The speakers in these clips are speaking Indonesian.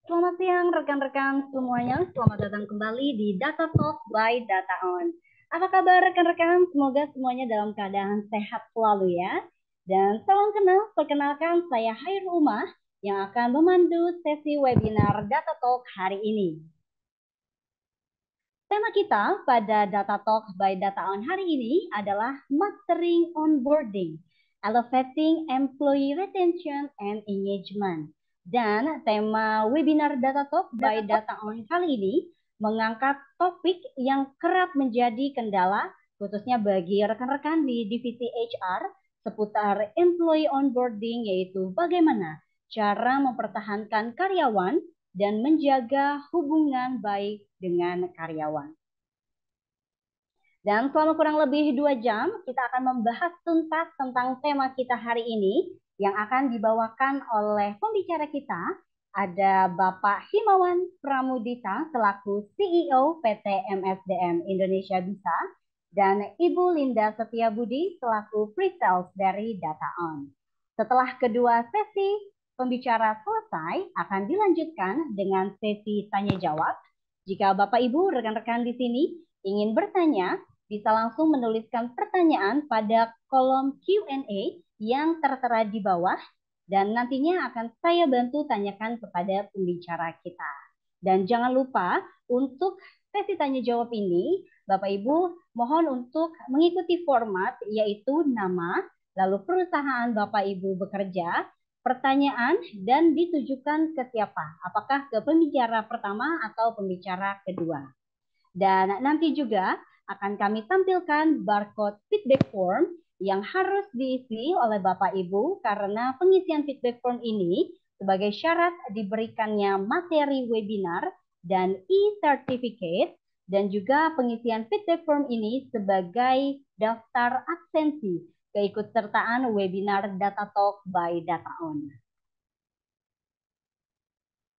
Selamat siang rekan-rekan semuanya, selamat datang kembali di Data Talk by Data On. Apa kabar rekan-rekan? Semoga semuanya dalam keadaan sehat selalu ya. Dan salam kenal, perkenalkan saya Hairul Umah yang akan memandu sesi webinar Data Talk hari ini. Tema kita pada Data Talk by Data On hari ini adalah Mastering Onboarding, Elevating Employee Retention and Engagement. Dan tema webinar Data Talk by Data On kali ini mengangkat topik yang kerap menjadi kendala khususnya bagi rekan-rekan di divisi HR seputar employee onboarding, yaitu bagaimana cara mempertahankan karyawan dan menjaga hubungan baik dengan karyawan. Dan selama kurang lebih 2 jam, kita akan membahas tuntas tentang tema kita hari ini yang akan dibawakan oleh pembicara kita. Ada Bapak Himawan Pramudita selaku CEO PT MSDM Indonesia Bisa dan Ibu Linda Setiabudi selaku Pre-Sales dari Data On. Setelah kedua sesi pembicara selesai, akan dilanjutkan dengan sesi tanya jawab. Jika Bapak Ibu rekan-rekan di sini ingin bertanya, bisa langsung menuliskan pertanyaan pada kolom Q&A yang tertera di bawah dan nantinya akan saya bantu tanyakan kepada pembicara kita. Dan jangan lupa untuk sesi tanya jawab ini, Bapak Ibu mohon untuk mengikuti format yaitu nama, lalu perusahaan Bapak Ibu bekerja, pertanyaan, dan ditujukan ke siapa? Apakah ke pembicara pertama atau pembicara kedua? Dan nanti juga akan kami tampilkan barcode feedback form yang harus diisi oleh Bapak Ibu karena pengisian feedback form ini sebagai syarat diberikannya materi webinar dan e-certificate, dan juga pengisian feedback form ini sebagai daftar absensi keikutsertaan webinar Data Talk by Data On.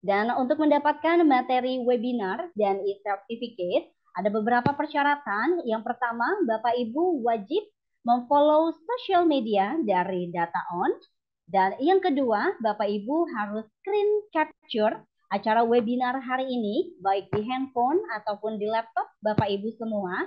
Dan untuk mendapatkan materi webinar dan e-certificate, ada beberapa persyaratan. Yang pertama, Bapak Ibu wajib memfollow sosial media dari Data On. Dan yang kedua, Bapak Ibu harus screen capture acara webinar hari ini, baik di handphone ataupun di laptop Bapak Ibu semua.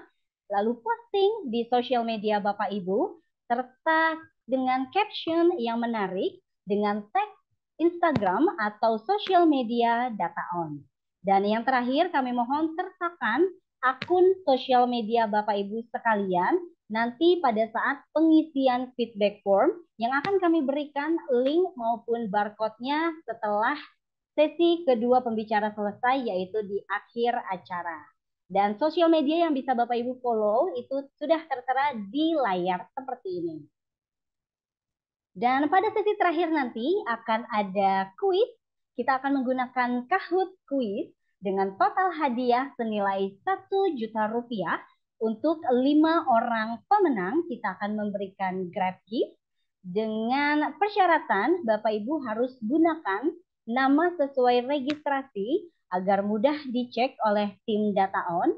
Lalu posting di sosial media Bapak Ibu, serta dengan caption yang menarik, dengan tag Instagram atau sosial media Data On. Dan yang terakhir kami mohon sertakan akun sosial media Bapak Ibu sekalian nanti pada saat pengisian feedback form yang akan kami berikan link maupun barcode-nya setelah sesi kedua pembicara selesai, yaitu di akhir acara. Dan sosial media yang bisa Bapak Ibu follow itu sudah tertera di layar seperti ini. Dan pada sesi terakhir nanti akan ada kuis. Kita akan menggunakan Kahoot Quiz dengan total hadiah senilai 1 juta rupiah. Untuk 5 orang pemenang kita akan memberikan Grab gift dengan persyaratan Bapak Ibu harus gunakan nama sesuai registrasi agar mudah dicek oleh tim Data On.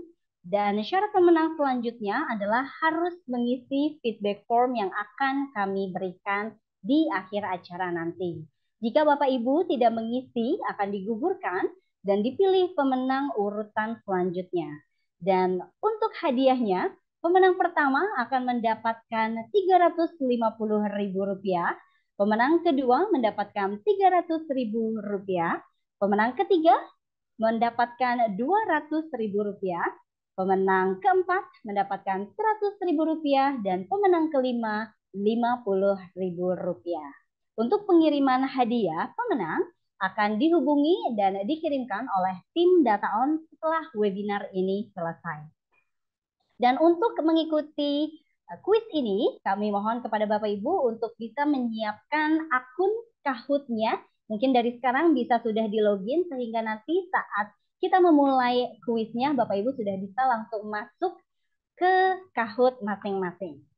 Dan syarat pemenang selanjutnya adalah harus mengisi feedback form yang akan kami berikan di akhir acara nanti. Jika Bapak Ibu tidak mengisi, akan digugurkan dan dipilih pemenang urutan selanjutnya. Dan untuk hadiahnya, pemenang pertama akan mendapatkan Rp350.000, pemenang kedua mendapatkan Rp300.000, pemenang ketiga mendapatkan Rp200.000, pemenang keempat mendapatkan Rp100.000, dan pemenang kelima Rp50.000. Untuk pengiriman hadiah pemenang akan dihubungi dan dikirimkan oleh tim Data On setelah webinar ini selesai. Dan untuk mengikuti kuis ini, kami mohon kepada Bapak Ibu untuk bisa menyiapkan akun Kahoot-nya. Mungkin dari sekarang bisa sudah di login sehingga nanti saat kita memulai kuisnya, Bapak Ibu sudah bisa langsung masuk ke Kahoot masing-masing.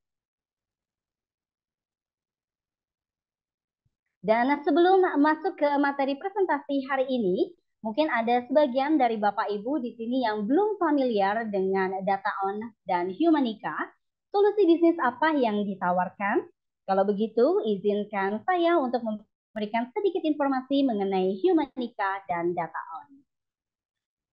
Dan sebelum masuk ke materi presentasi hari ini, mungkin ada sebagian dari Bapak Ibu di sini yang belum familiar dengan Data On dan Humanica. Solusi bisnis apa yang ditawarkan? Kalau begitu, izinkan saya untuk memberikan sedikit informasi mengenai Humanica dan DataOn.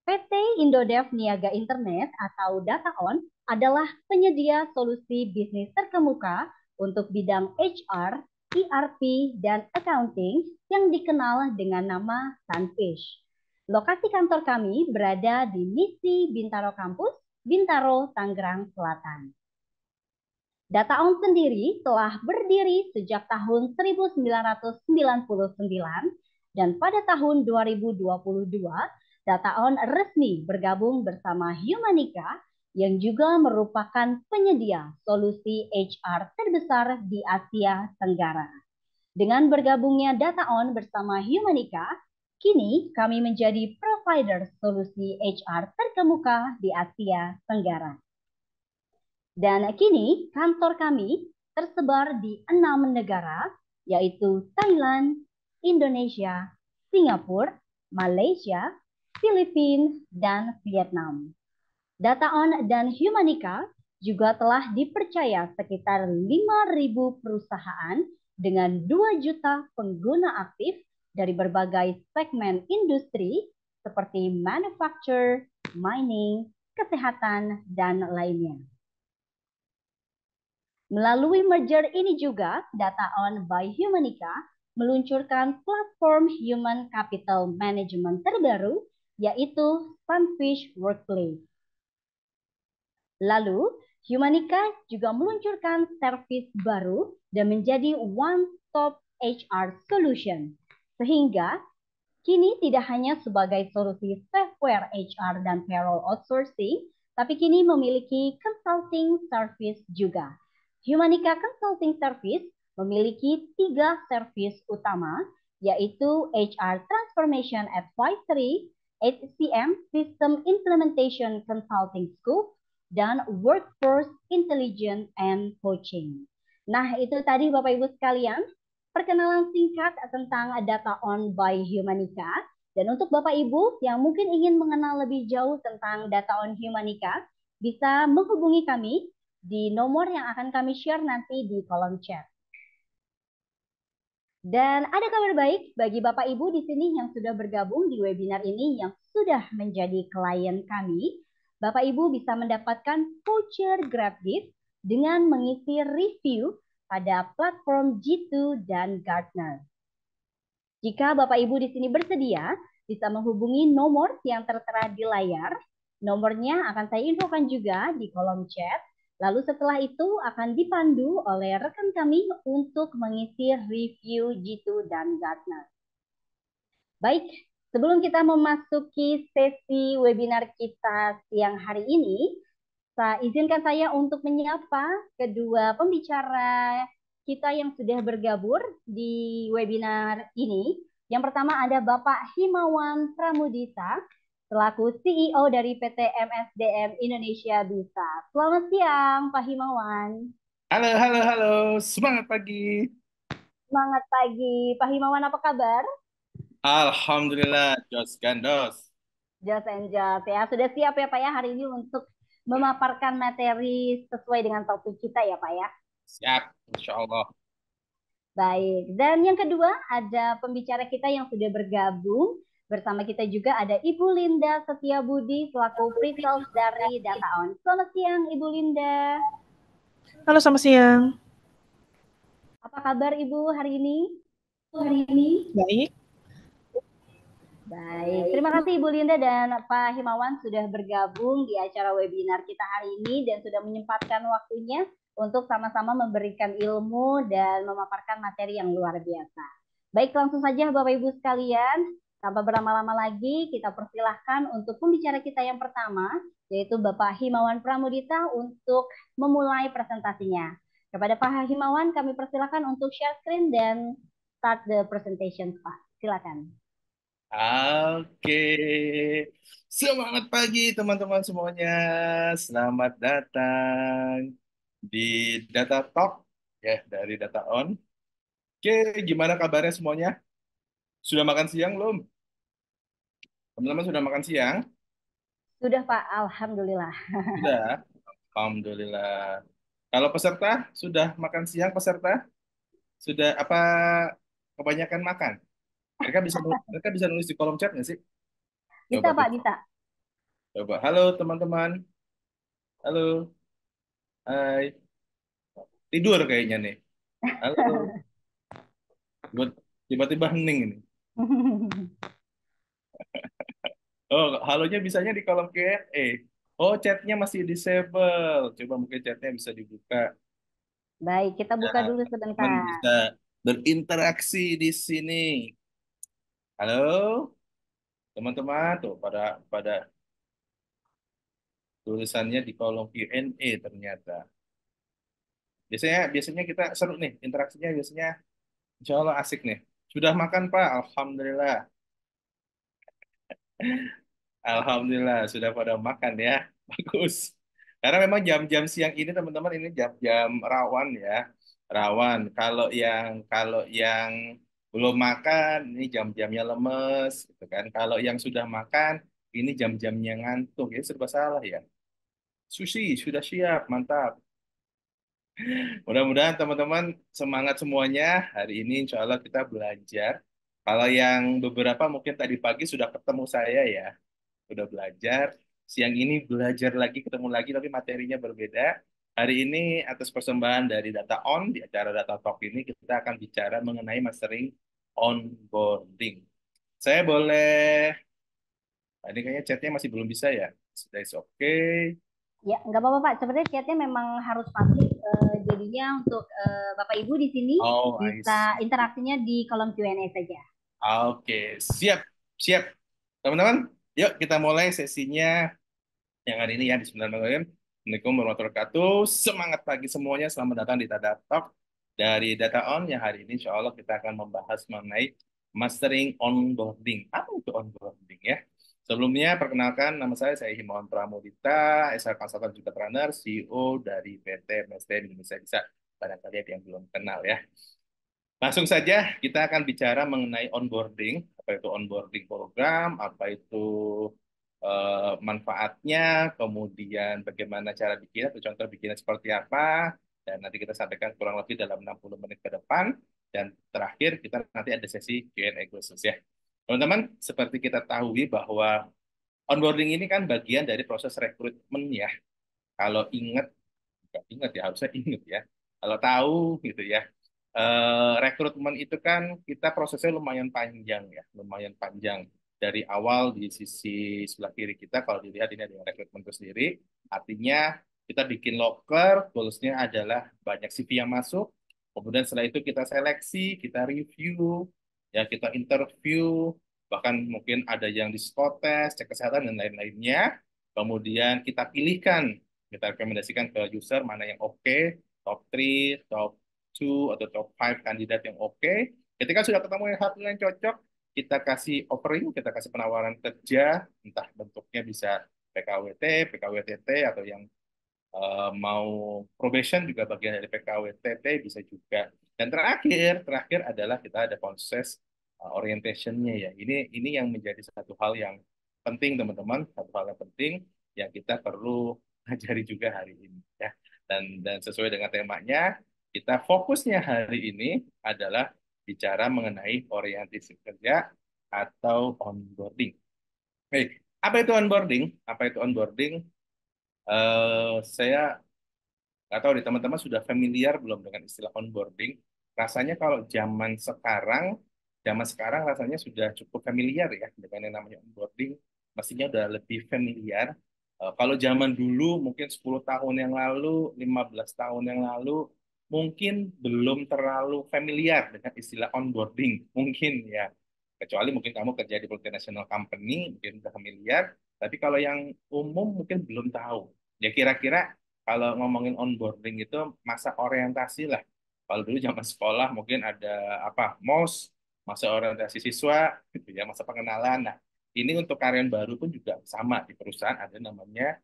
PT Indodev Niaga Internet atau DataOn adalah penyedia solusi bisnis terkemuka untuk bidang HR, ERP, dan accounting yang dikenal dengan nama Sunfish. Lokasi kantor kami berada di Misi Bintaro Campus, Bintaro, Tangerang Selatan. DataOn sendiri telah berdiri sejak tahun 1999 dan pada tahun 2022 DataOn resmi bergabung bersama Humanica yang juga merupakan penyedia solusi HR terbesar di Asia Tenggara. Dengan bergabungnya DataOn bersama Humanica, kini kami menjadi provider solusi HR terkemuka di Asia Tenggara. Dan kini kantor kami tersebar di 6 negara, yaitu Thailand, Indonesia, Singapura, Malaysia, Filipina, dan Vietnam. DataOn dan Humanica juga telah dipercaya sekitar 5.000 perusahaan dengan 2 juta pengguna aktif dari berbagai segmen industri seperti manufacture, mining, kesehatan, dan lainnya. Melalui merger ini juga, DataOn by Humanica meluncurkan platform Human Capital Management terbaru, yaitu Sunfish Workplace. Lalu, Humanica juga meluncurkan servis baru dan menjadi one-stop HR solution, sehingga kini tidak hanya sebagai solusi software HR dan payroll outsourcing, tapi kini memiliki consulting service juga. Humanica Consulting Service memiliki 3 servis utama, yaitu HR Transformation Advisory, HCM System Implementation Consulting Scope, dan Workforce Intelligence and Coaching. Nah, itu tadi Bapak Ibu sekalian, perkenalan singkat tentang DataOn by Humanica. Dan untuk Bapak Ibu yang mungkin ingin mengenal lebih jauh tentang DataOn Humanica, bisa menghubungi kami di nomor yang akan kami share nanti di kolom chat. Dan ada kabar baik bagi Bapak Ibu di sini yang sudah bergabung di webinar ini yang sudah menjadi klien kami. Bapak Ibu bisa mendapatkan voucher Grab Gift dengan mengisi review pada platform G2 dan Gartner. Jika Bapak Ibu di sini bersedia, bisa menghubungi nomor yang tertera di layar. Nomornya akan saya infokan juga di kolom chat. Lalu setelah itu akan dipandu oleh rekan kami untuk mengisi review G2 dan Gartner. Baik, sebelum kita memasuki sesi webinar kita siang hari ini, izinkan saya untuk menyapa kedua pembicara kita yang sudah bergabung di webinar ini. Yang pertama ada Bapak Himawan Pramudita, selaku CEO dari PT MSDM Indonesia Bisa. Selamat siang, Pak Himawan. Halo, halo, halo. Semangat pagi. Semangat pagi. Pak Himawan, apa kabar? Alhamdulillah, Jos Gandos. Just and just ya. Sudah siap ya Pak ya hari ini untuk memaparkan materi sesuai dengan topik kita ya Pak ya? Siap, Insya Allah. Baik. Dan yang kedua ada pembicara kita yang sudah bergabung. Bersama kita juga ada Ibu Linda Setiabudi selaku pre-sales dari DataOn. Selamat siang Ibu Linda. Halo, selamat siang. Apa kabar Ibu hari ini? Baik. Baik, terima kasih Ibu Linda dan Pak Himawan sudah bergabung di acara webinar kita hari ini dan sudah menyempatkan waktunya untuk sama-sama memberikan ilmu dan memaparkan materi yang luar biasa. Baik, langsung saja Bapak Ibu sekalian, tanpa berlama-lama lagi kita persilahkan untuk pembicara kita yang pertama, yaitu Bapak Himawan Pramudita untuk memulai presentasinya. Kepada Pak Himawan, kami persilahkan untuk share screen dan start the presentation, Pak. Silakan. Oke. Semangat pagi teman-teman semuanya. Selamat datang di Data Talk ya dari DataOn. Oke, gimana kabarnya semuanya? Sudah makan siang belum? Teman-teman sudah makan siang? Sudah Pak, Alhamdulillah. Sudah. Alhamdulillah. Kalau peserta sudah makan siang peserta? Sudah apa kebanyakan makan? Mereka bisa nulis di kolom chat nggak sih? Bisa, Coba Pak, kita bisa. coba. Halo teman-teman. Halo. Hai. Tidur kayaknya nih. Halo. Tiba-tiba hening ini. Oh, halonya bisanya di kolom Q&A. Oh, chatnya masih disable. Coba mungkin chatnya bisa dibuka. Baik, kita buka Nah, dulu teman-teman sebentar. bisa berinteraksi di sini. Halo, teman-teman tuh pada tulisannya di kolom Q&A ternyata. Biasanya biasanya kita seru nih interaksinya biasanya insya Allah asik nih. Sudah makan Pak? Alhamdulillah. Alhamdulillah sudah pada makan ya. Bagus. Karena memang jam-jam siang ini teman-teman ini jam-jam rawan ya. Rawan. Kalau yang belum makan ini jam-jamnya lemes gitu kan. Kalau yang sudah makan ini jam-jamnya ngantuk. Ya serba salah ya. Sushi sudah siap, mantap. Mudah-mudahan teman-teman semangat semuanya. Hari ini insya Allah kita belajar. Kalau yang beberapa mungkin tadi pagi sudah ketemu saya ya, udah belajar. Siang ini belajar lagi, ketemu lagi, tapi materinya berbeda. Hari ini atas persembahan dari Data On, di acara Data Talk ini kita akan bicara mengenai mastering onboarding. Saya boleh, ini kayaknya chatnya masih belum bisa ya. Sudah is okay. Ya, nggak apa-apa, Pak. Sebenarnya chatnya memang harus publik. Jadinya untuk Bapak Ibu di sini Oh, I bisa see. interaksinya di kolom Q&A saja. Oke, siap, siap. Teman-teman, yuk kita mulai sesinya yang hari ini ya. Bismillahirrahmanirrahim. Assalamualaikum warahmatullahi wabarakatuh. Semangat pagi semuanya. Selamat datang di Data Talk dari Data On. Yang hari ini insya Allah kita akan membahas mengenai mastering onboarding. Apa itu onboarding ya? Sebelumnya perkenalkan nama saya Himawan Pramudita, SR Consultant juga Trainer, CEO dari PT MST Indonesia Bisa. Barangkali ada yang belum kenal ya. Langsung saja kita akan bicara mengenai onboarding, apa itu onboarding program, apa itu manfaatnya, kemudian bagaimana cara bikin atau contoh bikinnya seperti apa, dan nanti kita sampaikan kurang lebih dalam 60 menit ke depan, dan terakhir kita nanti ada sesi Q&A khusus ya. Teman-teman, seperti kita tahu bahwa onboarding ini kan bagian dari proses rekrutmen ya. Kalau ingat, nggak ingat ya, harusnya ingat ya. Kalau tahu gitu ya, rekrutmen itu kan kita prosesnya lumayan panjang ya, lumayan panjang. Dari awal di sisi sebelah kiri kita, kalau dilihat ini ada rekrutmen itu sendiri, artinya kita bikin loker, goalsnya adalah banyak CV yang masuk, kemudian setelah itu kita seleksi, kita review, ya kita interview, bahkan mungkin ada yang di psikotes, cek kesehatan dan lain-lainnya, kemudian kita pilihkan, kita rekomendasikan ke user mana yang oke, top 3, top 2 atau top 5 kandidat yang oke. Ketika sudah ketemu yang satu yang cocok, kita kasih offering, kita kasih penawaran kerja, entah bentuknya bisa PKWT, PKWTT, atau yang mau probation juga bagian dari PKWTT bisa juga. Dan terakhir adalah kita ada proses orientation-nya ya. Ini yang menjadi satu hal yang penting teman-teman, satu hal yang penting yang kita perlu pelajari juga hari ini ya. Dan sesuai dengan temanya, kita fokusnya hari ini adalah bicara mengenai orientasi kerja atau onboarding. Baik, apa itu onboarding? Apa itu onboarding? Saya nggak tahu nih teman-teman sudah familiar belum dengan istilah onboarding? Rasanya kalau zaman sekarang rasanya sudah cukup familiar ya dengan yang namanya onboarding. Mestinya udah lebih familiar. Kalau zaman dulu mungkin 10 tahun yang lalu, 15 tahun yang lalu, mungkin belum terlalu familiar dengan istilah onboarding. Mungkin ya. Kecuali mungkin kamu kerja di multinational company, mungkin udah familiar. Tapi kalau yang umum mungkin belum tahu. Ya kira-kira kalau ngomongin onboarding itu masa orientasi lah. Kalau dulu zaman sekolah mungkin ada apa MOS, masa orientasi siswa, gitu ya, masa pengenalan. Nah, ini untuk karyawan baru pun juga sama di perusahaan ada namanya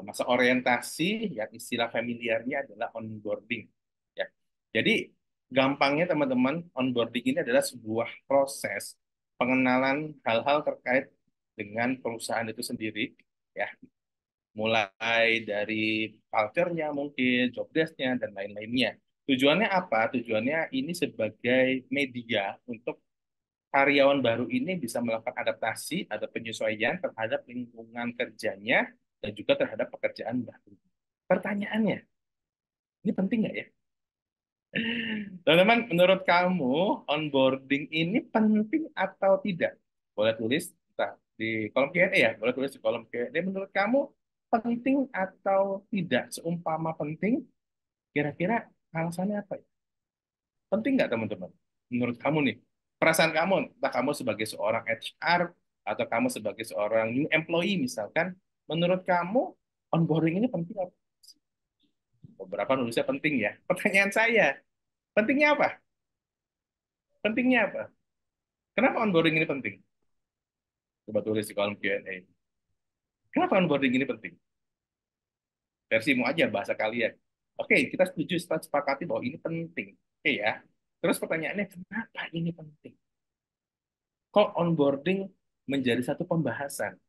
masa orientasi yang istilah familiarnya adalah onboarding. Ya, jadi gampangnya teman-teman onboarding ini adalah sebuah proses pengenalan hal-hal terkait dengan perusahaan itu sendiri. Ya, mulai dari culture-nya mungkin, job desk-nya, dan lain-lainnya. Tujuannya apa? Tujuannya ini sebagai media untuk karyawan baru ini bisa melakukan adaptasi atau penyesuaian terhadap lingkungan kerjanya dan juga terhadap pekerjaan baru. Pertanyaannya, ini penting nggak ya? Teman-teman, menurut kamu onboarding ini penting atau tidak? Boleh tulis entah di kolom Q&A ya, boleh tulis di kolom Q&A. Menurut kamu penting atau tidak? Seumpama penting, kira-kira alasannya apa ya? Penting nggak teman-teman? Menurut kamu nih, perasaan kamu, entah kamu sebagai seorang HR atau kamu sebagai seorang new employee misalkan, menurut kamu onboarding ini penting apa? Beberapa nulisnya penting ya. Pertanyaan saya, pentingnya apa? Pentingnya apa? Kenapa onboarding ini penting? Coba tulis di kolom Q&A. Kenapa onboarding ini penting? Versimu aja, bahasa kalian. Oke, kita setuju, kita sepakati bahwa ini penting. Oke ya. Terus pertanyaannya, kenapa ini penting? Kok onboarding menjadi satu pembahasan?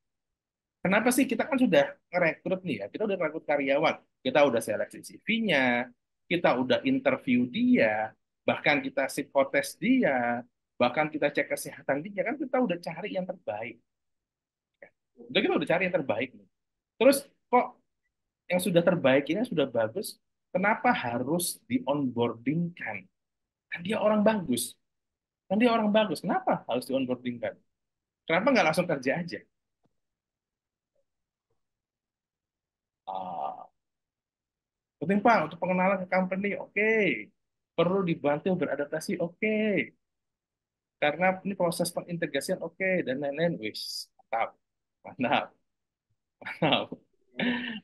Kenapa sih kita kan sudah ngerekrut nih ya, kita udah rekrut karyawan, kita udah seleksi CV-nya, kita udah interview dia, bahkan kita psikotes dia, bahkan kita cek kesehatan dia, kan kita udah cari yang terbaik. Udah kita udah cari yang terbaik nih. Terus kok yang sudah terbaik ini yang sudah bagus, kenapa harus di onboardingkan? Kan dia orang bagus, kan dia orang bagus, kenapa harus di onboardingkan? Kenapa nggak langsung kerja aja? Ah, penting Pak untuk pengenalan ke company, oke. Perlu dibantu beradaptasi, oke. Karena ini proses pengintegrasian, oke. Dan lain-lain, wis, mantap, mantap, mantap.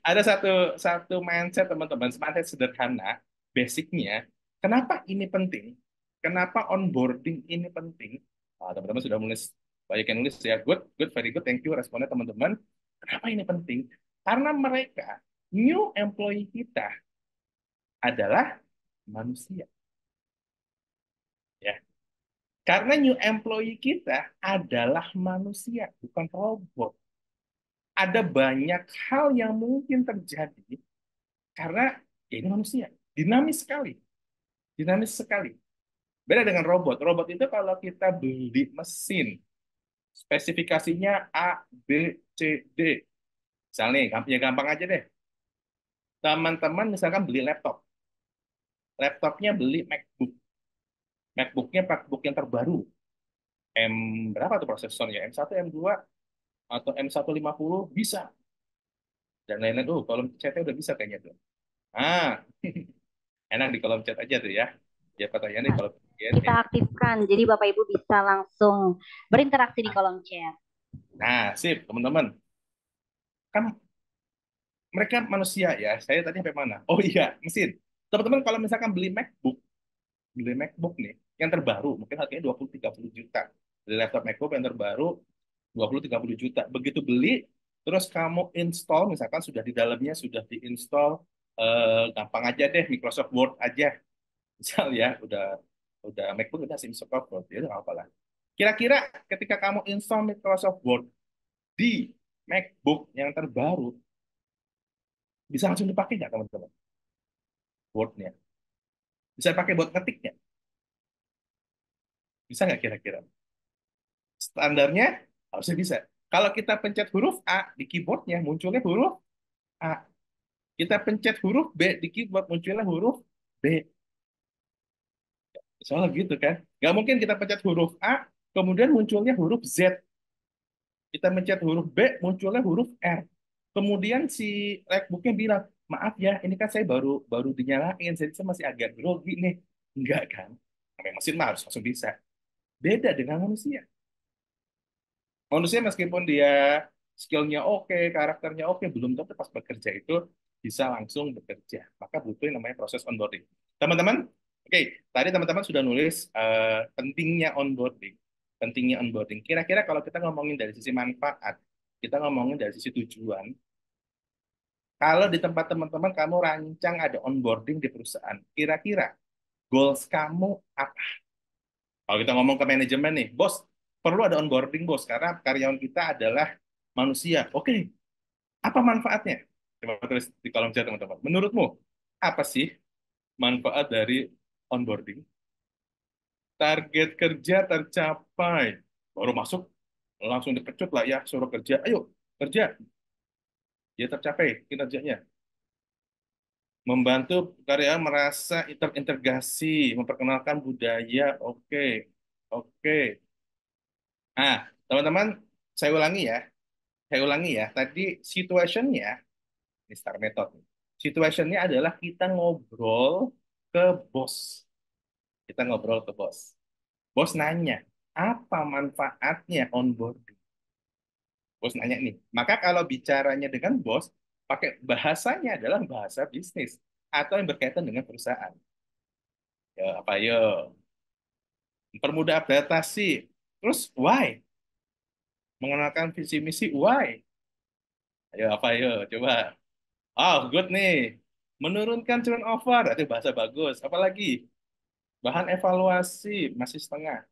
Ada satu mindset teman-teman, mindset sederhana, basicnya. Kenapa ini penting? Kenapa onboarding ini penting? Teman-teman sudah nulis, banyak yang nulis ya, good, good, very good, thank you responnya teman-teman. Kenapa ini penting? Karena mereka, new employee kita adalah manusia. Ya. Karena new employee kita adalah manusia, bukan robot. Ada banyak hal yang mungkin terjadi karena ya ini manusia, dinamis sekali, dinamis sekali. Beda dengan robot. Robot itu kalau kita beli mesin, spesifikasinya A, B, C, D. Misalnya nih, ya gampang aja deh. Teman-teman misalkan beli laptop, laptopnya beli MacBook, MacBooknya MacBook yang terbaru. M berapa tuh prosesornya? M1, M2, atau M150 bisa. Dan lain-lain. Kolom chatnya udah bisa kayaknya tuh. Ah, enak di kolom chat aja tuh ya. Ya pertanyaannya di Nah, kolom kita Q&A. aktifkan, jadi Bapak Ibu bisa langsung berinteraksi di kolom chat. Nah, sip, teman-teman. Kan mereka manusia ya. Saya tadi sampai mana? Oh iya, mesin. Teman-teman kalau misalkan beli MacBook nih, yang terbaru, mungkin harganya 20-30 juta. Beli laptop MacBook yang terbaru 20-30 juta. Begitu beli, terus kamu install, misalkan sudah di dalamnya sudah diinstal, gampang aja deh, Microsoft Word aja. Misal ya, udah MacBook udah Microsoft Word, ya nggak apa-apa lah. Kira-kira ketika kamu install Microsoft Word di MacBook yang terbaru, bisa langsung dipakai nggak teman-teman? Word-nya. Bisa pakai buat ngetiknya? Bisa nggak kira-kira? Standarnya harusnya bisa. Kalau kita pencet huruf A di keyboardnya, munculnya huruf A. Kita pencet huruf B di keyboard, munculnya huruf B. Soalnya gitu kan. Nggak mungkin kita pencet huruf A, kemudian munculnya huruf Z. Kita mencet huruf B, munculnya huruf R. Kemudian si MacBook-nya bilang, maaf ya, ini kan saya baru baru dinyalain, saya masih agak grogi nih. Enggak kan? Namanya mesin mah harus langsung bisa. Beda dengan manusia. Manusia meskipun dia skillnya oke, karakternya oke, belum tentu pas bekerja itu bisa langsung bekerja. Maka butuh yang namanya proses onboarding. Teman-teman, oke, tadi teman-teman sudah nulis pentingnya onboarding. Pentingnya onboarding. Kira-kira kalau kita ngomongin dari sisi manfaat, kita ngomongin dari sisi tujuan, kalau di tempat teman-teman kamu rancang ada onboarding di perusahaan, kira-kira goals kamu apa? Kalau kita ngomong ke manajemen nih, bos, perlu ada onboarding bos, karena karyawan kita adalah manusia. Oke, apa manfaatnya? Coba tulis di kolom chat teman-teman. Menurutmu, apa sih manfaat dari onboarding. Target kerja tercapai. Baru masuk, langsung dipecut lah ya, suruh kerja. Ayo, kerja. Dia tercapai kinerjanya. Membantu karyawan merasa terintegrasi, memperkenalkan budaya. Oke, oke. Ah, teman-teman, saya ulangi ya. Saya ulangi ya. Tadi situationnya, ini STAR method. Situationnya adalah kita ngobrol ke bos. Kita ngobrol ke bos. Bos nanya, apa manfaatnya onboarding? Bos nanya nih. Maka kalau bicaranya dengan bos, pakai bahasanya adalah bahasa bisnis atau yang berkaitan dengan perusahaan. Ya, apa yo? Permudah adaptasi. Terus why? Mengenalkan visi misi why? Ayo apa yo? Coba. Oh, good nih. Menurunkan turnover, itu bahasa bagus. Apalagi bahan evaluasi masih setengah.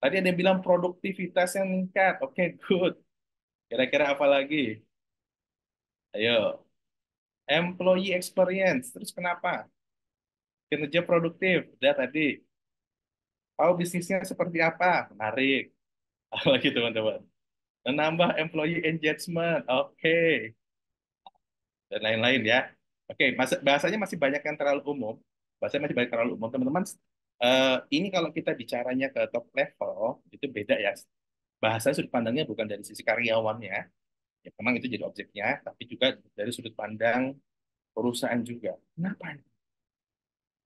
Tadi ada yang bilang produktivitas yang meningkat. Oke, good. Kira-kira apa lagi? Ayo, employee experience. Terus kenapa? Kinerja produktif. Udah tadi. Tahu bisnisnya seperti apa? Menarik. Apalagi teman-teman. Menambah employee engagement. Oke. Dan lain-lain ya. Oke, bahasanya masih banyak yang terlalu umum. Bahasanya masih banyak terlalu umum. Teman-teman, ini kalau kita bicaranya ke top level, itu beda ya. Bahasa sudut pandangnya bukan dari sisi karyawannya, ya memang itu jadi objeknya, tapi juga dari sudut pandang perusahaan juga. Kenapa?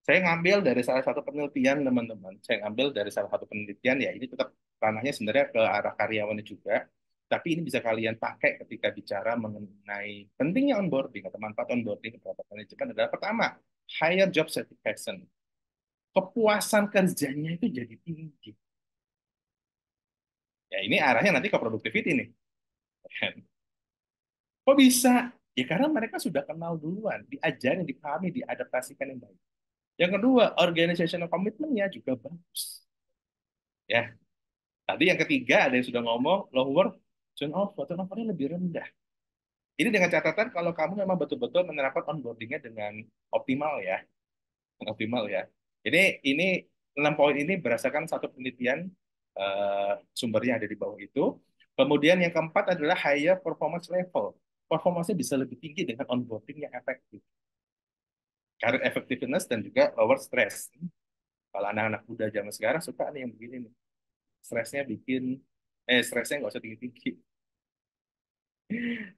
Saya ngambil dari salah satu penelitian, teman-teman. Saya ngambil dari salah satu penelitian, ya ini tetap ranahnya sebenarnya ke arah karyawannya juga. Tapi ini bisa kalian pakai ketika bicara mengenai pentingnya onboarding atau manfaat onboarding atau manajemen adalah pertama, higher job satisfaction. Kepuasan kerjanya itu jadi tinggi. Ya ini arahnya nanti ke productivity nih. Kok bisa? Ya karena mereka sudah kenal duluan, diajarin, dipahami, diadaptasikan yang baik. Yang kedua, organizational commitment-nya juga bagus. Ya, tadi yang ketiga ada yang sudah ngomong lower turnover-nya lebih rendah. Ini dengan catatan kalau kamu memang betul-betul menerapkan onboarding-nya dengan optimal ya, optimal ya. Ini 6 poin ini berdasarkan satu penelitian sumbernya ada di bawah itu. Kemudian yang keempat adalah higher performance level. Performanya bisa lebih tinggi dengan onboarding yang efektif. Career effectiveness dan juga lower stress. Kalau anak-anak muda zaman sekarang suka nih yang begini nih. Stresnya nggak usah tinggi-tinggi.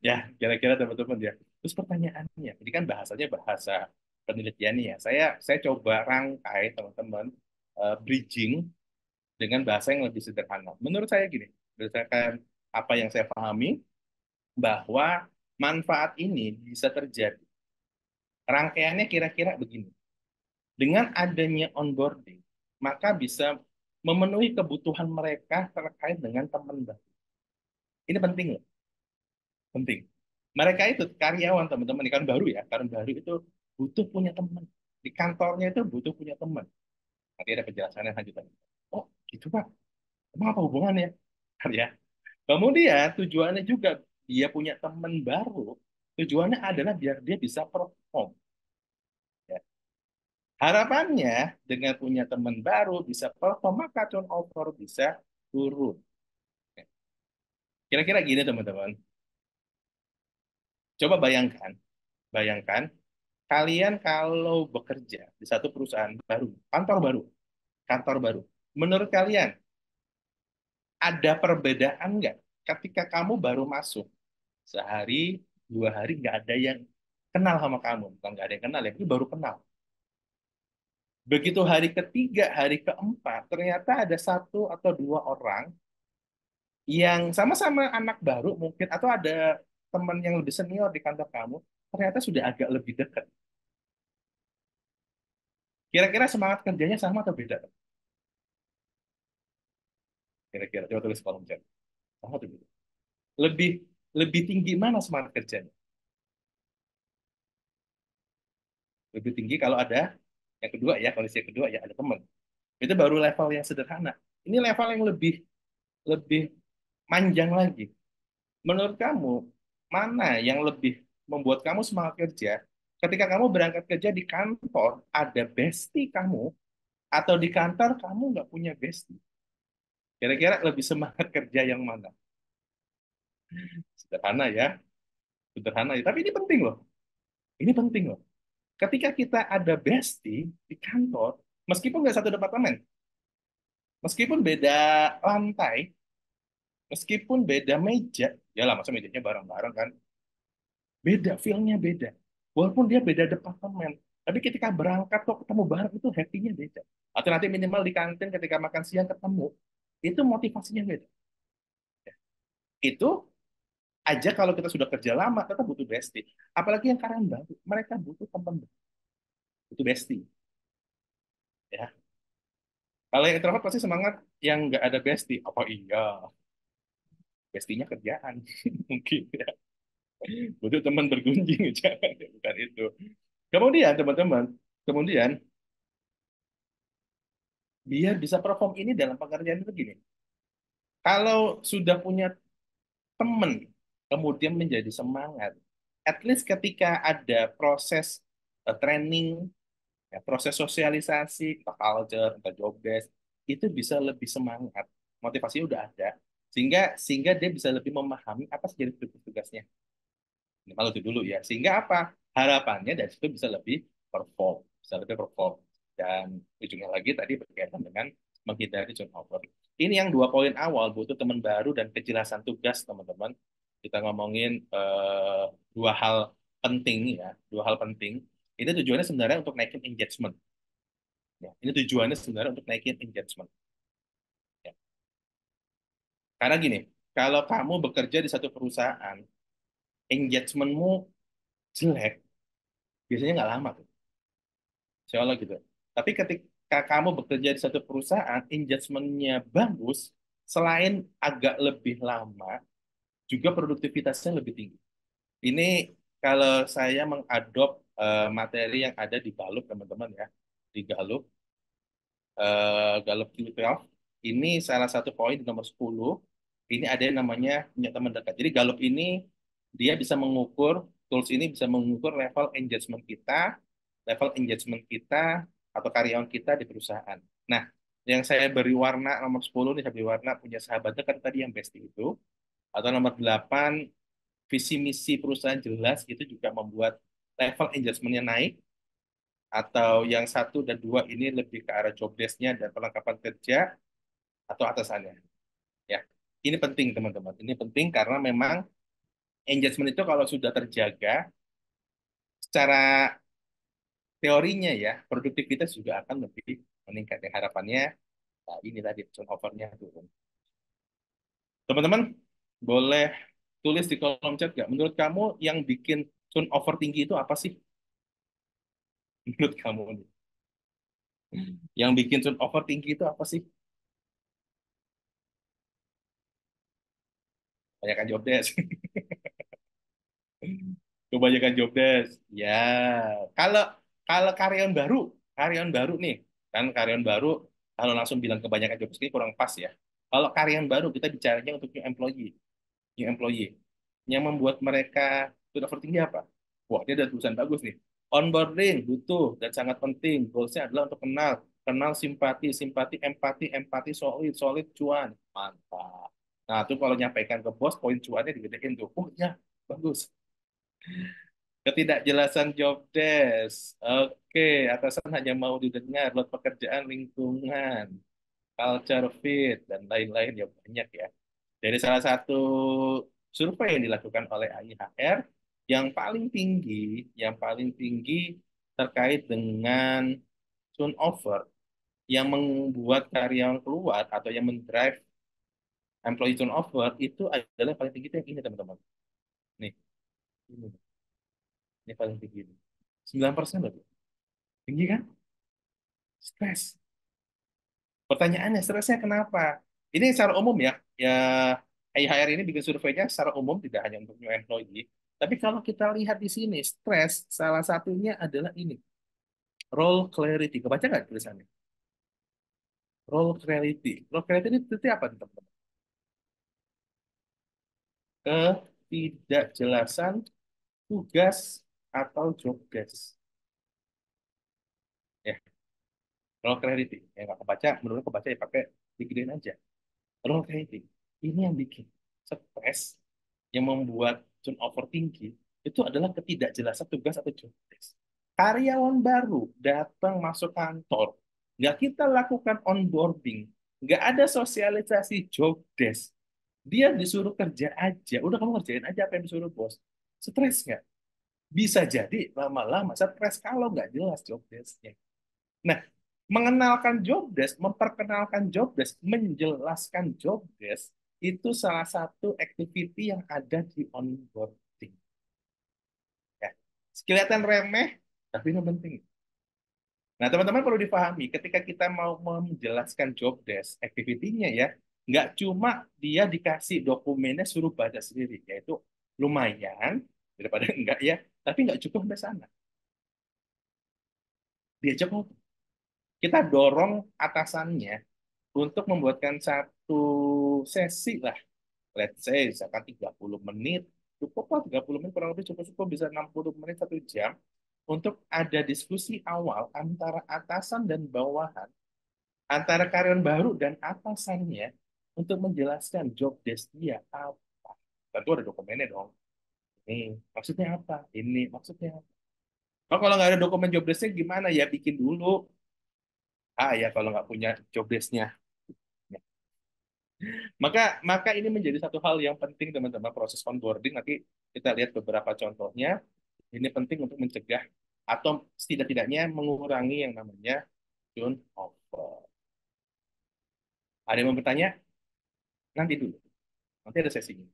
Ya, kira-kira teman-teman ya. Terus pertanyaannya, ini kan bahasanya bahasa penelitian nih ya. Saya coba rangkai teman-teman bridging dengan bahasa yang lebih sederhana. Menurut saya gini, berdasarkan apa yang saya pahami, bahwa manfaat ini bisa terjadi. Rangkaiannya kira-kira begini. Dengan adanya onboarding, maka bisa memenuhi kebutuhan mereka terkait dengan teman baru. Ini penting loh, penting. Mereka itu karyawan teman-teman, kan baru ya, karena baru itu butuh punya teman. Di kantornya itu butuh punya teman. Nanti ada penjelasannya lanjutan. Oh, gitu Pak. Emang apa hubungannya? Ya. Kemudian tujuannya juga dia punya teman baru. Tujuannya adalah biar dia bisa perform. Ya. Harapannya dengan punya teman baru bisa perform, maka turnover bisa turun. Ya. Kira-kira gini teman-teman. Coba bayangkan, bayangkan kalian kalau bekerja di satu perusahaan baru, kantor baru. Menurut kalian ada perbedaan nggak ketika kamu baru masuk sehari, 2 hari nggak ada yang kenal sama kamu, bukan nggak ada yang kenal ya, itu baru kenal. Begitu hari ketiga, hari keempat, ternyata ada satu atau dua orang yang sama-sama anak baru mungkin atau ada teman yang lebih senior di kantor kamu, ternyata sudah agak lebih dekat. Kira-kira semangat kerjanya sama atau beda? Kira-kira coba tulis kolom chat. Sama atau beda? Lebih lebih tinggi mana semangat kerjanya? Lebih tinggi kalau ada yang kedua ya, kondisi yang kedua ya ada teman. Itu baru level yang sederhana. Ini level yang lebih lebih manjang lagi. Menurut kamu mana yang lebih membuat kamu semangat kerja? Ketika kamu berangkat kerja di kantor, ada bestie kamu, atau di kantor kamu nggak punya bestie. Kira-kira lebih semangat kerja yang mana? Sederhana ya, sederhana ya. Tapi ini penting loh. Ini penting loh. Ketika kita ada bestie di kantor, meskipun nggak satu departemen, meskipun beda lantai, meskipun beda meja, ya lah masa mejanya bareng-bareng kan, beda feel-nya beda. Walaupun dia beda departemen, tapi ketika berangkat kok ketemu bareng itu happy-nya beda. Atau nanti minimal di kantin ketika makan siang ketemu, itu motivasinya beda. Itu aja kalau kita sudah kerja lama, tetap butuh bestie. Apalagi yang karyawan baru, mereka butuh teman, butuh bestie. Ya. Kalau yang introvert pasti semangat, yang nggak ada bestie. Apa iya? Bestinya kerjaan. Mungkin ya. Butuh teman bergunjing, jangan. Bukan itu. Kemudian, teman-teman, kemudian biar bisa perform ini dalam pekerjaan itu gini. Kalau sudah punya teman, kemudian menjadi semangat, at least ketika ada proses training, ya, proses sosialisasi, entah culture, entah job desk, itu bisa lebih semangat. Motivasinya udah ada, sehingga sehingga dia bisa lebih memahami apa sih jadi tugas-tugasnya. Minimal itu dulu ya. Sehingga apa? Harapannya dari situ bisa lebih perform. Dan ujungnya lagi tadi berkaitan dengan menghindari turnover. Ini yang 2 poin awal, butuh teman baru dan kejelasan tugas, teman-teman. Kita ngomongin dua hal penting ya, 2 hal penting. Ini tujuannya sebenarnya untuk naikin engagement. Ya, ini tujuannya sebenarnya untuk naikin engagement. Ya. Karena gini, kalau kamu bekerja di satu perusahaan, engagementmu jelek, biasanya nggak lama tuh. Seolah gitu. Tapi ketika kamu bekerja di satu perusahaan, engagement-nya bagus, selain agak lebih lama, juga produktivitasnya lebih tinggi. Ini kalau saya mengadop materi yang ada di Gallup, teman-teman ya, di Gallup, Gallup Q12, ini salah satu poin di nomor 10, ini ada yang namanya punya teman dekat. Jadi Gallup ini, dia bisa mengukur, tools ini bisa mengukur level engagement kita atau karyawan kita di perusahaan. Nah, yang saya beri warna nomor 10 nih, saya beri warna punya sahabat dekat tadi yang bestie itu, atau nomor 8 visi misi perusahaan jelas, itu juga membuat level engagementnya naik, atau yang 1 dan 2 ini lebih ke arah job desk-nya dan perlengkapan kerja atau atasannya. Ya, ini penting teman-teman. Ini penting karena memang engagement itu kalau sudah terjaga, secara teorinya ya, produktivitas juga akan lebih meningkat. Ya, harapannya, nah ini tadi turnover-nya turun. Teman-teman, boleh tulis di kolom chat nggak? Menurut kamu yang bikin turnover tinggi itu apa sih? Menurut kamu nih. Yang bikin turnover tinggi itu apa sih? Kebanyakan job desk. Kebanyakan job desk. Ya, kalau kalau karyawan baru nih, kan karyawan baru kalau langsung bilang kebanyakan job desk ini kurang pas ya. Kalau karyawan baru kita bicaranya untuk new employee. Yang membuat mereka turnover tinggi apa? Wah, ini ada tulisan bagus nih. Onboarding butuh dan sangat penting. Goalsnya adalah untuk kenal simpati, simpati, empati, empati, solid, solid, cuan. Mantap. Nah, tuh kalau nyampaikan ke bos, poin cuannya digedein tuh. Oh ya, bagus. Ketidakjelasan job desk. Oke, atasan hanya mau didengar buat pekerjaan lingkungan, culture fit, dan lain-lain ya banyak ya. Dari salah satu survei yang dilakukan oleh AIHR, yang paling tinggi terkait dengan turnover yang membuat karyawan keluar atau yang mendrive employee turnover itu adalah yang paling tinggi itu yang ini teman-teman. Nih, ini paling tinggi. 9% loh. Tinggi kan? Stres. Pertanyaannya, stresnya kenapa? Ini secara umum ya. Ya, IHR ini bikin surveinya secara umum, tidak hanya untuk new employee. Tapi kalau kita lihat di sini, stres salah satunya adalah ini. Role clarity. Kebaca nggak tulisannya? Role clarity. Role clarity ini berarti apa, teman-teman? Ketidakjelasan tugas atau job desk? Ya, role clarity. Yang nggak kebaca, menurut kebaca ya pakai digedein aja. Role clarity. Ini yang bikin stres, yang membuat turnover tinggi, itu adalah ketidakjelasan tugas atau job desk. Karyawan baru datang masuk kantor, nggak kita lakukan onboarding, nggak ada sosialisasi job desk, dia disuruh kerja aja, udah kamu kerjain aja apa yang disuruh bos. Stres nggak? Bisa jadi lama-lama stres kalau nggak jelas job desk-nya. Nah, mengenalkan job desk, memperkenalkan job desk, menjelaskan job desk, itu salah satu activity yang ada di onboarding. Ya. Kelihatan remeh, tapi itu penting. Nah, teman-teman perlu dipahami, ketika kita mau menjelaskan job desk, activity-nya ya, nggak cuma dia dikasih dokumennya suruh baca sendiri, yaitu lumayan, daripada enggak ya, tapi nggak cukup sampai sana. Diajak ngobrol. Kita dorong atasannya untuk membuatkan satu sesi lah, let's say misalkan 30 menit, cukup kok 30 menit, kurang lebih cukup-cukup, bisa 60 menit, 1 jam, untuk ada diskusi awal antara atasan dan bawahan, antara karyawan baru dan atasannya, untuk menjelaskan job desk dia apa. Tentu ada dokumennya dong. Ini maksudnya apa? Ini maksudnya apa? Oh, kalau nggak ada dokumen job desk-nya gimana? Ya bikin dulu. Ya kalau nggak punya job desk-nya. Maka maka ini menjadi satu hal yang penting teman-teman, proses onboarding. Nanti kita lihat beberapa contohnya. Ini penting untuk mencegah atau setidak-tidaknya mengurangi yang namanya turnover. Ada yang mau bertanya? Nanti dulu. Nanti ada sesinya.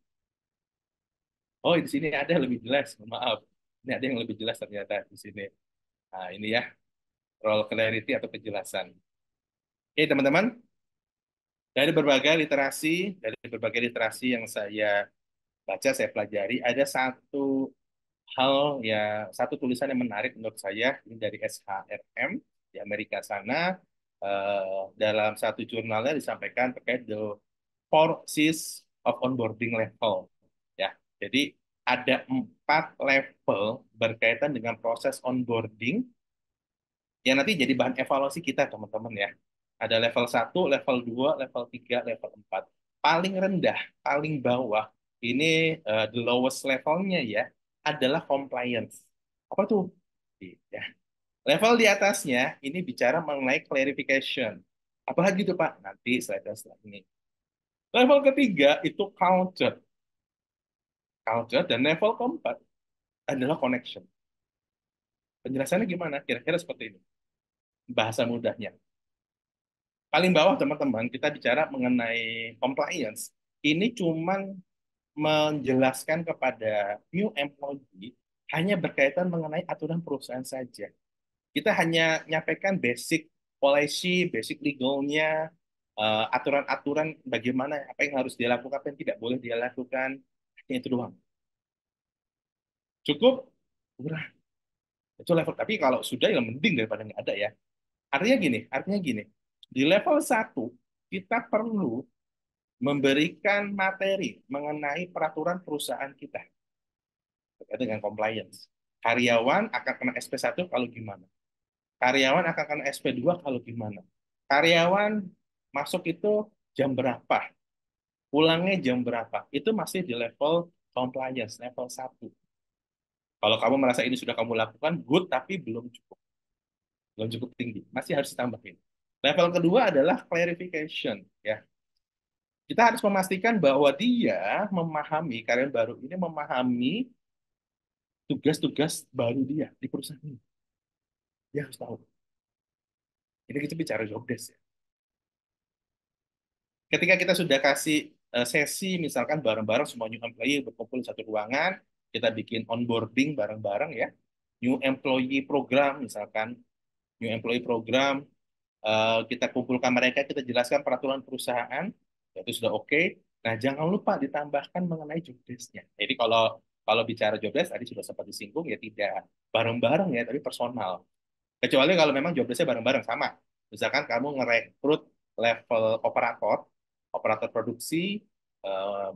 Oh, di sini ada yang lebih jelas. Maaf. Ini ada yang lebih jelas ternyata di sini. Nah, ini ya, role clarity atau kejelasan. Oke, teman-teman. Dari berbagai literasi yang saya baca, saya pelajari, ada satu hal ya, satu tulisan yang menarik menurut saya, ini dari SHRM di Amerika sana. Dalam satu jurnalnya disampaikan terkait the 4 Cs of onboarding level, ya. Jadi ada 4 level berkaitan dengan proses onboarding yang nanti jadi bahan evaluasi kita, teman-teman ya. Ada level 1, level 2, level 3, level 4. Paling rendah, paling bawah, ini the lowest levelnya ya, adalah compliance. Apa tuh? Ya. Level di atasnya ini bicara mengenai clarification. Apalagi itu Pak? Nanti setelah ini. Level ketiga itu culture. Culture, dan level keempat adalah connection. Penjelasannya gimana? Kira-kira seperti ini. Bahasa mudahnya. Paling bawah teman-teman, kita bicara mengenai compliance. Ini cuman menjelaskan kepada new employee hanya berkaitan mengenai aturan perusahaan saja. Kita hanya nyampaikan basic policy, basic legalnya, aturan-aturan bagaimana apa yang harus dilakukan, apa yang tidak boleh dia lakukan. Hanya itu doang. Cukup? Murah. Itu level. Tapi kalau sudah ya mending daripada nggak ada ya. Artinya gini, di level 1 kita perlu memberikan materi mengenai peraturan perusahaan kita terkait dengan compliance. Karyawan akan kena SP1 kalau gimana? Karyawan akan kena SP2 kalau gimana? Karyawan masuk itu jam berapa? Pulangnya jam berapa? Itu masih di level compliance, level 1. Kalau kamu merasa ini sudah kamu lakukan, good, tapi belum cukup tinggi. Masih harus ditambahin. Level kedua adalah clarification. Ya, kita harus memastikan bahwa dia memahami, karyawan baru ini memahami tugas-tugas baru dia di perusahaan ini. Dia harus tahu. Ini kita bicara job desk ya. Ketika kita sudah kasih sesi, misalkan bareng-bareng semua new employee berkumpul di satu ruangan, kita bikin onboarding bareng-bareng ya. New employee program, misalkan new employee program, kita kumpulkan mereka, kita jelaskan peraturan perusahaan, itu sudah oke. Nah, jangan lupa ditambahkan mengenai job desk-nya. Jadi kalau kalau bicara job desk tadi sudah sempat disinggung ya, tidak bareng-bareng ya, tapi personal. Kecuali kalau memang job desk-nya bareng-bareng sama. Misalkan kamu ngerekrut level operator, operator produksi,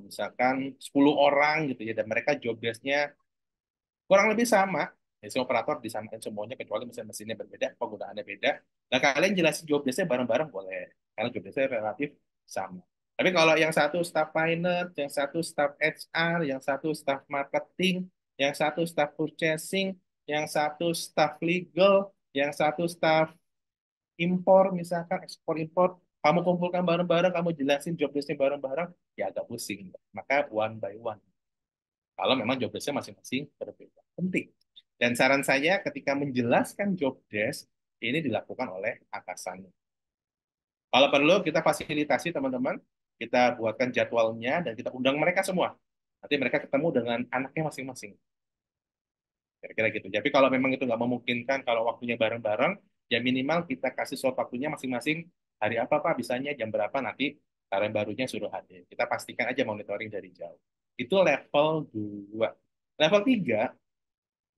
misalkan 10 orang gitu ya, dan mereka job desk-nya kurang lebih sama, Si operator disamain semuanya kecuali mesin-mesinnya berbeda, penggunaannya beda. Nah, kalian jelasin job desk-nya bareng-bareng boleh. Karena job desk-nya relatif sama. Tapi kalau yang satu staff finance, yang satu staff HR, yang satu staff marketing, yang satu staff purchasing, yang satu staff legal, yang satu staff impor, misalkan ekspor impor, kamu kumpulkan bareng-bareng, kamu jelasin job desk-nya bareng-bareng, ya agak pusing. Maka one by one. Kalau memang job desk-nya masing-masing berbeda. Penting. Dan saran saya ketika menjelaskan job desk, ini dilakukan oleh atasannya. Kalau perlu kita fasilitasi teman-teman, kita buatkan jadwalnya dan kita undang mereka semua. Nanti mereka ketemu dengan anaknya masing-masing. Kira-kira gitu. Tapi kalau memang itu nggak memungkinkan, kalau waktunya bareng-bareng, ya minimal kita kasih slot waktunya masing-masing. Hari apa Pak, bisanya jam berapa nanti karyawan barunya suruh hadir. Kita pastikan aja monitoring dari jauh. Itu level 2. Level 3,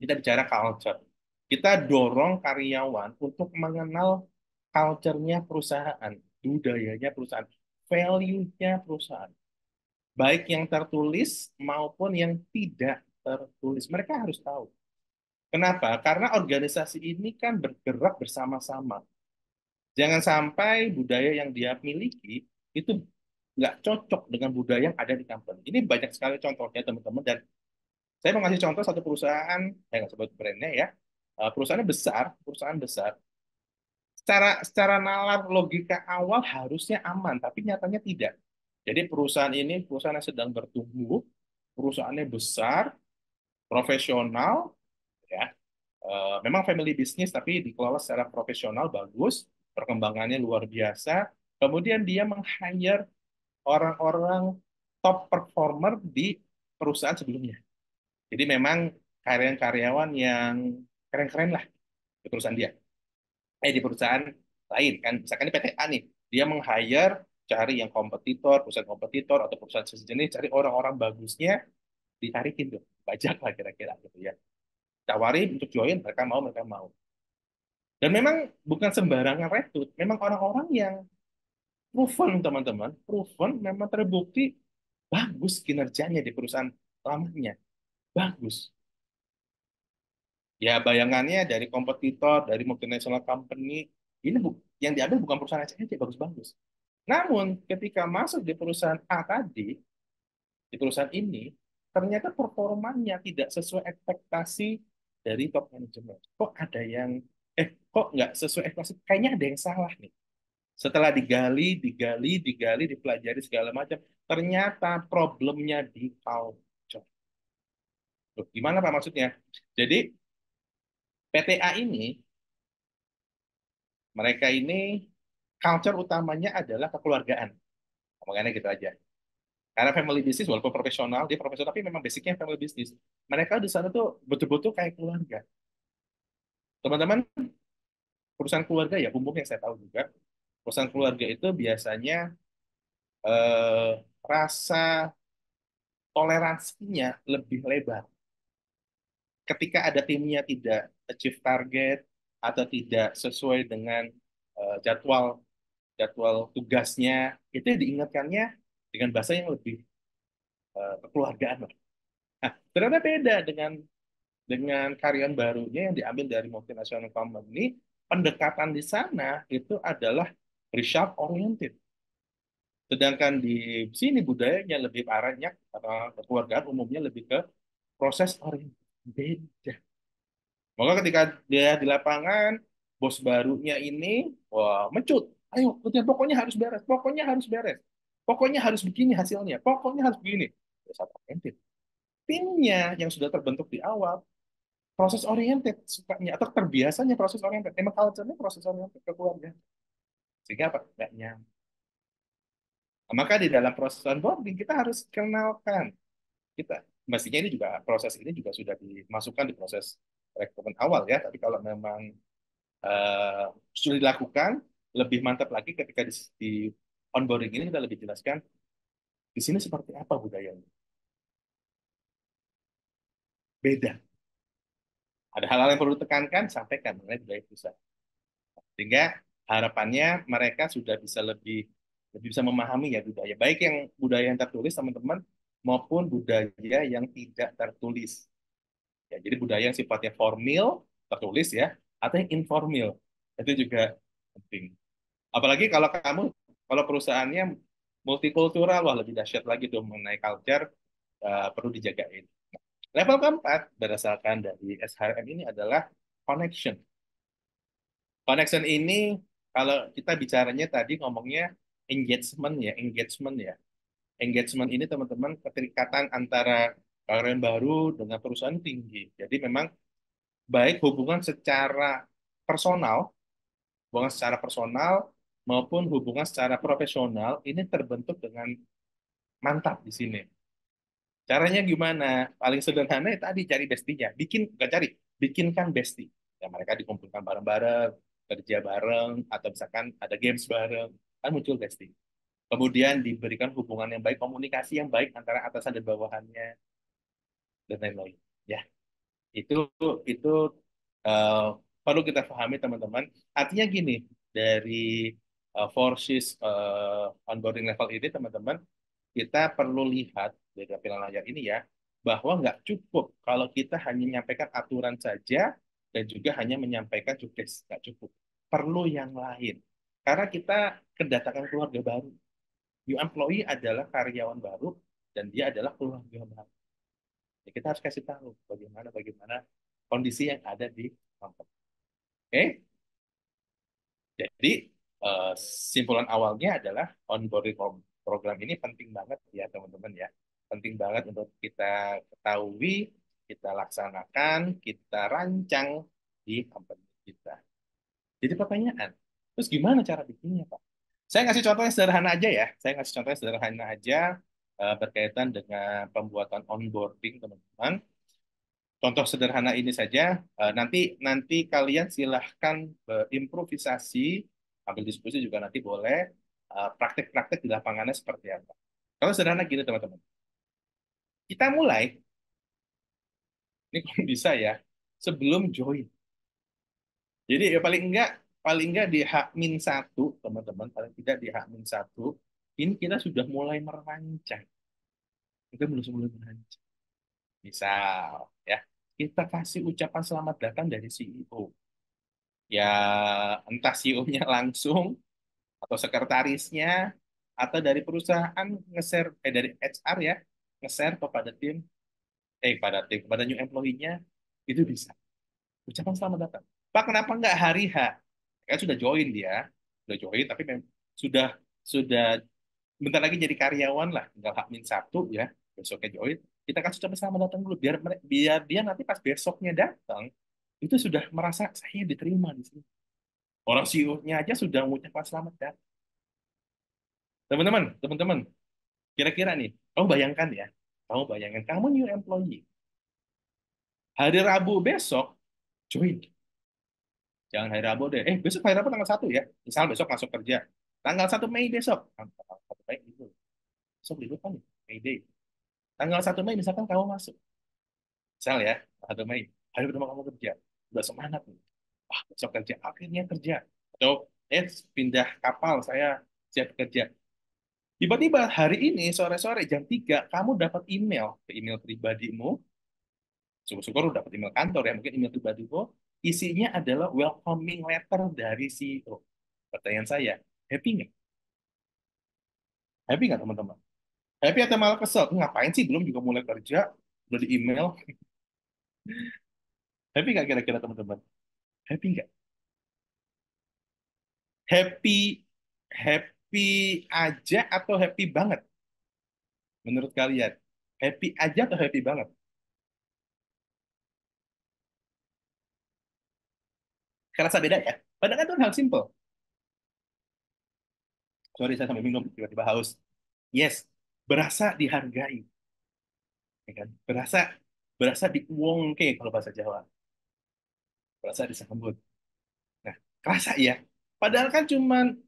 kita bicara culture. Kita dorong karyawan untuk mengenal culture-nya perusahaan, budayanya perusahaan, value-nya perusahaan. Baik yang tertulis maupun yang tidak tertulis. Mereka harus tahu. Kenapa? Karena organisasi ini kan bergerak bersama-sama. Jangan sampai budaya yang dia miliki itu nggak cocok dengan budaya yang ada di company. Ini banyak sekali contohnya teman-teman, dan saya mau ngasih contoh satu perusahaan, saya nggak sebut brandnya ya. Perusahaannya besar, perusahaan besar. Secara nalar logika awal harusnya aman, tapi nyatanya tidak. Jadi perusahaan ini perusahaan yang sedang bertumbuh, perusahaannya besar, profesional, ya. Memang family business tapi dikelola secara profesional bagus, perkembangannya luar biasa. Kemudian dia meng-hire orang-orang top performer di perusahaan sebelumnya. Jadi memang karyawan-karyawan yang keren-keren lah di perusahaan dia. Di perusahaan lain kan, misalkan di PTA nih, dia meng-hire, cari yang kompetitor, perusahaan kompetitor atau perusahaan sejenis, cari orang-orang bagusnya, ditarikin tuh, bajak lah kira-kira gitu ya. Tawari untuk join, mereka mau, mereka mau. Dan memang bukan sembarangan rekrut, memang orang-orang yang proven teman-teman, proven memang terbukti bagus kinerjanya di perusahaan lamanya, bagus. Ya bayangannya dari kompetitor, dari multinational company, ini yang diambil bukan perusahaan aja bagus-bagus. Namun ketika masuk di perusahaan A tadi, di perusahaan ini, ternyata performanya tidak sesuai ekspektasi dari top manajemen. Kok ada yang, kok nggak sesuai ekspektasi? Kayaknya ada yang salah nih. Setelah digali, digali, digali, dipelajari segala macam, ternyata problemnya di culture. Loh, gimana Pak maksudnya? Jadi PTA ini, mereka ini culture utamanya adalah kekeluargaan. Makanya gitu aja. Karena family business walaupun profesional, dia profesional tapi memang basicnya family business. Mereka di sana tuh betul-betul kayak keluarga. Teman-teman, perusahaan keluarga ya umum yang saya tahu juga, perusahaan keluarga itu biasanya rasa toleransinya lebih lebar. Ketika ada timnya tidak achieve target atau tidak sesuai dengan jadwal jadwal tugasnya, itu diingatkannya dengan bahasa yang lebih kekeluargaan. Nah, ternyata beda dengan karyan barunya yang diambil dari multinational company, pendekatan di sana itu adalah result oriented. Sedangkan di sini budayanya lebih arahnya atau kekeluargaan umumnya lebih ke proses oriented. Beda. Maka ketika dia di lapangan, bos barunya ini, wah, mencut. Ayo, pokoknya harus beres, pokoknya harus beres. Pokoknya harus begini hasilnya, pokoknya harus begini. Result oriented. Timnya yang sudah terbentuk di awal proses oriented sukanya atau terbiasanya proses oriented, emang culture-nya proses oriented ke keluarga, sehingga apa, nggak nyaman. Nah, maka di dalam proses onboarding kita harus kenalkan, kita mestinya ini juga proses ini juga sudah dimasukkan di proses rekrutmen awal ya, tapi kalau memang eh, sudah dilakukan lebih mantap lagi ketika di onboarding ini kita lebih jelaskan di sini seperti apa budayanya, beda, ada hal-hal yang perlu ditekankan, sampaikan mengenai budaya perusahaan. Sehingga harapannya mereka sudah bisa lebih lebih bisa memahami ya budaya, baik yang budaya yang tertulis teman-teman maupun budaya yang tidak tertulis. Ya, jadi budaya yang sifatnya formal, tertulis ya, atau yang informal. Itu juga penting. Apalagi kalau kamu, kalau perusahaannya multikultural, wah lebih dahsyat lagi tuh mengenai culture, perlu dijagain. Level keempat, berdasarkan dari SHRM ini adalah connection. Connection ini, kalau kita bicaranya tadi ngomongnya engagement ya, engagement ya. Engagement ini teman-teman keterikatan antara karyawan baru dengan perusahaan tinggi. Jadi memang baik hubungan secara personal maupun hubungan secara profesional ini terbentuk dengan mantap di sini. Caranya gimana? Paling sederhana ya tadi cari bestinya. Nggak cari, bikinkan bestie. Ya mereka dikumpulkan bareng-bareng, kerja bareng, atau misalkan ada games bareng, kan muncul bestie. Kemudian diberikan hubungan yang baik, komunikasi yang baik antara atasan dan bawahannya, dan lain-lain. Ya, itu itu eh, perlu kita pahami teman-teman. Artinya gini, dari forces onboarding level ini teman-teman, kita perlu lihat dari tampilan layar ini ya, bahwa nggak cukup kalau kita hanya menyampaikan aturan saja dan juga hanya menyampaikan juknis, nggak cukup. Perlu yang lain. Karena kita kedatangan keluarga baru. New employee adalah karyawan baru dan dia adalah keluarga baru. Ya, kita harus kasih tahu bagaimana bagaimana kondisi yang ada di company. Oke, jadi eh, simpulan awalnya adalah onboarding program ini penting banget ya teman-teman ya. Penting banget untuk kita ketahui, kita laksanakan, kita rancang di company kita. Jadi pertanyaan, terus gimana cara bikinnya, Pak? Saya ngasih contohnya sederhana aja ya. Saya ngasih contohnya sederhana aja berkaitan dengan pembuatan onboarding teman-teman. Contoh sederhana ini saja, nanti nanti kalian silahkan berimprovisasi, ambil diskusi juga nanti boleh, praktek-praktek di lapangannya seperti apa. Kalau sederhana gini teman-teman, kita mulai, ini kalau bisa ya, sebelum join. Jadi ya paling enggak di H-1 teman-teman, paling tidak di H-1, ini kita sudah mulai merancang. Kita belum mulai merancang. Misal, ya, kita kasih ucapan selamat datang dari CEO. Ya entah CEO-nya langsung atau sekretarisnya atau dari perusahaan nge-share dari HR ya nge-share kepada new employee-nya itu bisa. Ucapan selamat datang. Pak, kenapa nggak hari H? Kan sudah join dia, sudah join tapi sudah sudah bentar lagi jadi karyawan lah, tinggal H-1 ya, besoknya join. Kita kasih ucapan selamat datang dulu biar dia nanti pas besoknya datang itu sudah merasa saya diterima di sini. Orang CEO-nya aja sudah mengucapkan selamat datang. Teman-teman, kira-kira nih, kamu bayangkan ya, kamu bayangkan kamu new employee, hari Rabu besok join, jangan hari Rabu deh, besok hari Rabu tanggal 1 ya, misal besok masuk kerja, tanggal 1 Mei besok, tanggal 1 Mei itu, besok libur kan, May Day, tanggal 1 Mei misalkan kamu masuk, misal ya, 1 Mei, hari pertama kamu kerja, udah semangat nih, besok kerja, akhirnya kerja, atau pindah kapal, saya siap kerja. Tiba-tiba hari ini sore-sore jam 3 kamu dapat email ke email pribadimu. Syukur-syukur udah dapat email kantor ya, mungkin email pribadimu isinya adalah welcoming letter dari CEO. Pertanyaan saya, happy nggak? Happy nggak teman-teman? Happy atau malah kesel? Ngapain sih belum juga mulai kerja udah di email? Happy nggak kira-kira teman-teman? Happy nggak? Happy happy aja atau happy banget menurut kalian? Happy aja atau happy banget? Kerasa beda ya? Padahal kan itu hal simple. Sorry, saya sampai minum, tiba-tiba haus. Yes, berasa dihargai, ya kan? Berasa diuongke kalau bahasa Jawa, berasa disambut. Nah, kerasa ya. Padahal kan cuman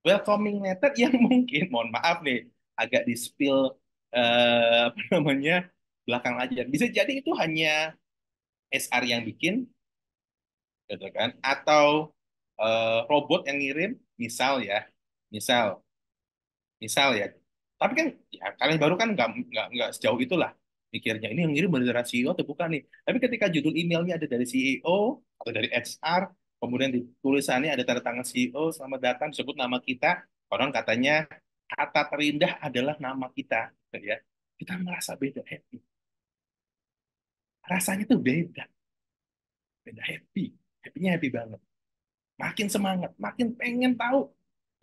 welcoming letter yang mungkin, mohon maaf nih, agak di spill apa namanya belakang aja. Bisa jadi itu hanya SR yang bikin, gitu kan? Atau robot yang ngirim, misal ya, misal, misal ya. Tapi kan ya, kalian baru kan nggak sejauh itulah. mikirnya ini yang ngirim beneran CEO atau bukan nih. Tapi ketika judul emailnya ada dari CEO atau dari HR, kemudian di tulisannya ada tanda tangan CEO, selamat datang, disebut nama kita, orang katanya kata terindah adalah nama kita, gitu ya. Kita merasa beda happy. Rasanya tuh beda, beda happy. Happy-nya happy banget. Makin semangat, makin pengen tahu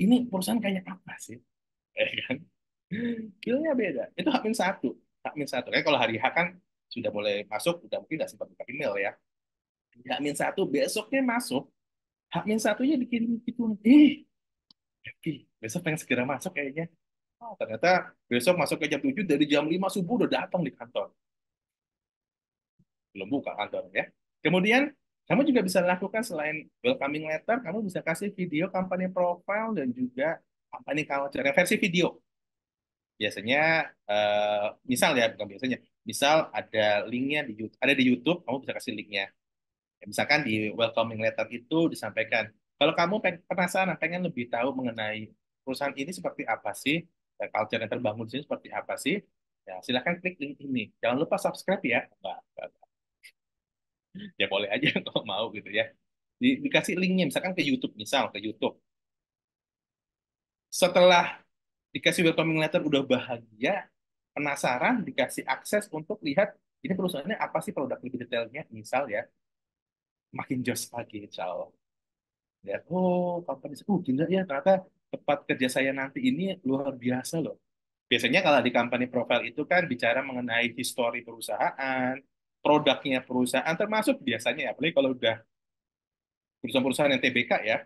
ini perusahaan kayak apa sih, kan? Feel-nya beda. Itu H-1. H-1. Kayak kalau hari H kan sudah boleh masuk, udah mungkin nggak sempat buka email ya. H-1 besoknya masuk, H-1-nya dikirim gitu. Happy. Besok pengen segera masuk kayaknya. Oh, ternyata besok masuk ke jam 7 dari jam 5 subuh udah datang di kantor. Belum buka kantor ya. Kemudian kamu juga bisa lakukan selain welcoming letter, kamu bisa kasih video company profile dan juga company culture versi video. Biasanya misal ya, bukan biasanya, misal ada linknya di YouTube, ada di YouTube, kamu bisa kasih linknya. Ya, misalkan di welcoming letter itu disampaikan, kalau kamu penasaran, pengen lebih tahu mengenai perusahaan ini seperti apa sih, culture yang terbangun di sini seperti apa sih, ya silahkan klik link ini. Jangan lupa subscribe ya. Enggak. Ya boleh aja kalau mau gitu ya. Dikasih linknya, misalkan ke YouTube, misal ke YouTube. Setelah dikasih welcoming letter udah bahagia, penasaran, dikasih akses untuk lihat ini perusahaannya apa sih, produk lebih detailnya, misal ya, makin jos lagi insya Allah. Lihat, oh company, gila ya, ternyata tempat kerja saya nanti ini luar biasa loh. Biasanya kalau di company profile itu kan bicara mengenai histori perusahaan, produknya perusahaan, termasuk biasanya, apalagi kalau udah perusahaan-perusahaan yang TBK ya,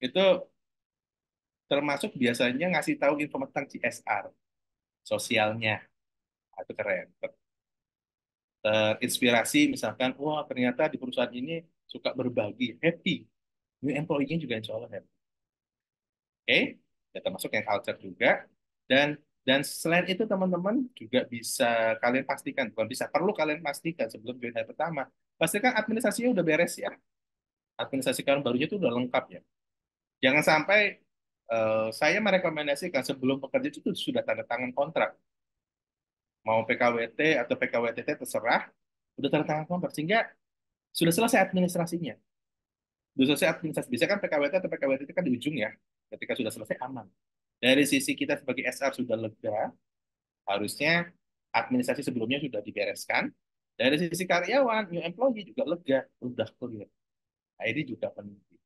itu termasuk biasanya ngasih tahu info tentang CSR, sosialnya. Nah, itu keren. Terinspirasi misalkan, wah ternyata di perusahaan ini suka berbagi, happy. New employee-nya juga insya Allah happy. Oke, ya termasuk yang culture juga. Dan selain itu teman-teman juga bisa kalian pastikan, bukan bisa, perlu kalian pastikan sebelum join hari pertama. Pastikan administrasinya udah beres ya. Administrasi kalian barunya itu udah lengkap ya. Jangan sampai saya merekomendasikan sebelum pekerja itu sudah tanda tangan kontrak. Mau PKWT atau PKWTT terserah, udah tanda tangan kontrak. Sehingga sudah selesai administrasinya. Sudah selesai administrasi. Biasanya kan PKWT atau PKWTT kan di ujung ya. Ketika sudah selesai aman. Dari sisi kita sebagai SR sudah lega, harusnya administrasi sebelumnya sudah dibereskan. Dari sisi karyawan, new employee juga lega, udah clear. Nah, ini juga penting.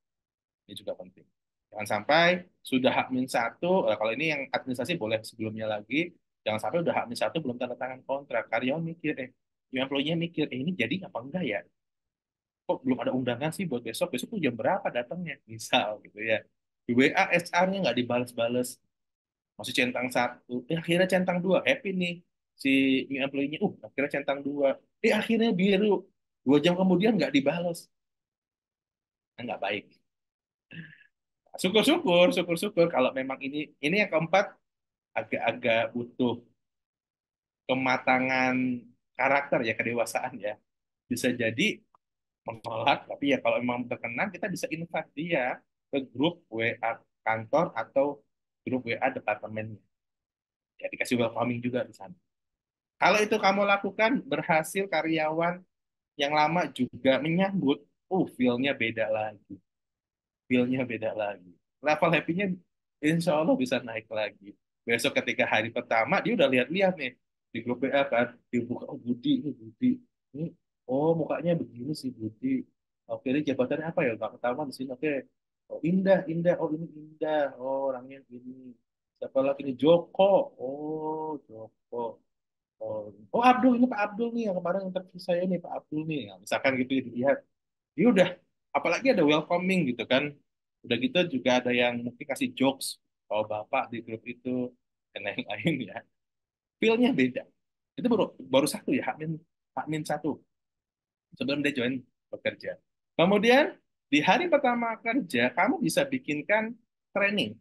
Ini juga penting. Jangan sampai sudah H-1, kalau ini yang administrasi boleh sebelumnya lagi, jangan sampai udah H-1 belum tanda tangan kontrak. Karyawan mikir, new employee-nya mikir, ini jadi apa enggak ya? Kok belum ada undangan sih buat besok? Besok tuh jam berapa datangnya? Misal gitu ya. Di WA HR-nya nggak dibales-bales. Masih centang satu. Akhirnya centang dua. Happy nih si new employee-nya. Akhirnya centang dua. Akhirnya biru. 2 jam kemudian nggak dibales. Nah, nggak baik. Syukur-syukur, syukur-syukur. Kalau memang ini yang keempat agak-agak butuh kematangan karakter ya, kedewasaan ya. Bisa jadi menolak, tapi ya kalau memang berkenan kita bisa invite dia ke grup WA kantor atau grup WA departemennya. Ya dikasih welcoming juga di sana. Kalau itu kamu lakukan, berhasil, karyawan yang lama juga menyambut, feel-nya beda lagi. Feel-nya beda lagi. Level happy-nya insya Allah bisa naik lagi. Besok ketika hari pertama, dia udah lihat-lihat nih di grup WA kan, dia buka, Budi, ini Budi. Ini, mukanya begini sih Budi. Oke, ini jabatannya apa ya? Nggak ketahuan di sini. Oke. Oh, Indah, Indah. Oh, ini Indah. Oh, orangnya ini. Siapa lagi ini? Joko. Oh, Joko. Oh Abdul, ini Pak Abdul nih yang kemarin interview saya nih, Pak Abdul nih. Nah, misalkan gitu dilihat, dia udah, apalagi ada welcoming gitu kan. Udah gitu juga ada yang mungkin kasih jokes kalau Bapak di grup itu dan lain-lain ya. Feel-nya beda. Itu baru baru satu ya, Hakmin satu sebelum dia join bekerja. Kemudian di hari pertama kerja, kamu bisa bikinkan training.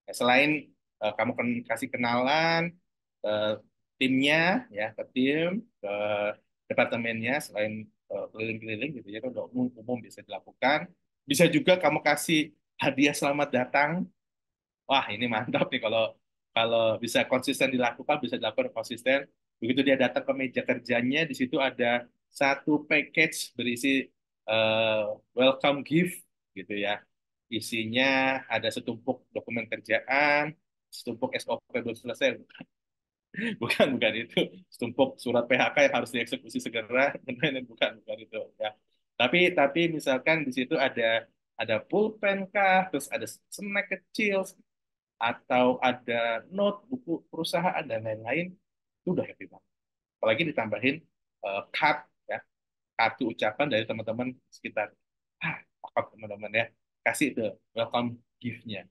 Ya, selain kamu kasih kenalan eh, timnya ya, ke tim, ke departemennya, selain keliling-keliling gitu ya, itu udah umum bisa dilakukan. Bisa juga kamu kasih hadiah selamat datang. Wah, ini mantap nih kalau kalau bisa konsisten dilakukan, bisa dilakukan konsisten. Begitu dia datang ke meja kerjanya, di situ ada satu package berisi eh, welcome gift gitu ya. Isinya ada setumpuk dokumen kerjaan, setumpuk SOP belum selesai. Bukan itu. Setumpuk surat PHK yang harus dieksekusi segera. Bukan itu ya. Tapi misalkan di situ ada pulpen kah, terus ada snack kecil, atau ada note buku perusahaan dan lain-lain, itu udah happy banget. Apalagi ditambahin card ya, kartu ucapan dari teman-teman sekitar. Cakep teman-teman ya. Kasih itu welcome gift-nya.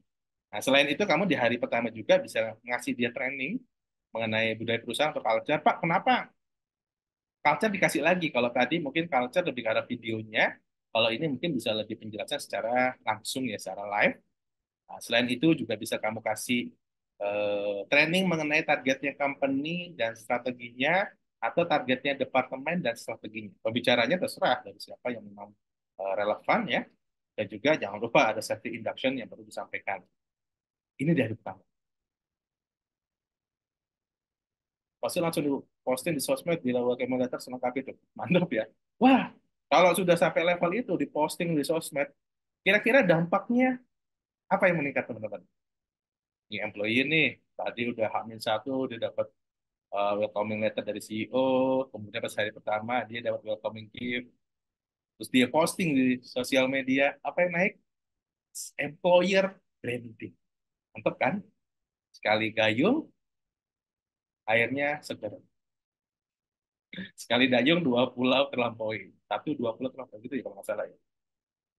Nah, selain itu kamu di hari pertama juga bisa ngasih dia training mengenai budaya perusahaan atau culture. Pak, kenapa culture dikasih lagi? Kalau tadi mungkin culture lebih ke arah videonya, kalau ini mungkin bisa lebih penjelasan secara langsung ya, secara live. Nah, selain itu juga bisa kamu kasih training mengenai targetnya company dan strateginya, atau targetnya departemen dan strateginya. Pembicaranya terserah dari siapa yang memang relevan ya. Dan juga jangan lupa ada safety induction yang perlu disampaikan. Ini dari pertama. Pasti langsung di posting di sosmed, di level letter selengkap itu. Mantap ya. Wah, kalau sudah sampai level itu di posting di sosmed, kira-kira dampaknya apa yang meningkat teman-teman? Ini employee nih, tadi udah H-1, dia dapat welcoming letter dari CEO, kemudian pas hari pertama dia dapat welcoming gift, terus dia posting di sosial media, apa yang naik? Employer branding. Mantap kan? Sekali gayung, airnya seger. Sekali dayung, dua pulau terlampaui. Satu, dua pulau terlampaui, gitu ya kalau nggak salah ya.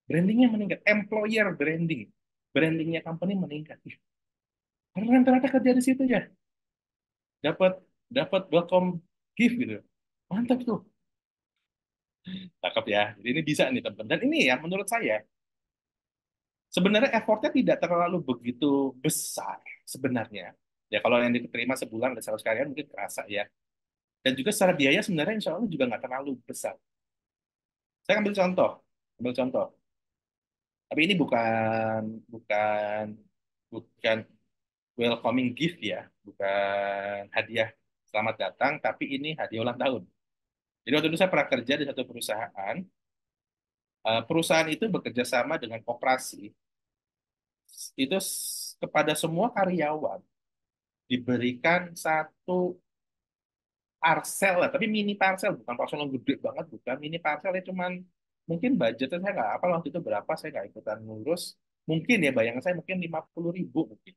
Brandingnya meningkat, employer branding. Brandingnya company meningkat. Ih, keren ternyata kerja di situ ya. Dapat dapat welcome gift gitu. Mantap tuh. Cakep ya. Jadi ini bisa nih teman. Dan ini ya menurut saya sebenarnya effortnya tidak terlalu begitu besar sebenarnya. Ya kalau yang diterima sebulan ada 100 karyawan mungkin kerasa ya. Dan juga secara biaya sebenarnya insya Allah juga nggak terlalu besar. Saya ambil contoh, ambil contoh. Tapi ini bukan bukan bukan welcoming gift ya, bukan hadiah selamat datang, tapi ini hadiah ulang tahun. Jadi waktu itu saya pernah kerja di satu perusahaan. Perusahaan itu bekerja sama dengan koperasi. Itu kepada semua karyawan diberikan satu parcel lah, tapi mini parcel, bukan parcel yang gede banget, bukan mini parcel ya, cuman mungkin budgetnya saya nggak apa waktu itu berapa, saya nggak ikutan ngurus. Mungkin ya bayangan saya mungkin 50.000 mungkin.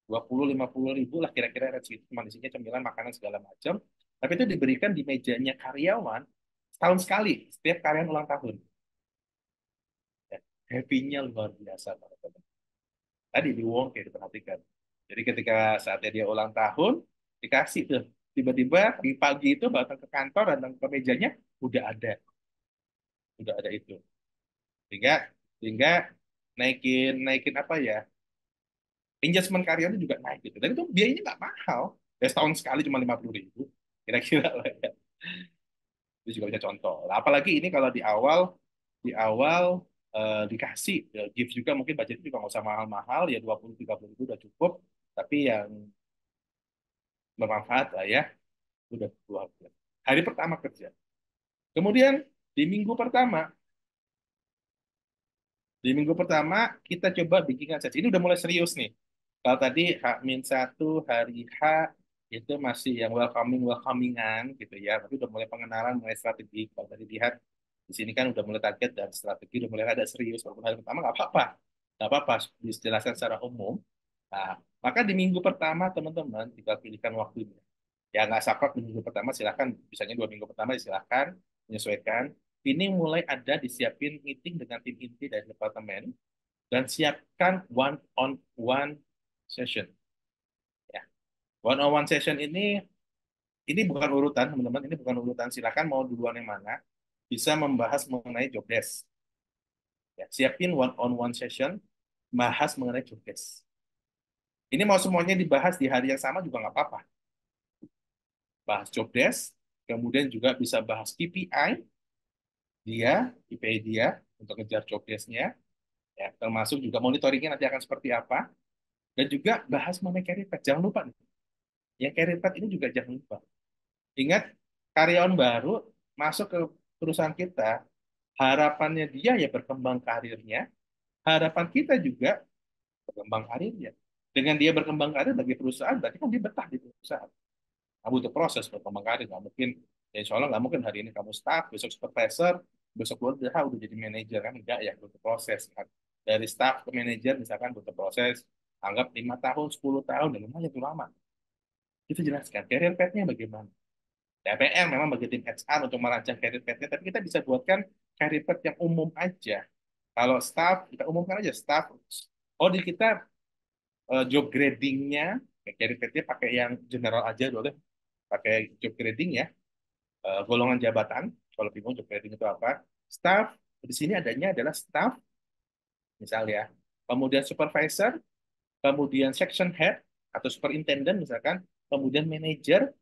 20-50 ribu lah kira-kira range itu, cuma isinya cemilan makanan segala macam, tapi itu diberikan di mejanya karyawan setahun sekali setiap karyawan ulang tahun ya. Happy-nya luar biasa teman-teman. Tadi di Wong kayak diperhatikan, jadi ketika saatnya dia ulang tahun dikasih tuh, tiba-tiba di pagi itu datang ke kantor, datang ke mejanya udah ada itu, sehingga sehingga naikin naikin apa ya, engagement karyawan juga naik gitu, dan itu biayanya nggak mahal ya, setahun sekali cuma 50.000 kira-kira lah ya. Itu juga bisa contoh. Nah, apalagi ini kalau di awal dikasih gift juga, mungkin budgetnya juga nggak usah mahal-mahal ya, 20-30 ribu udah cukup, tapi yang bermanfaat lah ya, udah dua bulan. Hari pertama kerja. Kemudian di minggu pertama, di minggu pertama kita coba bikinkan sesi. Ini udah mulai serius nih. Kalau tadi H-1 hari H itu masih yang welcomingan gitu ya, tapi udah mulai pengenalan, mulai strategi. Kalau tadi lihat di sini kan udah mulai target dan strategi, udah mulai ada serius. Walaupun hari pertama nggak apa-apa, dijelaskan secara umum. Nah, maka di minggu pertama teman-teman tinggal pilihkan waktunya. Ya nggak saklek di minggu pertama, silahkan, bisanya 2 minggu pertama silahkan menyesuaikan. Ini mulai ada disiapin meeting dengan tim inti dari departemen, dan siapkan one on one session. Ya, one on one session ini bukan urutan teman-teman, ini bukan urutan. Silakan mau duluan yang mana. Bisa membahas mengenai job desk. Ya, siapin one on one session, bahas mengenai job desk. Ini mau semuanya dibahas di hari yang sama juga nggak apa-apa. Bahas job desk, kemudian juga bisa bahas KPI dia, KPI dia untuk ngejar job desk-nya, ya, termasuk juga monitoringnya nanti akan seperti apa, dan juga bahas mengenai career path. Jangan lupa nih, yang career path ini juga jangan lupa. Ingat, karyawan baru masuk ke perusahaan kita, harapannya dia ya berkembang karirnya, harapan kita juga berkembang karirnya. Dengan dia berkembang karir bagi perusahaan, berarti kan dia betah di perusahaan. Kamu butuh proses berkembang karir, nggak mungkin, ya insya Allah nggak mungkin hari ini kamu staff, besok supervisor, besok udah jadi manajer, kan enggak ya, butuh proses kan. Dari staff ke manajer misalkan butuh proses, anggap 5 tahun, 10 tahun, dan lumayan itu lama. Itu jelaskan, career path-nya bagaimana. Ya, PR memang bagi tim HR untuk merancang career path-nya, tapi kita bisa buatkan career path yang umum aja. Kalau staff, kita umumkan aja staff. Oh, di kita job grading-nya, career path-nya pakai yang general aja boleh. Pakai job grading ya, golongan jabatan. Kalau bingung job grading itu apa? Staff, di sini adanya adalah staff, misalnya. Kemudian supervisor, kemudian section head atau superintendent misalkan, kemudian manager,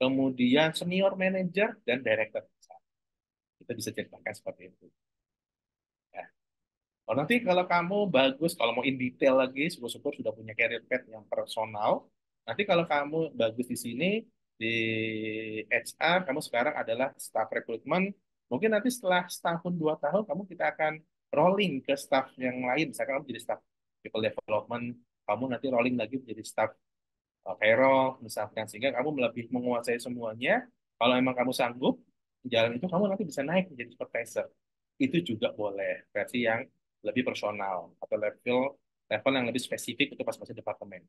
kemudian senior manager, dan director. Kita bisa ceritakan seperti itu. Ya. Oh, nanti kalau kamu bagus, kalau mau in detail lagi, syukur-syukur sudah punya career path yang personal. Nanti kalau kamu bagus di sini, di HR, kamu sekarang adalah staff recruitment. Mungkin nanti setelah setahun, 2 tahun, kita akan rolling ke staff yang lain. Misalkan kamu jadi staff people development, kamu nanti rolling lagi menjadi staff payroll, misalkan. Sehingga kamu lebih menguasai semuanya. Kalau emang kamu sanggup, jalan itu kamu nanti bisa naik menjadi supervisor. Itu juga boleh versi yang lebih personal atau level level yang lebih spesifik untuk masing-masing departemen.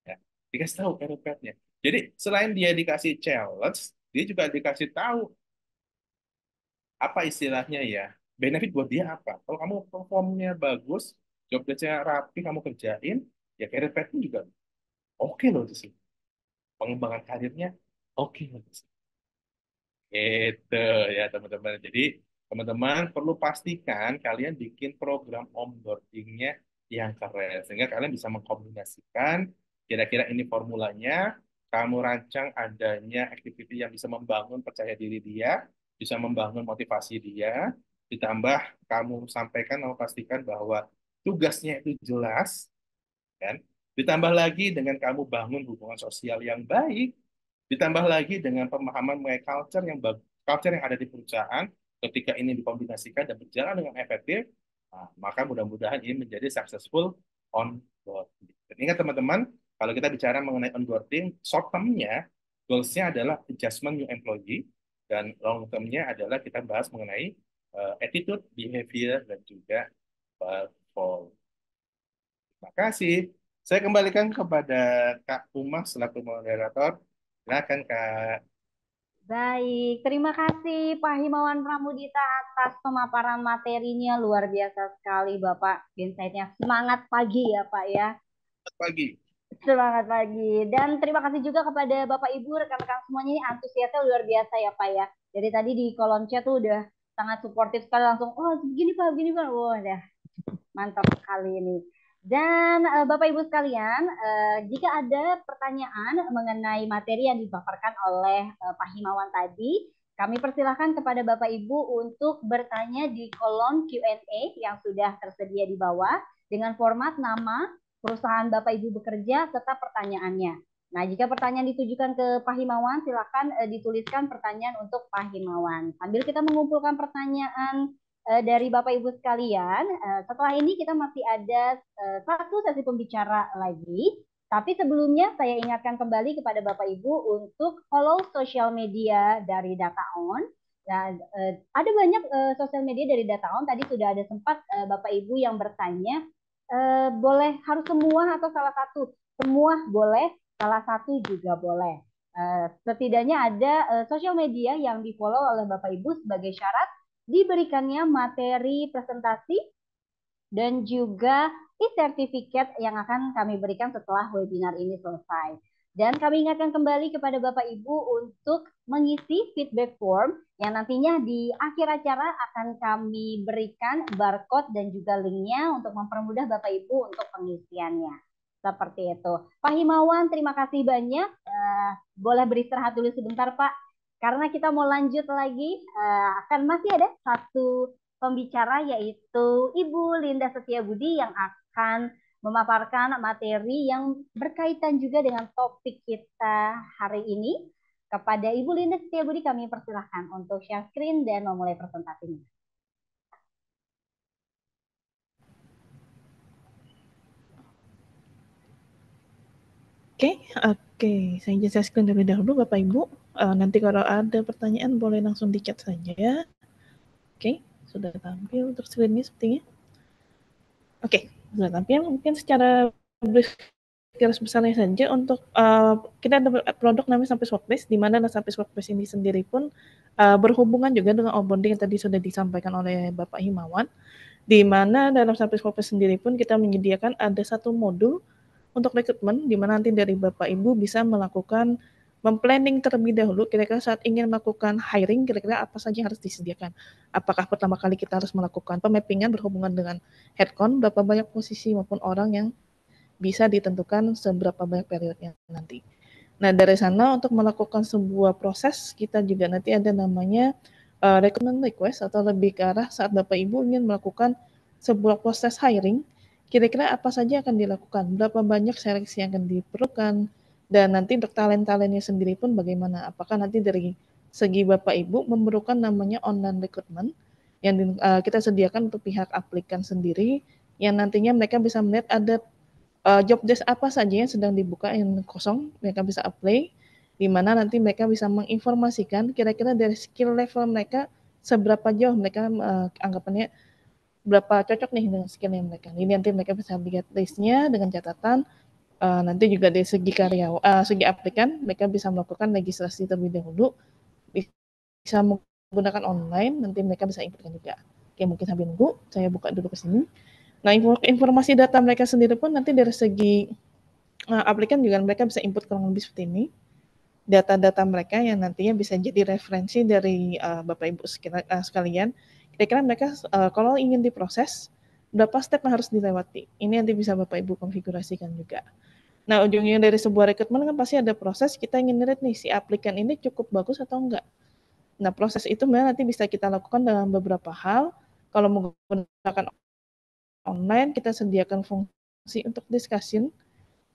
Ya. Dikasih tahu career path-nya. Jadi selain dia dikasih challenge, dia juga dikasih tahu apa istilahnya ya, benefit buat dia apa. Kalau kamu performnya bagus, job desk-nya rapi, kamu kerjain, ya career path-nya juga oke loh di sini. Pengembangan karirnya oke loh di sini. Itu ya teman-teman. Jadi teman-teman perlu pastikan kalian bikin program onboarding-nya yang keren. Sehingga kalian bisa mengkombinasikan kira-kira ini formulanya, kamu rancang adanya activity yang bisa membangun percaya diri dia, bisa membangun motivasi dia, ditambah kamu sampaikan, kamu pastikan bahwa tugasnya itu jelas, kan? Ditambah lagi dengan kamu bangun hubungan sosial yang baik, ditambah lagi dengan pemahaman mengenai culture yang ada di perusahaan, ketika ini dikombinasikan dan berjalan dengan efektif, nah, maka mudah-mudahan ini menjadi successful onboarding. Dan ingat teman-teman, kalau kita bicara mengenai onboarding, short term-nya, goals-nya adalah adjustment new employee, dan long term-nya adalah kita bahas mengenai attitude, behavior, dan juga performance. Terima kasih. Saya kembalikan kepada Kak Umar selaku moderator. Silakan Kak. Baik, terima kasih Pak Himawan Pramudita atas pemaparan materinya. Luar biasa sekali Bapak. Insight-nya semangat pagi ya Pak ya. Selamat pagi. Semangat pagi. Dan terima kasih juga kepada Bapak Ibu, rekan-rekan semuanya ini antusiasnya luar biasa ya Pak ya. Dari tadi di kolom chat tuh udah sangat suportif sekali, langsung, oh begini Pak, begini Pak. Wah, udah mantap sekali ini. Dan Bapak Ibu sekalian, jika ada pertanyaan mengenai materi yang dipaparkan oleh Pak Himawan tadi, kami persilahkan kepada Bapak Ibu untuk bertanya di kolom Q&A yang sudah tersedia di bawah dengan format nama, perusahaan Bapak Ibu bekerja, serta pertanyaannya. Nah, jika pertanyaan ditujukan ke Pak Himawan, silakan dituliskan pertanyaan untuk Pak Himawan. Sambil kita mengumpulkan pertanyaan dari Bapak Ibu sekalian, setelah ini kita masih ada satu sesi pembicara lagi. Tapi sebelumnya saya ingatkan kembali kepada Bapak Ibu untuk follow sosial media dari DataOn. Dan ada banyak sosial media dari DataOn. Tadi sudah ada sempat Bapak Ibu yang bertanya, boleh harus semua atau salah satu? Semua boleh, salah satu juga boleh. Setidaknya ada sosial media yang di-follow oleh Bapak Ibu sebagai syarat diberikannya materi presentasi dan juga e-sertifikat yang akan kami berikan setelah webinar ini selesai. Dan kami ingatkan kembali kepada Bapak Ibu untuk mengisi feedback form yang nantinya di akhir acara akan kami berikan barcode dan juga linknya untuk mempermudah Bapak Ibu untuk pengisiannya. Seperti itu. Pak Himawan, terima kasih banyak. Boleh beristirahat dulu sebentar, Pak. Karena kita mau lanjut lagi, akan masih ada satu pembicara yaitu Ibu Linda Setiabudi yang akan memaparkan materi yang berkaitan juga dengan topik kita hari ini. Kepada Ibu Linda Setiabudi kami persilahkan untuk share screen dan memulai presentasinya. Oke, saya share screen terlebih dahulu Bapak Ibu. Nanti kalau ada pertanyaan boleh langsung di chat saja ya. Oke, sudah tampil untuk screen-nya sepertinya. Oke, sudah tampil. Mungkin secara brief garis besarnya saja untuk kita ada produk namanya Sampis Workplace, di mana Sampis Workplace ini sendiri pun berhubungan juga dengan onboarding yang tadi sudah disampaikan oleh Bapak Himawan, di mana dalam Sampis Workplace sendiri pun kita menyediakan ada satu modul untuk rekrutmen, di mana nanti dari Bapak Ibu bisa melakukan memplanning terlebih dahulu kira-kira saat ingin melakukan hiring kira-kira apa saja yang harus disediakan. Apakah pertama kali kita harus melakukan pemappingan berhubungan dengan headcount, berapa banyak posisi maupun orang yang bisa ditentukan seberapa banyak periodnya nanti. Nah, dari sana untuk melakukan sebuah proses, kita juga nanti ada namanya recruitment request atau lebih ke arah saat Bapak Ibu ingin melakukan sebuah proses hiring, kira-kira apa saja akan dilakukan, berapa banyak seleksi yang akan diperlukan, dan nanti untuk talent-talentnya sendiri pun bagaimana. Apakah nanti dari segi Bapak Ibu memerlukan namanya online recruitment yang kita sediakan untuk pihak aplikan sendiri, yang nantinya mereka bisa melihat ada job desk apa saja yang sedang dibuka yang kosong, mereka bisa apply, di mana nanti mereka bisa menginformasikan kira-kira dari skill level mereka seberapa jauh mereka anggapannya berapa cocok nih dengan skillnya mereka. Ini nanti mereka bisa lihat listnya dengan catatan nanti juga dari segi segi aplikan mereka bisa melakukan registrasi terlebih dahulu, bisa menggunakan online, nanti mereka bisa inputkan juga. Oke, mungkin sambil nunggu, saya buka dulu ke sini. Nah, informasi data mereka sendiri pun nanti dari segi aplikan juga mereka bisa input kurang lebih seperti ini. Data-data mereka yang nantinya bisa jadi referensi dari Bapak Ibu sekalian. Kira-kira mereka kalau ingin diproses, berapa step yang harus dilewati. Ini nanti bisa Bapak Ibu konfigurasikan juga. Nah, ujungnya dari sebuah rekrutmen kan pasti ada proses, kita ingin lihat nih si aplikan ini cukup bagus atau enggak. Nah, proses itu nanti bisa kita lakukan dalam beberapa hal. Kalau menggunakan online, kita sediakan fungsi untuk discussion.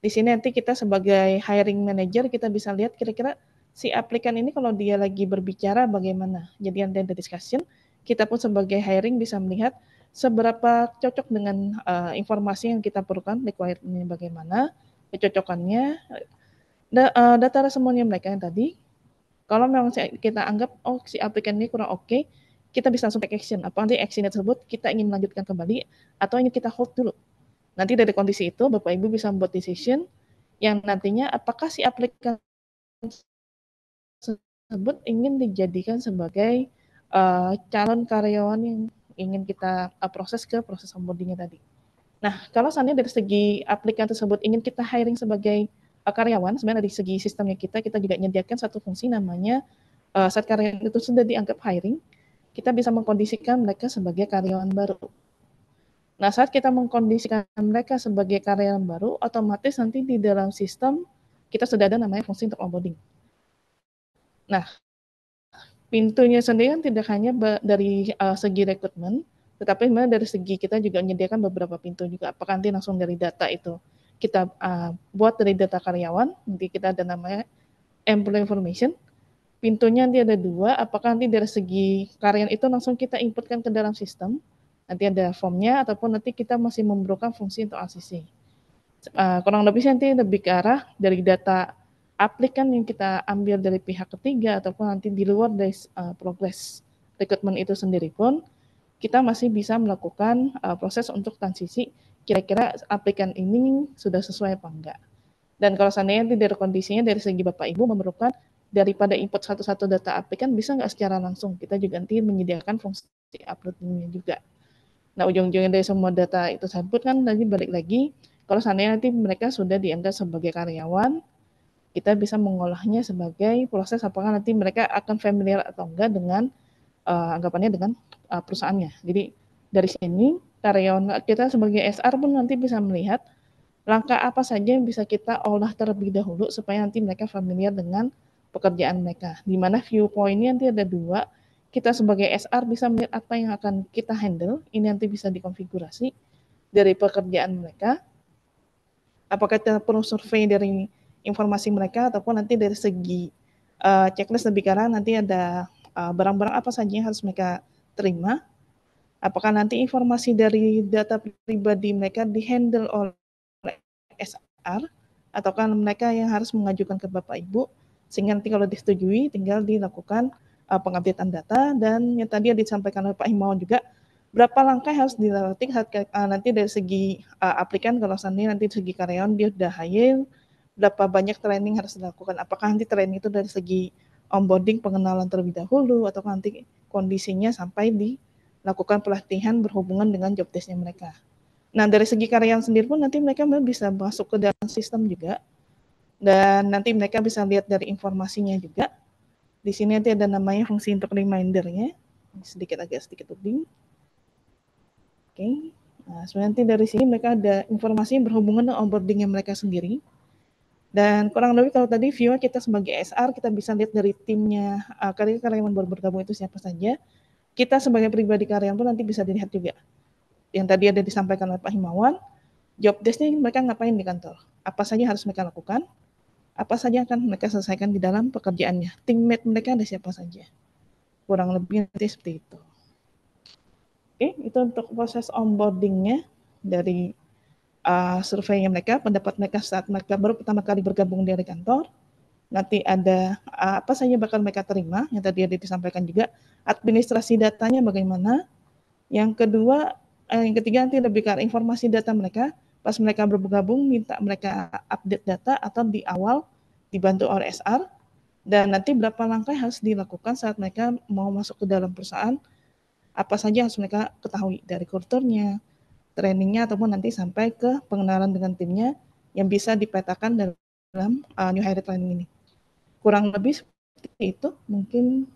Di sini nanti kita sebagai hiring manager kita bisa lihat kira-kira si aplikan ini kalau dia lagi berbicara bagaimana. Jadi ada discussion, kita pun sebagai hiring bisa melihat seberapa cocok dengan informasi yang kita perlukan, requirement-nya bagaimana, kecocokannya, data resume-nya mereka yang tadi. Kalau memang kita anggap si aplikan ini kurang oke, kita bisa langsung take action. Apa nanti action tersebut kita ingin melanjutkan kembali atau ingin kita hold dulu. Nanti dari kondisi itu Bapak Ibu bisa membuat decision yang nantinya apakah si aplikan tersebut ingin dijadikan sebagai calon karyawan yang ingin kita proses ke proses onboarding-nya tadi. Nah, kalau seandainya dari segi aplikan tersebut ingin kita hiring sebagai karyawan, sebenarnya dari segi sistemnya kita juga menyediakan satu fungsi namanya saat karyawan itu sudah dianggap hiring, kita bisa mengkondisikan mereka sebagai karyawan baru. Nah, saat kita mengkondisikan mereka sebagai karyawan baru, otomatis nanti di dalam sistem kita sudah ada namanya fungsi untuk onboarding. Nah, pintunya sendiri kan tidak hanya dari segi rekrutmen, tetapi dari segi kita juga menyediakan beberapa pintu juga. Apakah nanti langsung dari data itu kita buat dari data karyawan, nanti kita ada namanya employee information. Pintunya nanti ada dua, apakah nanti dari segi karyawan itu langsung kita inputkan ke dalam sistem, nanti ada formnya, ataupun nanti kita masih memerlukan fungsi untuk ACC. Kurang lebih nanti lebih ke arah dari data aplikan yang kita ambil dari pihak ketiga, ataupun nanti di luar dari progres rekrutmen itu sendiri pun, kita masih bisa melakukan proses untuk transisi, kira-kira aplikan ini sudah sesuai apa enggak. Dan kalau seandainya dari kondisinya dari segi Bapak Ibu memerlukan daripada input satu-satu data aplikan bisa nggak secara langsung, kita juga nanti menyediakan fungsi uploadingnya juga. Nah, ujung-ujungnya dari semua data itu tersebut kan nanti balik lagi, kalau seandainya nanti mereka sudah dianggap sebagai karyawan, kita bisa mengolahnya sebagai proses apakah nanti mereka akan familiar atau enggak dengan anggapannya dengan perusahaannya. Jadi dari sini karyawan kita sebagai SR pun nanti bisa melihat langkah apa saja yang bisa kita olah terlebih dahulu supaya nanti mereka familiar dengan pekerjaan mereka. Di mana viewpoint-nya nanti ada dua, kita sebagai SR bisa melihat apa yang akan kita handle, ini nanti bisa dikonfigurasi dari pekerjaan mereka. Apakah kita perlu survei dari informasi mereka ataupun nanti dari segi checklist lebih ke arah nanti ada barang-barang apa saja yang harus mereka terima. Apakah nanti informasi dari data pribadi mereka dihandle oleh SR, ataukah mereka yang harus mengajukan ke Bapak Ibu, sehingga nanti kalau disetujui tinggal dilakukan pengupdatean data. Dan yang tadi disampaikan oleh Pak Himawan juga, berapa langkah harus dilewati nanti dari segi aplikan, kalau seandainya nanti dari segi karyawan dia sudah hire, berapa banyak training harus dilakukan, apakah nanti training itu dari segi onboarding, pengenalan terlebih dahulu, atau nanti kondisinya sampai dilakukan pelatihan berhubungan dengan job desk-nya mereka. Nah, dari segi karyawan sendiri pun nanti mereka bisa masuk ke dalam sistem juga, dan nanti mereka bisa lihat dari informasinya juga. Di sini nanti ada namanya fungsi untuk reminder-nya, agak sedikit lebih. Oke. Nah, sebenarnya nanti dari sini mereka ada informasi yang berhubungan dengan onboarding-nya mereka sendiri. Dan kurang lebih kalau tadi view kita sebagai SR, kita bisa lihat dari timnya, karyawan baru bergabung itu siapa saja. Kita sebagai pribadi karyawan pun nanti bisa dilihat juga. Yang tadi ada disampaikan oleh Pak Himawan, job desk-nya mereka ngapain di kantor, apa saja harus mereka lakukan, apa saja akan mereka selesaikan di dalam pekerjaannya, teammate mereka ada siapa saja. Kurang lebih nanti seperti itu. Oke, itu untuk proses onboarding-nya dari surveinya mereka, pendapat mereka saat mereka baru pertama kali bergabung dari kantor. Nanti ada apa saja bakal mereka terima, yang tadi ada disampaikan juga, administrasi datanya bagaimana. Yang kedua, yang ketiga nanti lebih ke informasi data mereka, pas mereka bergabung minta mereka update data atau di awal dibantu oleh SR, dan nanti berapa langkah harus dilakukan saat mereka mau masuk ke dalam perusahaan, apa saja harus mereka ketahui dari kulturnya, trainingnya, ataupun nanti sampai ke pengenalan dengan timnya yang bisa dipetakan dalam new hire training ini. Kurang lebih seperti itu. Mungkin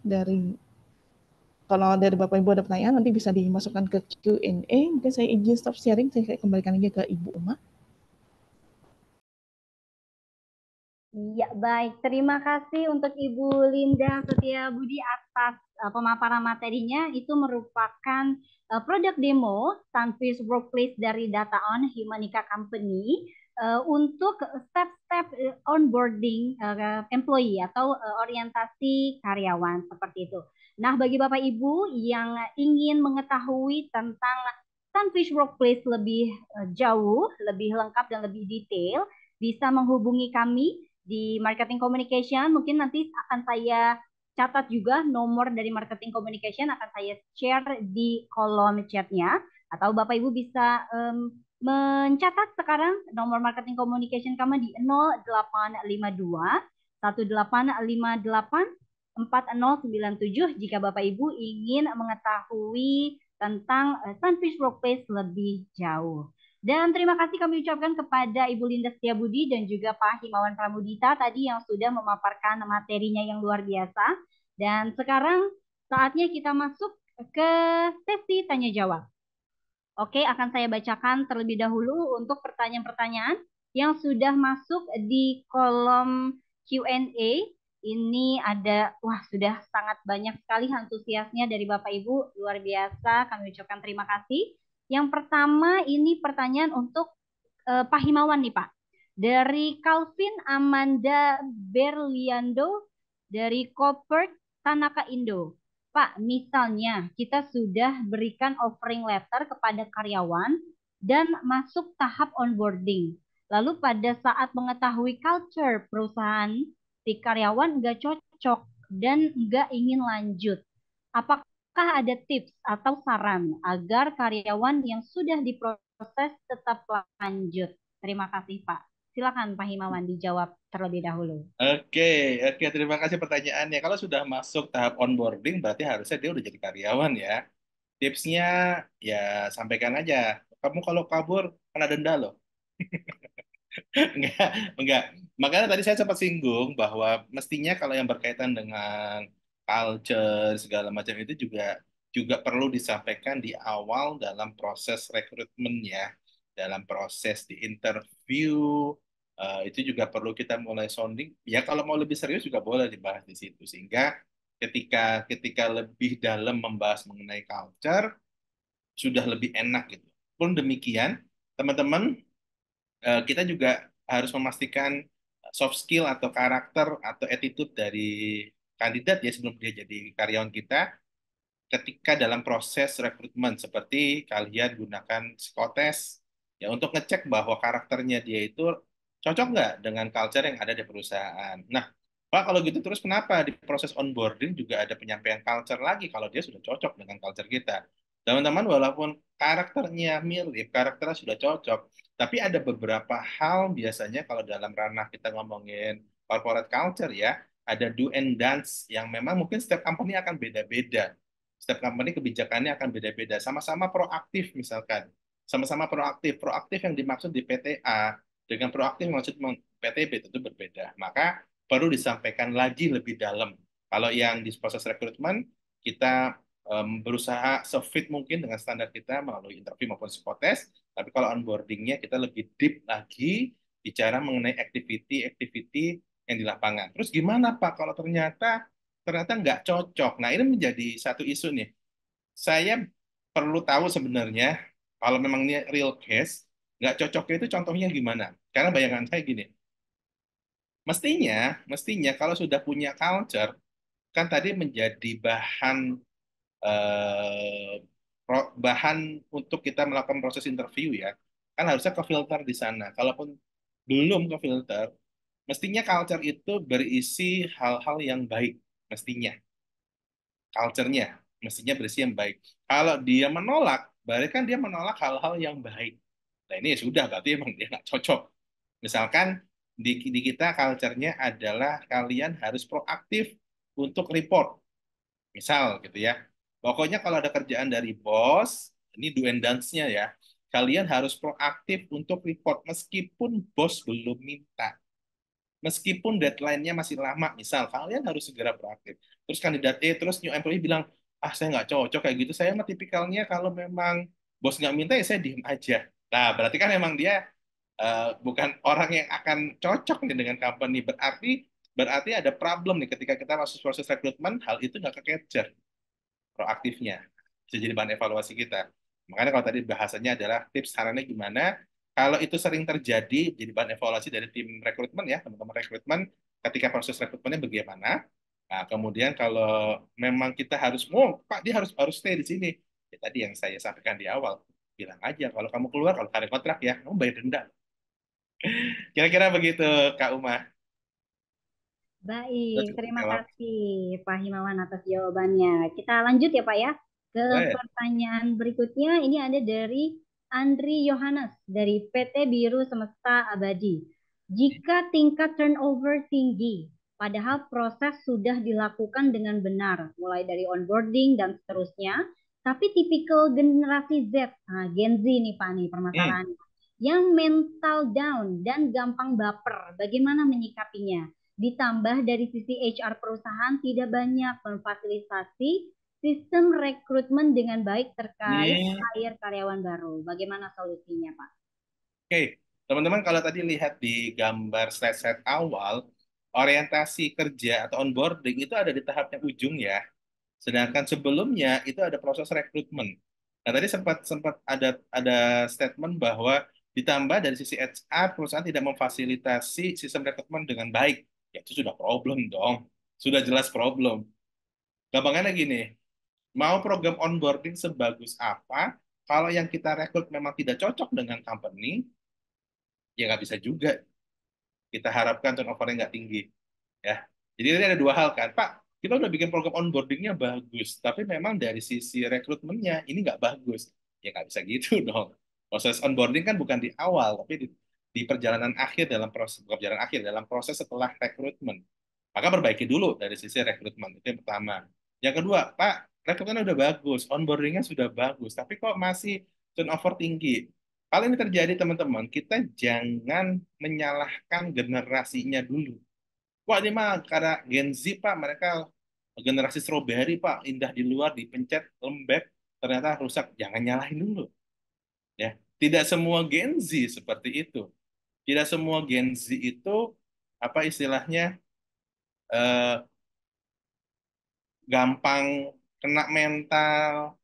kalau dari Bapak Ibu ada pertanyaan nanti bisa dimasukkan ke Q&A. Mungkin saya izin stop sharing, saya kembalikan lagi ke Ibu Uma. Iya, baik. Terima kasih untuk Ibu Linda Setiabudi atas pemaparan materinya. Itu merupakan produk demo Sunfish Workplace dari Data On Humanica Company untuk step-step onboarding employee atau orientasi karyawan seperti itu. Nah, bagi Bapak Ibu yang ingin mengetahui tentang Sunfish Workplace lebih jauh, lebih lengkap dan lebih detail, bisa menghubungi kami di marketing communication. Mungkin nanti akan saya catat juga nomor dari marketing communication, akan saya share di kolom chatnya, atau Bapak Ibu bisa mencatat sekarang nomor marketing communication kami di 0852 1858 4097 jika Bapak Ibu ingin mengetahui tentang Sunfish Workplace lebih jauh. Dan terima kasih kami ucapkan kepada Ibu Linda Setiabudi dan juga Pak Himawan Pramudita tadi yang sudah memaparkan materinya yang luar biasa. Dan sekarang saatnya kita masuk ke sesi tanya jawab. Oke, akan saya bacakan terlebih dahulu untuk pertanyaan-pertanyaan yang sudah masuk di kolom Q&A. Ini ada, wah sudah sangat banyak sekali antusiasnya dari Bapak Ibu, luar biasa. Kami ucapkan terima kasih. Yang pertama ini pertanyaan untuk Pak Himawan nih Pak. Dari Calvin Amanda Berliando dari Copert Tanaka Indo. Pak, misalnya kita sudah berikan offering letter kepada karyawan dan masuk tahap onboarding. Lalu pada saat mengetahui culture perusahaan, si karyawan nggak cocok dan nggak ingin lanjut. Apakah ada tips atau saran agar karyawan yang sudah diproses tetap lanjut? Terima kasih Pak. Silakan Pak Himawan dijawab terlebih dahulu. Oke, terima kasih pertanyaannya. Kalau sudah masuk tahap onboarding, berarti harusnya dia udah jadi karyawan ya. Tipsnya ya sampaikan aja. Kamu kalau kabur kena denda loh. Enggak, enggak. Makanya tadi saya sempat singgung bahwa mestinya kalau yang berkaitan dengan culture segala macam itu juga juga perlu disampaikan di awal dalam proses rekrutmennya, dalam proses di interview. Itu juga perlu kita mulai sounding. Ya kalau mau lebih serius juga boleh dibahas di situ sehingga ketika ketika lebih dalam membahas mengenai culture sudah lebih enak gitu. Pun demikian, teman-teman kita juga harus memastikan soft skill atau karakter atau attitude dari kandidat ya sebelum dia jadi karyawan kita ketika dalam proses rekrutmen seperti kalian gunakan psikotes ya untuk ngecek bahwa karakternya dia itu cocok nggak dengan culture yang ada di perusahaan. Nah, Pak kalau gitu terus kenapa di proses onboarding juga ada penyampaian culture lagi kalau dia sudah cocok dengan culture kita? Teman-teman walaupun karakternya mirip, karakternya sudah cocok, tapi ada beberapa hal biasanya kalau dalam ranah kita ngomongin corporate culture ya, ada do and dance yang memang mungkin setiap company akan beda-beda. Setiap company kebijakannya akan beda-beda. Sama-sama proaktif misalkan. Sama-sama proaktif. Proaktif yang dimaksud di PTA dengan proaktif yang maksud PTB itu berbeda. Maka perlu disampaikan lagi lebih dalam. Kalau yang di proses rekrutmen, kita berusaha se-fit mungkin dengan standar kita melalui interview maupun psikotes. Tapi kalau onboardingnya kita lebih deep lagi bicara mengenai activity-activity yang di lapangan. Terus gimana Pak kalau ternyata nggak cocok. Nah, ini menjadi satu isu nih. Saya perlu tahu sebenarnya kalau memang ini real case, nggak cocoknya itu contohnya gimana? Karena bayangan saya gini, mestinya kalau sudah punya culture, kan tadi menjadi eh, bahan untuk kita melakukan proses interview ya, kan harusnya ke filter di sana. Kalaupun belum ke filter, mestinya culture itu berisi hal-hal yang baik, mestinya culture-nya mestinya berisi yang baik. Kalau dia menolak, berarti kan dia menolak hal-hal yang baik. Nah ini ya sudah, berarti emang dia nggak cocok. Misalkan di kita culture-nya adalah kalian harus proaktif untuk report. Misal gitu ya. Pokoknya kalau ada kerjaan dari bos, ini do and dance-nya ya. Kalian harus proaktif untuk report meskipun bos belum minta. Meskipun deadline-nya masih lama, misal kalian harus segera proaktif. Terus kandidat terus new employee bilang, ah saya nggak cocok kayak gitu. Saya mah tipikalnya kalau memang bos nggak minta ya saya diem aja. Nah, berarti kan memang dia bukan orang yang akan cocok nih dengan company. Berarti ada problem nih ketika kita masuk proses rekrutmen, hal itu nggak ke-capture proaktifnya. Bisa jadi bahan evaluasi kita. Makanya kalau tadi bahasanya adalah tips sarannya gimana, kalau itu sering terjadi, jadi bahan evaluasi dari tim rekrutmen ya, teman-teman rekrutmen, ketika proses rekrutmennya bagaimana. Nah, kemudian kalau memang kita harus, oh Pak, dia harus harus stay di sini. Ya, tadi yang saya sampaikan di awal, bilang aja kalau kamu keluar, kalau tarik kontrak ya, kamu bayar denda. Kira-kira begitu, Kak Uma. Udah Baik, cukup terima jawab. kasih Pak Himawan atas jawabannya. Kita lanjut ya Pak ya ke Boleh. pertanyaan berikutnya. Ini ada dari Andri Yohanes dari PT Biru Semesta Abadi. Jika tingkat turnover tinggi, padahal proses sudah dilakukan dengan benar, mulai dari onboarding dan seterusnya, tapi tipikal generasi Z, nah Gen Z nih Pak nih Hmm. permasalahan, yang mental down dan gampang baper, bagaimana menyikapinya? Ditambah dari sisi HR perusahaan tidak banyak memfasilitasi sistem rekrutmen dengan baik terkait Hmm. hire karyawan baru. Bagaimana solusinya, Pak? Oke, teman-teman kalau tadi lihat di gambar slide-slide awal, orientasi kerja atau onboarding itu ada di tahap yang ujung ya. Sedangkan sebelumnya itu ada proses rekrutmen. Nah, tadi sempat sempat ada statement bahwa ditambah dari sisi HR perusahaan tidak memfasilitasi sistem rekrutmen dengan baik. Ya itu sudah problem dong. Sudah jelas problem. Gampangannya gini, mau program onboarding sebagus apa, kalau yang kita rekrut memang tidak cocok dengan company, ya nggak bisa juga kita harapkan turnover-nya nggak tinggi ya. Jadi ini ada dua hal kan, Pak. Kita udah bikin program onboardingnya bagus, tapi memang dari sisi rekrutmennya ini nggak bagus. Ya nggak bisa gitu dong. Proses onboarding kan bukan di awal, tapi di perjalanan akhir dalam proses bukan perjalanan akhir dalam proses setelah rekrutmen. Maka perbaiki dulu dari sisi rekrutmen itu yang pertama. Yang kedua, Pak, rekrutmennya udah bagus, onboardingnya sudah bagus, tapi kok masih turnover tinggi? Kalau ini terjadi teman-teman, kita jangan menyalahkan generasinya dulu. Wah ini mah karena Gen Z Pak, mereka generasi strawberry Pak, indah di luar, dipencet, lembek, ternyata rusak. Jangan nyalahin dulu. Ya, tidak semua Gen Z seperti itu. Tidak semua Gen Z itu apa istilahnya eh, gampang kena mental.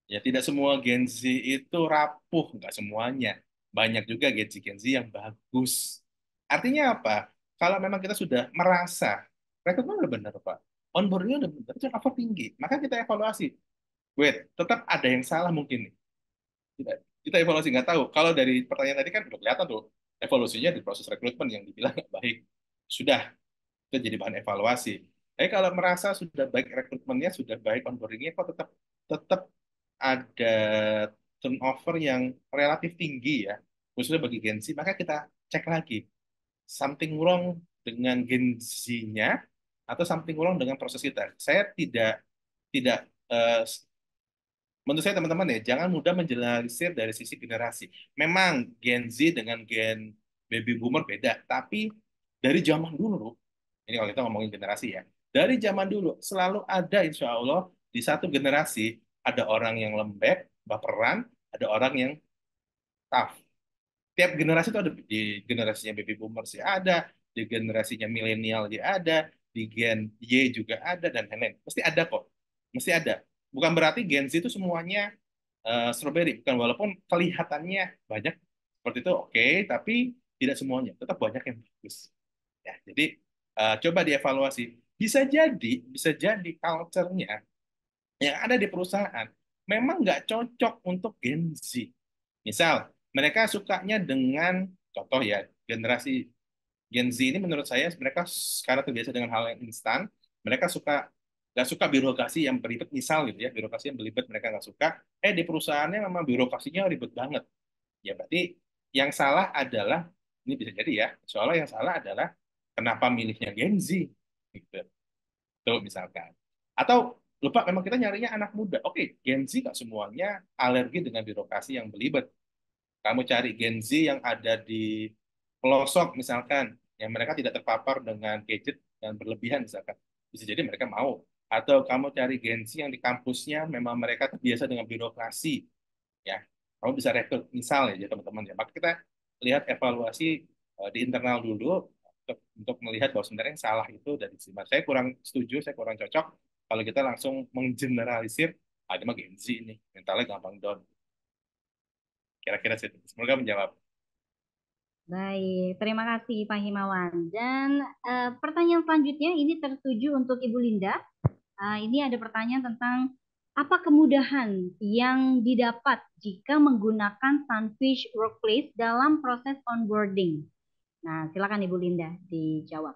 Ya, tidak semua Gen Z itu rapuh, nggak semuanya. Banyak juga Gen Z yang bagus. Artinya apa? Kalau memang kita sudah merasa rekrutmen udah benar, Pak, onboardingnya udah benar, turnover tinggi, maka kita evaluasi. Wait, tetap ada yang salah mungkin nih. Kita, kita evaluasi, nggak tahu. Kalau dari pertanyaan tadi kan udah kelihatan tuh, evolusinya di proses rekrutmen yang dibilang nggak baik. Sudah, itu jadi bahan evaluasi. Kalau merasa sudah baik rekrutmennya, sudah baik onboardingnya, kok tetap tetap ada turnover yang relatif tinggi ya, khususnya bagi Gen Z, maka kita cek lagi something wrong dengan Gen Z-nya atau something wrong dengan proses kita. Saya tidak tidak eh, menurut saya teman-teman ya, jangan mudah menjelaskan dari sisi generasi. Memang Gen Z dengan Gen Baby Boomer beda, tapi dari zaman dulu, ini kalau kita ngomongin generasi ya, dari zaman dulu selalu ada insya Allah di satu generasi ada orang yang lembek, baperan, ada orang yang tough. Tiap generasi itu ada, di generasinya Baby Boomer sih ada, di generasinya milenial dia ada, di Gen Y juga ada, dan lain-lain. Mesti ada kok, mesti ada. Bukan berarti Gen Z itu semuanya strawberry, bukan, walaupun kelihatannya banyak seperti itu, oke, tapi tidak semuanya, tetap banyak yang bagus. Ya, jadi coba dievaluasi. Bisa jadi culture-nya yang ada di perusahaan memang nggak cocok untuk Gen Z. Misal, mereka sukanya dengan, contoh ya, generasi Gen Z ini menurut saya mereka sekarang terbiasa dengan hal yang instan. Mereka nggak suka birokrasi yang beribet, misal gitu ya, birokrasi yang beribet mereka nggak suka. Di perusahaannya memang birokrasinya ribet banget. Ya berarti yang salah adalah, ini bisa jadi ya, soalnya yang salah adalah kenapa milihnya Gen Z gitu. Tuh misalkan. Atau lupa, memang kita nyarinya anak muda. Oke, Gen Z nggak semuanya alergi dengan birokrasi yang belibet. Kamu cari Gen Z yang ada di pelosok misalkan, yang mereka tidak terpapar dengan gadget dan berlebihan misalkan. Bisa jadi mereka mau. Atau kamu cari Gen Z yang di kampusnya memang mereka terbiasa dengan birokrasi. Ya, kamu bisa rekrut misalnya ya teman-teman ya. Maka kita lihat evaluasi di internal dulu untuk melihat bahwa sebenarnya yang salah itu dari sini. Saya kurang setuju, saya kurang cocok kalau kita langsung menggeneralisir, ada mah Gen Z ini, mentalnya gampang down. Kira-kira sih, semoga menjawab. Baik, terima kasih Pak Himawan. Dan pertanyaan selanjutnya ini tertuju untuk Ibu Linda. Ini ada pertanyaan tentang apa kemudahan yang didapat jika menggunakan Sunfish Workplace dalam proses onboarding. Nah, silakan Ibu Linda dijawab.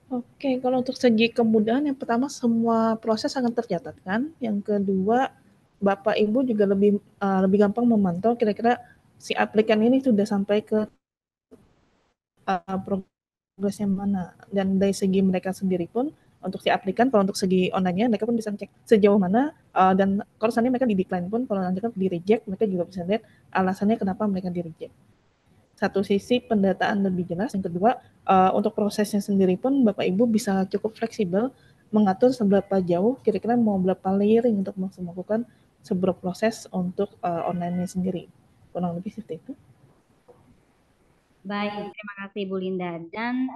Oke, kalau untuk segi kemudahan, yang pertama semua proses sangat tercatat kan. Yang kedua, Bapak Ibu juga lebih gampang memantau kira-kira si aplikan ini sudah sampai ke progresnya mana. Dan dari segi mereka sendiri pun, untuk si aplikan, kalau untuk segi online-nya, mereka pun bisa cek sejauh mana, dan kalau seandainya mereka di-decline pun, kalau nanti kan di-reject, mereka juga bisa lihat alasannya kenapa mereka di-reject. Satu sisi pendataan lebih jelas, yang kedua untuk prosesnya sendiri pun Bapak Ibu bisa cukup fleksibel mengatur seberapa jauh kira-kira mau berapa layering untuk melakukan sebuah proses untuk online-nya sendiri. Kurang lebih seperti itu. Baik, terima kasih Bu Linda. Dan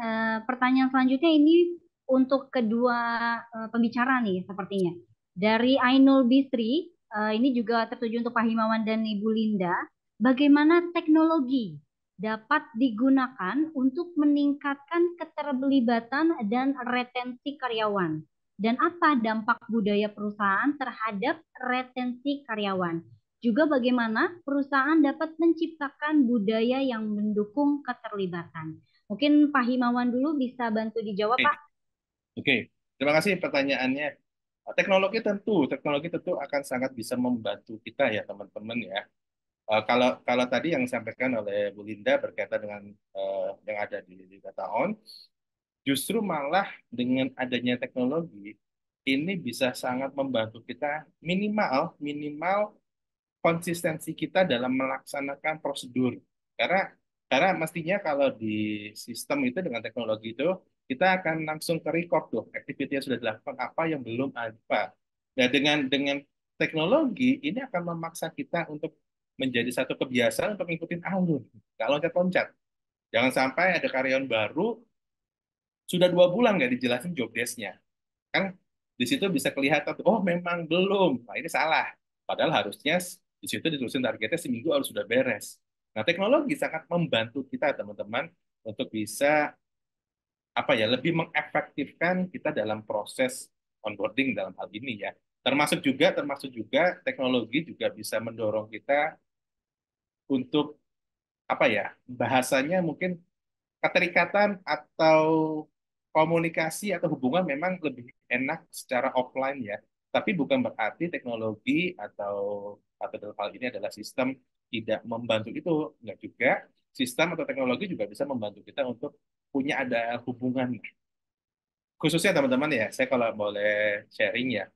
pertanyaan selanjutnya ini untuk kedua pembicara nih sepertinya. Dari Ainul Bisri, ini juga tertuju untuk Pak Himawan dan Ibu Linda. Bagaimana teknologi dapat digunakan untuk meningkatkan keterlibatan dan retensi karyawan? Dan apa dampak budaya perusahaan terhadap retensi karyawan? Juga bagaimana perusahaan dapat menciptakan budaya yang mendukung keterlibatan. Mungkin Pak Himawan dulu bisa bantu dijawab, Pak. Oke. Terima kasih pertanyaannya. Teknologi tentu akan sangat bisa membantu kita ya teman-teman ya. Kalau tadi yang disampaikan oleh Bu Linda berkaitan dengan yang ada di Data On, justru malah dengan adanya teknologi ini bisa sangat membantu kita, minimal minimal konsistensi kita dalam melaksanakan prosedur. Karena karena mestinya kalau di sistem itu dengan teknologi itu kita akan langsung ke record tuh aktiviti yang sudah dilakukan, apa yang belum apa. Nah, dengan teknologi ini akan memaksa kita untuk menjadi satu kebiasaan untuk ngikutin alur, nggak loncat-loncat. Jangan sampai ada karyawan baru sudah 2 bulan nggak dijelasin job desk-nya. Kan di situ bisa kelihatan, oh memang belum. Nah, ini salah. Padahal harusnya di situ ditulisin targetnya seminggu harus sudah beres. Nah, teknologi sangat membantu kita, teman-teman, untuk bisa apa ya lebih mengefektifkan kita dalam proses onboarding dalam hal ini ya. Termasuk juga teknologi juga bisa mendorong kita untuk apa ya bahasanya mungkin keterikatan atau komunikasi atau hubungan memang lebih enak secara offline ya. Tapi bukan berarti teknologi atau dalam hal ini adalah sistem tidak membantu itu. Enggak juga. Sistem atau teknologi juga bisa membantu kita untuk punya ada hubungan. Khususnya teman-teman ya, saya kalau boleh sharing ya,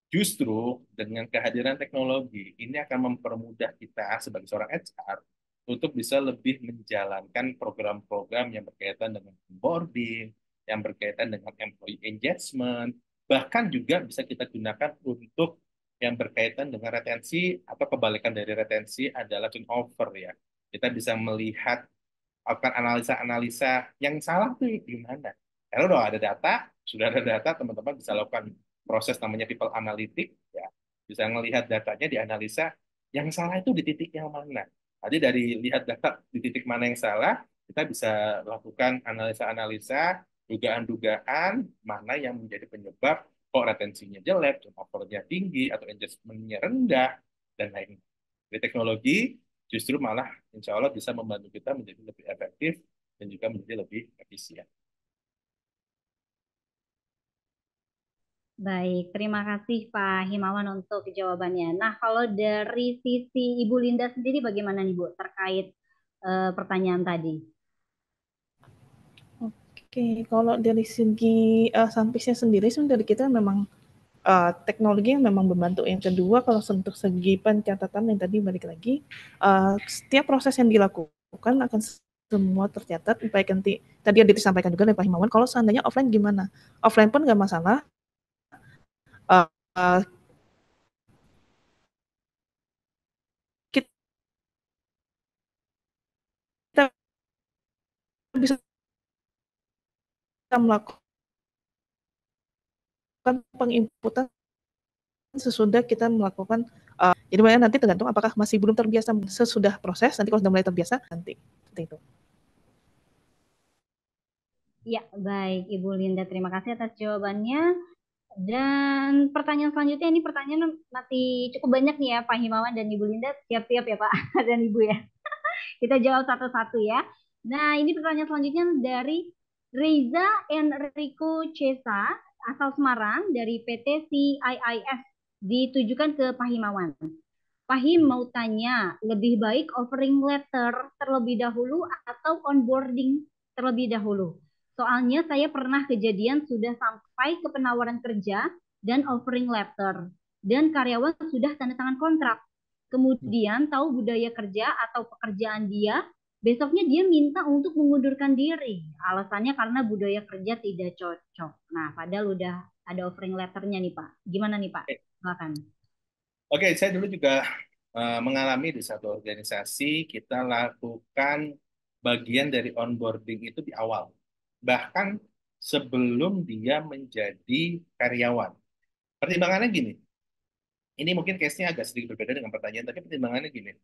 justru dengan kehadiran teknologi ini akan mempermudah kita sebagai seorang HR untuk bisa lebih menjalankan program-program yang berkaitan dengan onboarding, yang berkaitan dengan employee engagement, bahkan juga bisa kita gunakan untuk yang berkaitan dengan retensi atau kebalikan dari retensi adalah turnover ya. Kita bisa melihat akan analisa-analisa yang salah tuh di mana. Karena udah ada data, sudah ada data, teman-teman bisa lakukan proses namanya people analytic, ya. Bisa melihat datanya, dianalisa, yang salah itu di titik yang mana. Jadi dari lihat data di titik mana yang salah, kita bisa lakukan analisa-analisa, dugaan-dugaan, mana yang menjadi penyebab kok retensinya jelek, turnovernya tinggi, atau engagement-nya rendah, dan lain-lain. Jadi teknologi justru malah insya Allah bisa membantu kita menjadi lebih efektif dan juga menjadi lebih efisien. Baik, terima kasih Pak Himawan untuk jawabannya. Nah, kalau dari sisi Ibu Linda sendiri bagaimana nih Bu terkait pertanyaan tadi? Oke, kalau dari segi sampisnya sendiri sebenarnya dari kita memang teknologi yang memang membantu. Yang kedua, kalau untuk segi pencatatan yang tadi balik lagi, setiap proses yang dilakukan akan semua tercatat. Baik nanti tadi yang disampaikan juga oleh Pak Himawan, kalau seandainya offline gimana? Offline pun nggak masalah. Uh, uh, kita bisa melakukan penginputan sesudah kita melakukan jadi nanti tergantung apakah masih belum terbiasa sesudah proses, nanti kalau sudah mulai terbiasa nanti seperti itu. Ya, baik Ibu Linda, terima kasih atas jawabannya. Dan pertanyaan selanjutnya, ini pertanyaan masih cukup banyak nih ya Pak Himawan dan Ibu Linda, siap-siap ya Pak dan Ibu ya. Kita jawab satu-satu ya. Nah, ini pertanyaan selanjutnya dari Reza Enrico Cesa, asal Semarang, dari PT CIIS, ditujukan ke Pak Himawan. Pak Him mau tanya, lebih baik offering letter terlebih dahulu atau onboarding terlebih dahulu? Soalnya saya pernah kejadian sudah sampai ke penawaran kerja dan offering letter, dan karyawan sudah tanda tangan kontrak. Kemudian tahu budaya kerja atau pekerjaan dia, besoknya dia minta untuk mengundurkan diri. Alasannya karena budaya kerja tidak cocok. Nah, padahal udah ada offering letternya nih Pak. Gimana nih Pak? Silakan. Oke, saya dulu juga mengalami di satu organisasi, kita lakukan bagian dari onboarding itu di awal. Bahkan sebelum dia menjadi karyawan. Pertimbangannya gini, ini mungkin case-nya agak sedikit berbeda dengan pertanyaan, tapi pertimbangannya gini.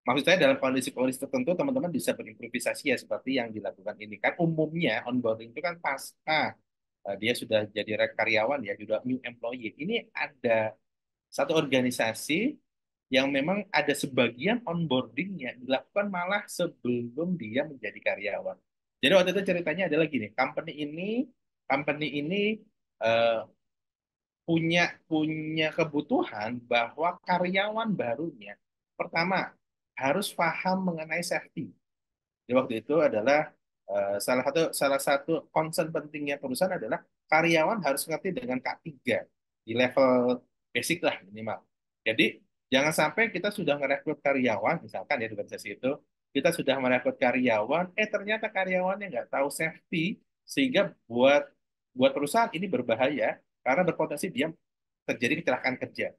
Maksud saya dalam kondisi-kondisi tertentu teman-teman bisa berimprovisasi ya seperti yang dilakukan ini. Kan umumnya onboarding itu kan pasca dia sudah jadi karyawan ya, sudah new employee. Ini ada satu organisasi yang memang ada sebagian onboardingnya dilakukan malah sebelum dia menjadi karyawan. Jadi waktu itu ceritanya adalah gini, company ini eh, punya punya kebutuhan bahwa karyawan barunya pertama harus paham mengenai safety. Jadi waktu itu adalah salah satu concern pentingnya perusahaan adalah karyawan harus ngerti dengan K3 di level basic lah minimal. Jadi jangan sampai kita sudah merekrut karyawan, misalkan ya di organisasi itu, kita sudah merekrut karyawan, ternyata karyawannya nggak tahu safety, sehingga buat buat perusahaan ini berbahaya karena berpotensi dia terjadi kecelakaan kerja,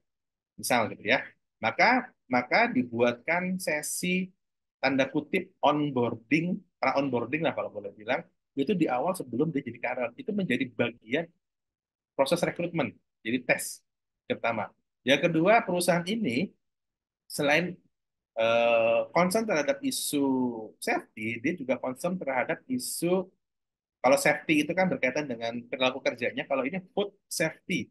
misal gitu ya. Maka maka dibuatkan sesi tanda kutip onboarding, pra onboarding lah kalau boleh bilang, itu di awal sebelum dia jadi karyawan. Itu menjadi bagian proses rekrutmen, jadi tes pertama. Yang kedua, perusahaan ini selain concern terhadap isu safety, dia juga concern terhadap isu, kalau safety itu kan berkaitan dengan perilaku kerjanya, kalau ini food safety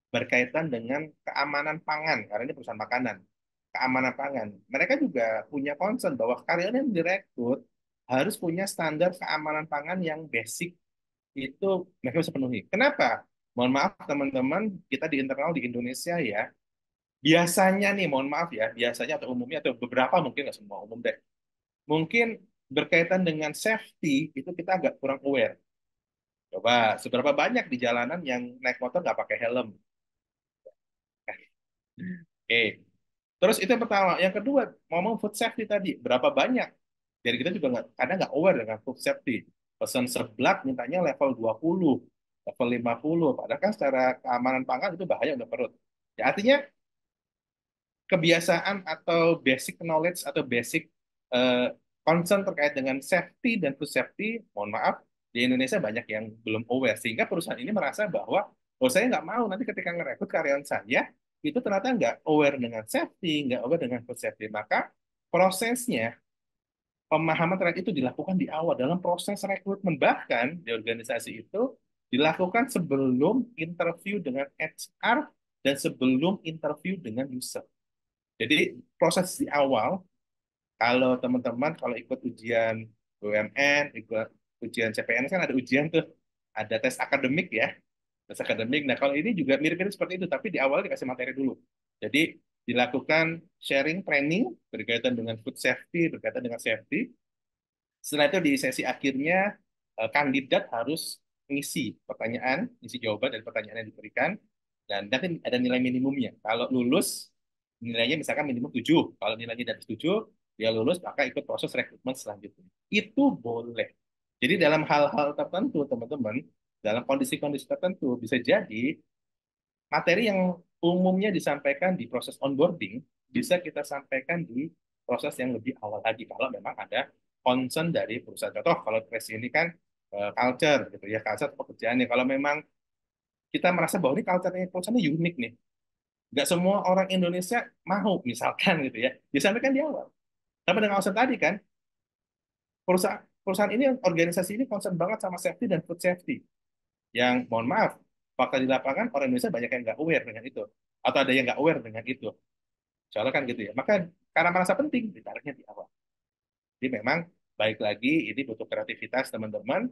berkaitan dengan keamanan pangan, karena ini perusahaan makanan, keamanan pangan. Mereka juga punya concern bahwa karyawan yang direkrut harus punya standar keamanan pangan yang basic, itu mereka bisa penuhi. Kenapa? Mohon maaf teman-teman, kita di internal di Indonesia ya, biasanya nih, mohon maaf ya, biasanya atau umumnya atau beberapa mungkin nggak semua umum deh, mungkin berkaitan dengan safety itu kita agak kurang aware. Coba seberapa banyak di jalanan yang naik motor nggak pakai helm? Oke. Terus itu yang pertama. Yang kedua, ngomong food safety tadi, berapa banyak? Jadi kita juga nggak, kadang nggak aware dengan food safety. Pesan seblak mintanya level 20, level 50. Padahal kan secara keamanan pangan itu bahaya untuk perut. Ya, artinya kebiasaan atau basic knowledge atau basic eh, concern terkait dengan safety dan food safety, mohon maaf, di Indonesia banyak yang belum aware. Sehingga perusahaan ini merasa bahwa, oh saya nggak mau nanti ketika ngerekrut karyawan saya, itu ternyata nggak aware dengan safety, nggak aware dengan food safety. Maka prosesnya, pemahaman terkait itu dilakukan di awal dalam proses rekrutmen. Bahkan di organisasi itu dilakukan sebelum interview dengan HR dan sebelum interview dengan user. Jadi proses di awal, kalau teman-teman kalau ikut ujian BUMN, ikut ujian CPNS kan ada ujian tuh, ada tes akademik ya, tes akademik. Nah kalau ini juga mirip-mirip seperti itu, tapi di awal dikasih materi dulu. Jadi dilakukan sharing training berkaitan dengan food safety, berkaitan dengan safety. Setelah itu di sesi akhirnya kandidat harus ngisi pertanyaan, ngisi jawaban dari pertanyaan yang diberikan, dan nanti ada nilai minimumnya. Kalau lulus, nilainya misalkan minimum 7. Kalau nilainya di atas 7, dia lulus, maka ikut proses rekrutmen selanjutnya. Itu boleh. Jadi dalam hal-hal tertentu, teman-teman, dalam kondisi-kondisi tertentu, bisa jadi materi yang umumnya disampaikan di proses onboarding, bisa kita sampaikan di proses yang lebih awal lagi, kalau memang ada concern dari perusahaan. Contoh, kalau Trace ini kan culture, gitu ya, culture pekerjaannya. Kalau memang kita merasa bahwa ini culture-nya perusahaannya unik nih, nggak semua orang Indonesia mau misalkan gitu ya, disampaikan di awal. Tapi dengan alasan tadi kan, perusahaan ini, organisasi ini concern banget sama safety dan food safety. Yang mohon maaf, fakta di lapangan orang Indonesia banyak yang nggak aware dengan itu, atau ada yang nggak aware dengan itu. Soalnya kan gitu ya. Maka karena merasa penting, ditaruhnya di awal. Jadi memang baik lagi, ini butuh kreativitas teman-teman.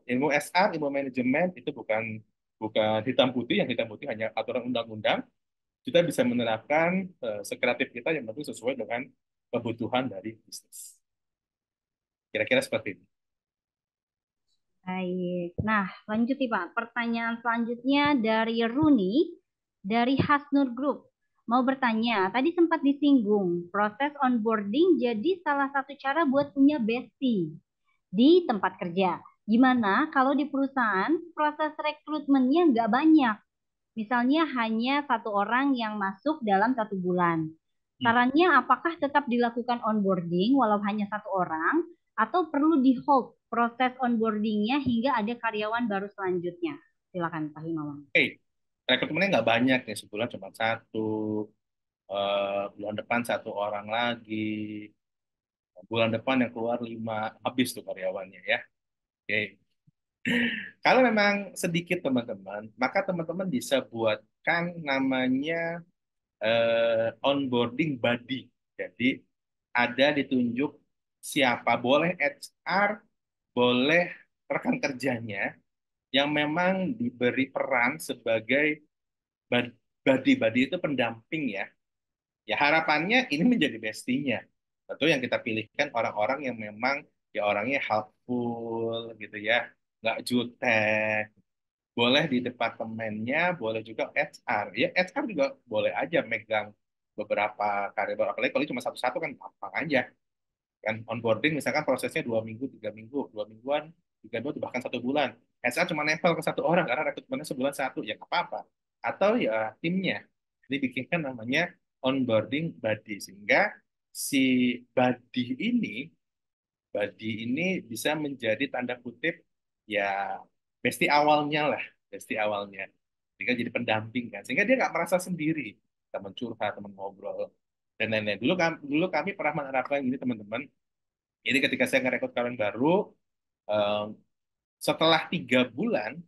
Ilmu SR, ilmu manajemen itu bukan bukan hitam putih, yang hitam putih hanya aturan undang-undang. Kita bisa menerapkan sekreatif kita yang tentu sesuai dengan kebutuhan dari bisnis. Kira-kira seperti ini. Baik. Nah, lanjut nih Pak. Pertanyaan selanjutnya dari Runi, dari Hasnur Group. Mau bertanya, tadi sempat disinggung, proses onboarding jadi salah satu cara buat punya bestie di tempat kerja. Gimana kalau di perusahaan proses rekrutmennya nggak banyak? Misalnya hanya satu orang yang masuk dalam 1 bulan. Sarannya apakah tetap dilakukan onboarding walau hanya satu orang atau perlu di hold proses onboardingnya hingga ada karyawan baru selanjutnya? Silakan Pak Himawan. Oke, rekrutmennya nggak banyak nih, sebulan cuma satu, bulan depan satu orang lagi, bulan depan yang keluar 5, habis tuh karyawannya ya. Oke. Kalau memang sedikit teman-teman, maka teman-teman bisa buatkan namanya onboarding buddy. Jadi ada ditunjuk siapa, boleh HR, boleh rekan kerjanya yang memang diberi peran sebagai buddy itu pendamping ya. Ya harapannya ini menjadi bestinya. Tentu yang kita pilihkan orang-orang yang memang ya orangnya helpful gitu ya, nggak jutek. Boleh di departemennya, boleh juga HR. Ya HR juga boleh aja megang beberapa karyawan. Apalagi kalau cuma satu-satu kan gampang aja. Kan onboarding misalkan prosesnya 2 minggu, 3 minggu, 2 mingguan, 3 minggu, bahkan 1 bulan. HR cuma nempel ke satu orang karena rekrutmennya sebulan satu, ya nggak apa-apa. Atau ya timnya. Jadi bikinkan namanya onboarding buddy, sehingga si buddy ini bisa menjadi tanda kutip ya bestie awalnya lah, bestie awalnya. Sehingga jadi pendamping kan, sehingga dia nggak merasa sendiri, teman curhat, teman ngobrol. dan lain-lain. Dulu kami pernah menerapkan ini teman-teman. Jadi ketika saya ngerekrut karyawan baru, eh, setelah 3 bulan,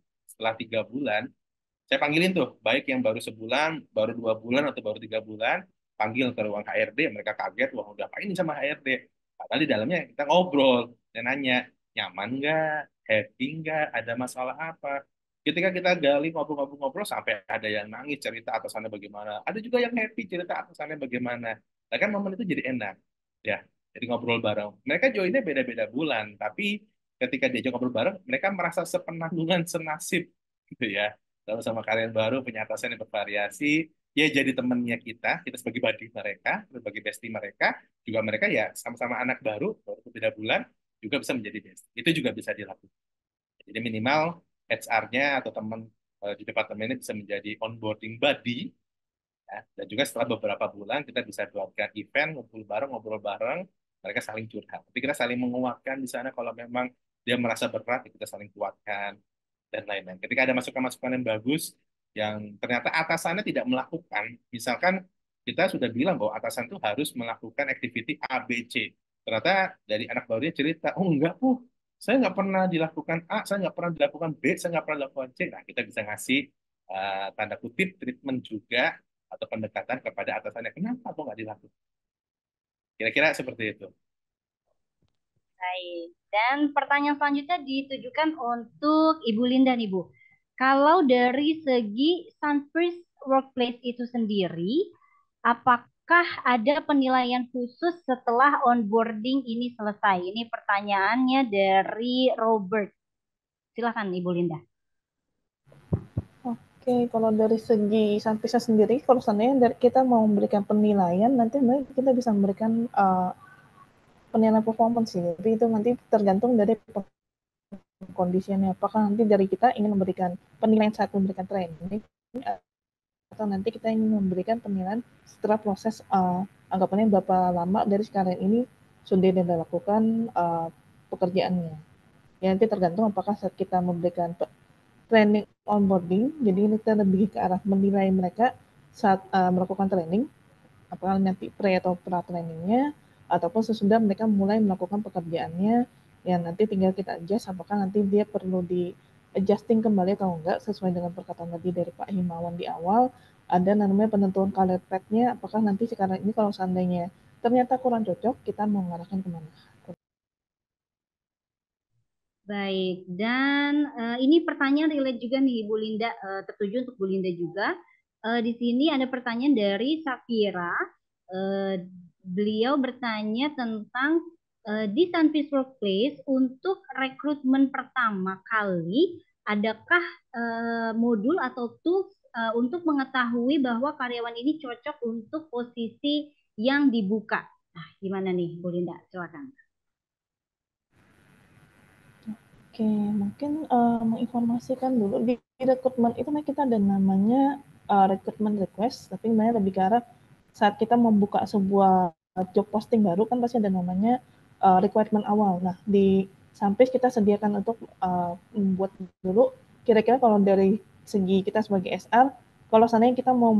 saya panggilin tuh, baik yang baru sebulan, baru 2 bulan, atau baru 3 bulan, panggil ke ruang HRD, mereka kaget, wah udah apa ini sama HRD. Padahal di dalamnya kita ngobrol dan nanya, nyaman nggak, happy nggak, ada masalah apa. Ketika kita gali ngobrol-ngobrol sampai ada yang nangis cerita atasannya bagaimana, ada juga yang happy cerita atasannya bagaimana. Nah kan momen itu jadi enak, ya. Jadi ngobrol bareng. Mereka joinnya beda-beda bulan, tapi ketika diajak ngobrol bareng, mereka merasa sepenanggungan, senasib, gitu ya. Lalu sama karyawan baru punya atasan yang bervariasi, ya jadi temannya kita sebagai buddy mereka, sebagai bestie mereka, juga mereka ya sama-sama anak baru beda bulan, juga bisa menjadi bestie. Itu juga bisa dilakukan. Jadi minimal HR-nya atau teman di departemen ini bisa menjadi onboarding buddy, ya. Dan juga setelah beberapa bulan kita bisa buatkan event, ngobrol bareng, mereka saling curhat. Tapi kita saling menguatkan di sana kalau memang dia merasa berat, ya kita saling kuatkan dan lain-lain. Ketika ada masukan-masukan yang bagus, yang ternyata atasannya tidak melakukan, misalkan kita sudah bilang bahwa atasan itu harus melakukan activity A, B, C. Ternyata dari anak barunya cerita, oh enggak, saya nggak pernah dilakukan A, saya nggak pernah dilakukan B, saya nggak pernah dilakukan C. Nah, kita bisa ngasih tanda kutip treatment juga atau pendekatan kepada atasannya. Kenapa kok nggak dilakukan? Kira-kira seperti itu. Baik. Dan pertanyaan selanjutnya ditujukan untuk Ibu Linda nih, Bu. Kalau dari segi Sunfirst Workplace itu sendiri, apakah ada penilaian khusus setelah onboarding ini selesai? Ini pertanyaannya dari Robert. Silakan Ibu Linda. Oke, kalau dari segi Sunfisher sendiri, kalau seandainya kita mau memberikan penilaian, nanti kita bisa memberikan penilaian performance sih. Jadi itu nanti tergantung dari kondisinya. Apakah nanti dari kita ingin memberikan penilaian saat memberikan training, atau nanti kita ingin memberikan penilaian setelah proses anggapannya berapa lama dari sekarang ini sudah dilakukan pekerjaannya. Ya nanti tergantung apakah saat kita memberikan training onboarding, jadi kita lebih ke arah menilai mereka saat melakukan training, apakah nanti pre atau pra trainingnya, ataupun sesudah mereka mulai melakukan pekerjaannya, yang nanti tinggal kita adjust apakah nanti dia perlu di adjusting kembali atau enggak sesuai dengan perkataan tadi dari Pak Himawan di awal. Ada namanya penentuan career path-nya, apakah nanti sekarang ini kalau seandainya ternyata kurang cocok, kita mau mengarahkan kemana. Baik, dan ini pertanyaan relate juga nih Bu Linda, tertuju untuk Bu Linda juga. Di sini ada pertanyaan dari Safira. Beliau bertanya tentang di Sunfish Workplace untuk rekrutmen pertama kali, adakah modul atau tools untuk mengetahui bahwa karyawan ini cocok untuk posisi yang dibuka? Nah, gimana nih Bu Linda? Silakan. Oke, mungkin menginformasikan dulu di rekrutmen itu kita ada namanya rekrutmen request, tapi sebenarnya lebih ke arah saat kita membuka sebuah job posting baru kan pasti ada namanya requirement awal. Nah, di Sunfisher kita sediakan untuk membuat dulu kira-kira kalau dari segi kita sebagai SR, kalau seandainya kita mau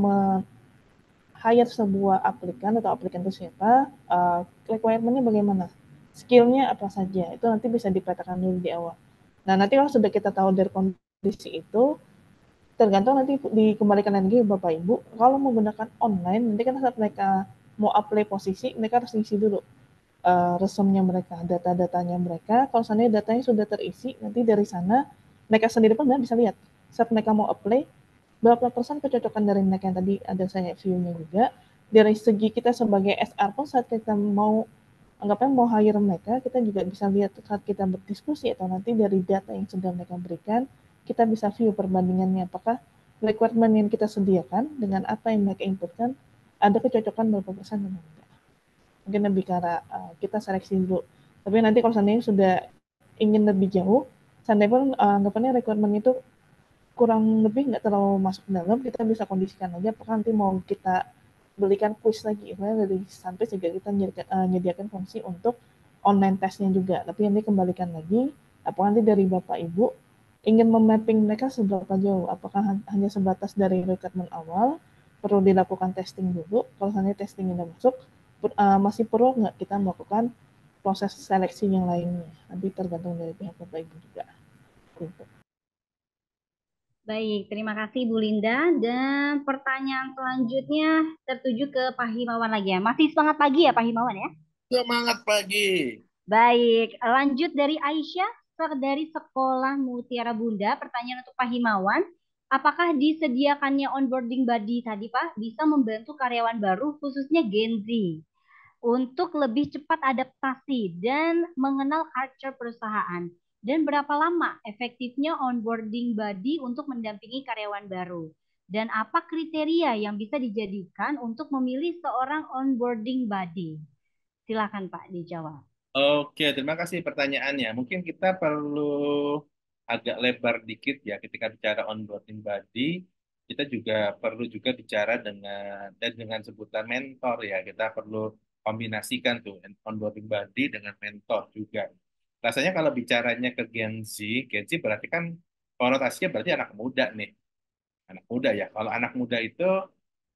hire sebuah aplikan atau aplikan itu siapa, requirement-nya bagaimana, skill-nya apa saja, itu nanti bisa dipetakan dulu di awal. Nah, nanti kalau sudah kita tahu dari kondisi itu, tergantung nanti dikembalikan lagi Bapak Ibu, kalau menggunakan online, nanti kan saat mereka mau apply posisi, mereka harus isi dulu resume-nya mereka, data-datanya mereka. Kalau seandainya datanya sudah terisi, nanti dari sana mereka sendiri pun bisa lihat saat mereka mau apply, berapa persen kecocokan dari mereka yang tadi ada saya view-nya juga. Dari segi kita sebagai SR pun saat kita mau anggapnya mau hire mereka, kita juga bisa lihat saat kita berdiskusi atau nanti dari data yang sudah mereka berikan, kita bisa view perbandingannya apakah requirement yang kita sediakan dengan apa yang mereka inputkan ada kecocokan berapa persen atau enggak. Mungkin lebih ke arah kita seleksi dulu. Tapi nanti kalau seandainya sudah ingin lebih jauh, seandainya pun anggapannya requirement itu kurang lebih nggak terlalu masuk dalam, kita bisa kondisikan aja apakah nanti mau kita belikan quiz lagi. Dari sampai juga kita menyediakan fungsi untuk online testnya juga, tapi nanti kembalikan lagi apakah nanti dari Bapak Ibu ingin memapping mereka seberapa jauh, apakah hanya sebatas dari rekrutmen awal, perlu dilakukan testing dulu. Kalau seandainya testing udah masuk, masih perlu nggak kita melakukan proses seleksi yang lainnya. Nanti tergantung dari pihak Bapak Ibu juga. Gitu. Baik, terima kasih Bu Linda. Dan pertanyaan selanjutnya tertuju ke Pak Himawan lagi ya. Masih semangat pagi ya Pak Himawan ya? Semangat pagi. Baik, lanjut dari Aisyah dari Sekolah Mutiara Bunda. Pertanyaan untuk Pak Himawan. Apakah disediakannya onboarding buddy tadi Pak bisa membantu karyawan baru khususnya Gen Z untuk lebih cepat adaptasi dan mengenal culture perusahaan? Dan berapa lama efektifnya onboarding buddy untuk mendampingi karyawan baru? Dan apa kriteria yang bisa dijadikan untuk memilih seorang onboarding buddy? Silakan Pak dijawab. Oke, terima kasih pertanyaannya. Mungkin kita perlu agak lebar dikit ya ketika bicara onboarding buddy. Kita juga perlu juga bicara dengan sebutan mentor ya. Kita perlu kombinasikan tuh onboarding buddy dengan mentor juga. Rasanya kalau bicaranya ke Gen Z berarti kan konotasinya berarti anak muda nih. Anak muda ya. Kalau anak muda itu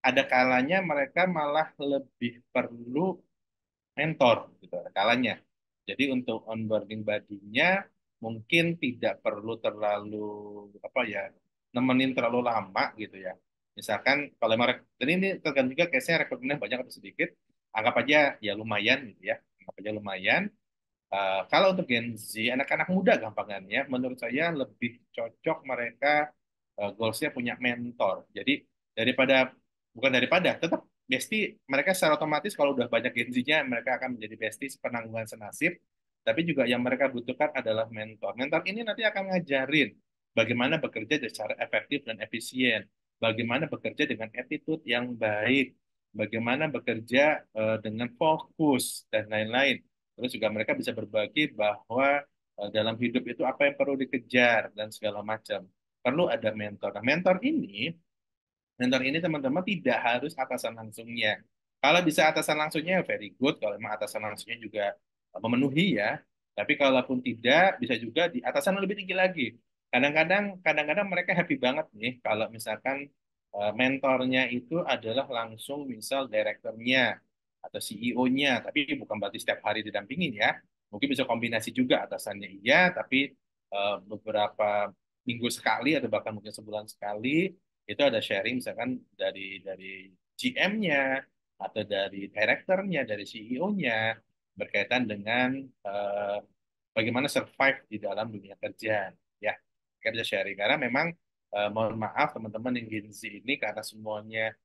ada kalanya mereka malah lebih perlu mentor gitu ada kalanya. Jadi untuk onboarding buddy-nya mungkin tidak perlu terlalu apa ya nemenin terlalu lama gitu ya. Misalkan kalau emang dan ini tergantung juga case-nya rekrutmennya banyak atau sedikit, anggap aja ya lumayan gitu ya. Anggap aja lumayan. Kalau untuk Gen Z, anak-anak muda gampangannya, menurut saya lebih cocok mereka goals-nya punya mentor. Jadi daripada bukan daripada, tetap bestie mereka secara otomatis kalau udah banyak Gen Z-nya mereka akan menjadi bestie sepenanggungan senasib. Tapi juga yang mereka butuhkan adalah mentor. Mentor ini nanti akan ngajarin bagaimana bekerja secara efektif dan efisien, bagaimana bekerja dengan attitude yang baik, bagaimana bekerja dengan fokus dan lain-lain. Terus juga mereka bisa berbagi bahwa dalam hidup itu apa yang perlu dikejar dan segala macam. Perlu ada mentor. Nah, mentor ini teman-teman tidak harus atasan langsungnya. Kalau bisa atasan langsungnya very good. Kalau memang atasan langsungnya juga memenuhi ya. Tapi kalaupun tidak, bisa juga di atasan yang lebih tinggi lagi. Kadang-kadang mereka happy banget nih kalau misalkan mentornya itu adalah langsung misal direkturnya atau CEO-nya, tapi bukan berarti setiap hari didampingin ya. Mungkin bisa kombinasi juga atasannya iya, tapi beberapa minggu sekali atau bahkan mungkin sebulan sekali itu ada sharing misalkan dari GM-nya atau dari direkturnya, dari CEO-nya berkaitan dengan bagaimana survive di dalam dunia kerja ya. Kita bisa sharing karena memang mohon maaf teman-teman yang Gen Z ini karena semuanya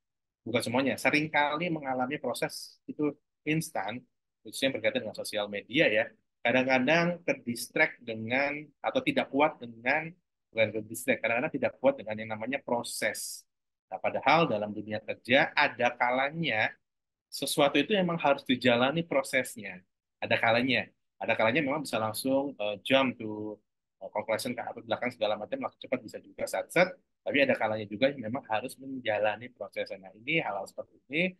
bukan semuanya, seringkali mengalami proses itu instan, khususnya berkaitan dengan sosial media ya. Kadang-kadang terdistract dengan atau tidak kuat dengan bukan terdistract, kadang-kadang tidak kuat dengan yang namanya proses. Nah, padahal dalam dunia kerja ada kalanya sesuatu itu memang harus dijalani prosesnya. Ada kalanya memang bisa langsung jump to conclusion ke atas belakang segala macam langsung cepat bisa juga set. Tapi ada kalanya juga yang memang harus menjalani prosesnya. Nah ini hal-hal seperti ini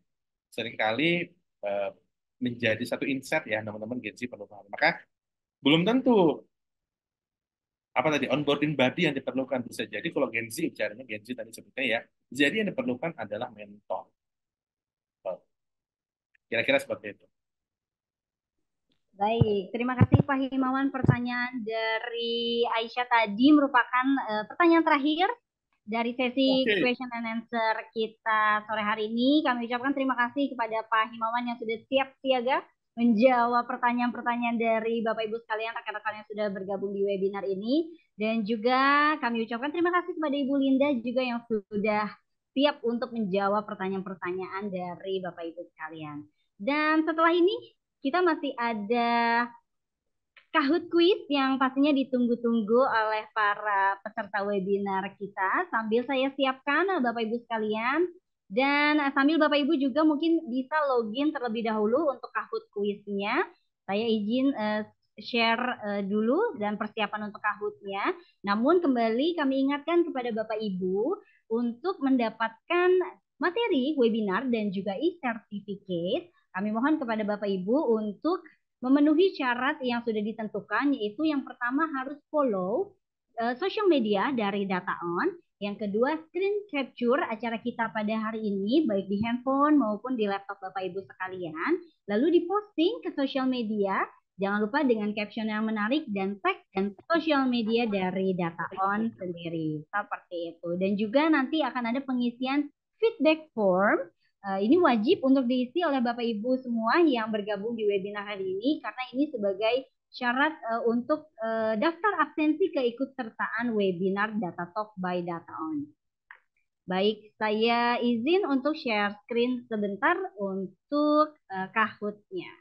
seringkali uh, menjadi satu insight ya teman-teman Gen Z perlu paham. Maka belum tentu apa tadi onboarding body yang diperlukan bisa jadi kalau Gen Z bicaranya Gen Z tadi sebutnya ya. Jadi yang diperlukan adalah mentor. Kira-kira seperti itu. Baik, terima kasih Pak Himawan. Pertanyaan dari Aisyah tadi merupakan pertanyaan terakhir dari sesi question and answer kita sore hari ini. Kami ucapkan terima kasih kepada Pak Himawan yang sudah siap siaga menjawab pertanyaan-pertanyaan dari Bapak Ibu sekalian, rekan-rekan yang sudah bergabung di webinar ini. Dan juga kami ucapkan terima kasih kepada Ibu Linda juga yang sudah siap untuk menjawab pertanyaan-pertanyaan dari Bapak Ibu sekalian. Dan setelah ini kita masih ada Kahoot Quiz yang pastinya ditunggu-tunggu oleh para peserta webinar kita. Sambil saya siapkan Bapak Ibu sekalian. Dan sambil Bapak Ibu juga mungkin bisa login terlebih dahulu untuk Kahoot Quiz-nya. Saya izin share dulu dan persiapan untuk Kahoot-nya. Namun kembali kami ingatkan kepada Bapak Ibu untuk mendapatkan materi webinar dan juga e-certificate. Kami mohon kepada Bapak Ibu untuk memenuhi syarat yang sudah ditentukan, yaitu yang pertama harus follow social media dari Data On, Yang kedua, screen capture acara kita pada hari ini, baik di handphone maupun di laptop Bapak Ibu sekalian, lalu diposting ke sosial media. Jangan lupa dengan caption yang menarik dan tag dan sosial media dari DataOn sendiri. Seperti itu. Dan juga nanti akan ada pengisian feedback form. Ini wajib untuk diisi oleh Bapak Ibu semua yang bergabung di webinar hari ini, karena ini sebagai syarat untuk daftar absensi keikutsertaan webinar Data Talk by DataOn. Baik, saya izin untuk share screen sebentar untuk Kahoot-nya.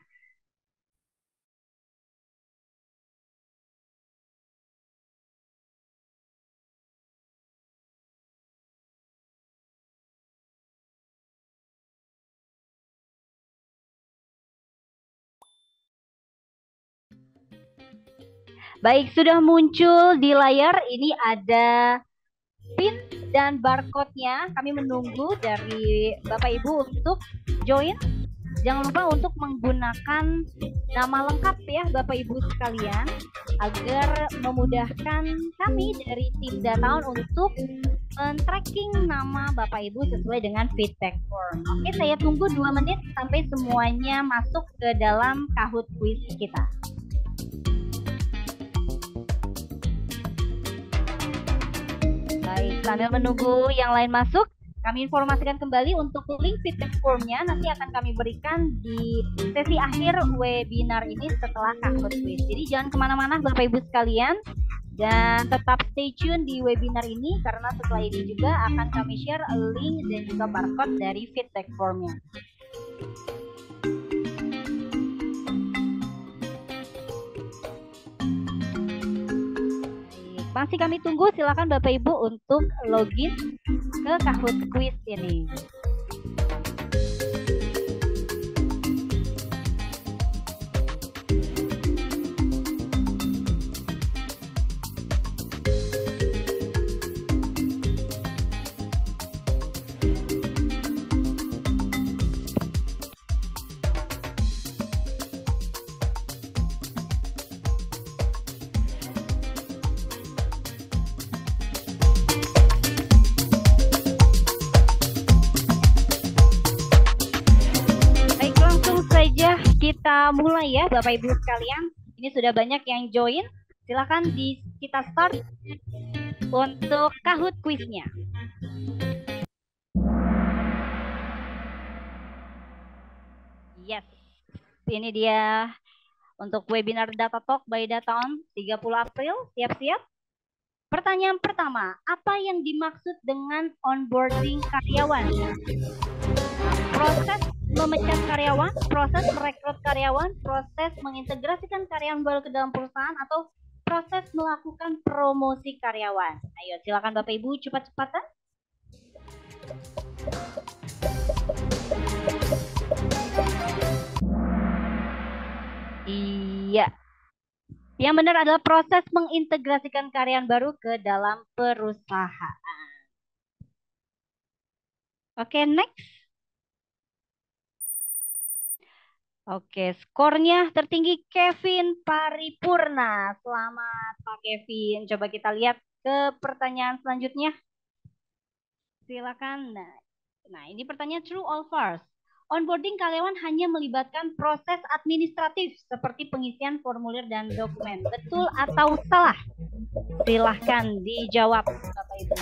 Baik, sudah muncul di layar. Ini ada pin dan barcode-nya. Kami menunggu dari Bapak Ibu untuk join. Jangan lupa untuk menggunakan nama lengkap ya Bapak Ibu sekalian, agar memudahkan kami dari tim DataOn untuk men-tracking nama Bapak Ibu sesuai dengan feedback form. Oke, saya tunggu 2 menit sampai semuanya masuk ke dalam Kahoot quiz kita. Baik, sambil menunggu yang lain masuk, kami informasikan kembali untuk link feedback formnya nanti akan kami berikan di sesi akhir webinar ini setelah Kahoot quiz. Jadi jangan kemana-mana Bapak Ibu sekalian, dan tetap stay tune di webinar ini karena setelah ini juga akan kami share link dan juga barcode dari feedback formnya. Masih kami tunggu, silakan Bapak Ibu untuk login ke Kahoot quiz ini. Kita mulai ya Bapak Ibu sekalian. Ini sudah banyak yang join. Silakan kita start untuk Kahoot quiznya. Yes, ini dia untuk webinar Data Talk by DataOn 30 April. Siap-siap. Pertanyaan pertama, apa yang dimaksud dengan onboarding karyawan? Proses memecat karyawan, proses merekrut karyawan, proses mengintegrasikan karyawan baru ke dalam perusahaan, atau proses melakukan promosi karyawan. Ayo silakan Bapak Ibu cepat-cepatan. Iya. Yang benar adalah proses mengintegrasikan karyawan baru ke dalam perusahaan. Oke, next. Oke, skornya tertinggi Kevin Paripurna. Selamat Pak Kevin. Coba kita lihat ke pertanyaan selanjutnya. Silakan. Nah, ini pertanyaan true or false. Onboarding karyawan hanya melibatkan proses administratif seperti pengisian formulir dan dokumen. Betul atau salah? Silahkan dijawab Bapak Ibu.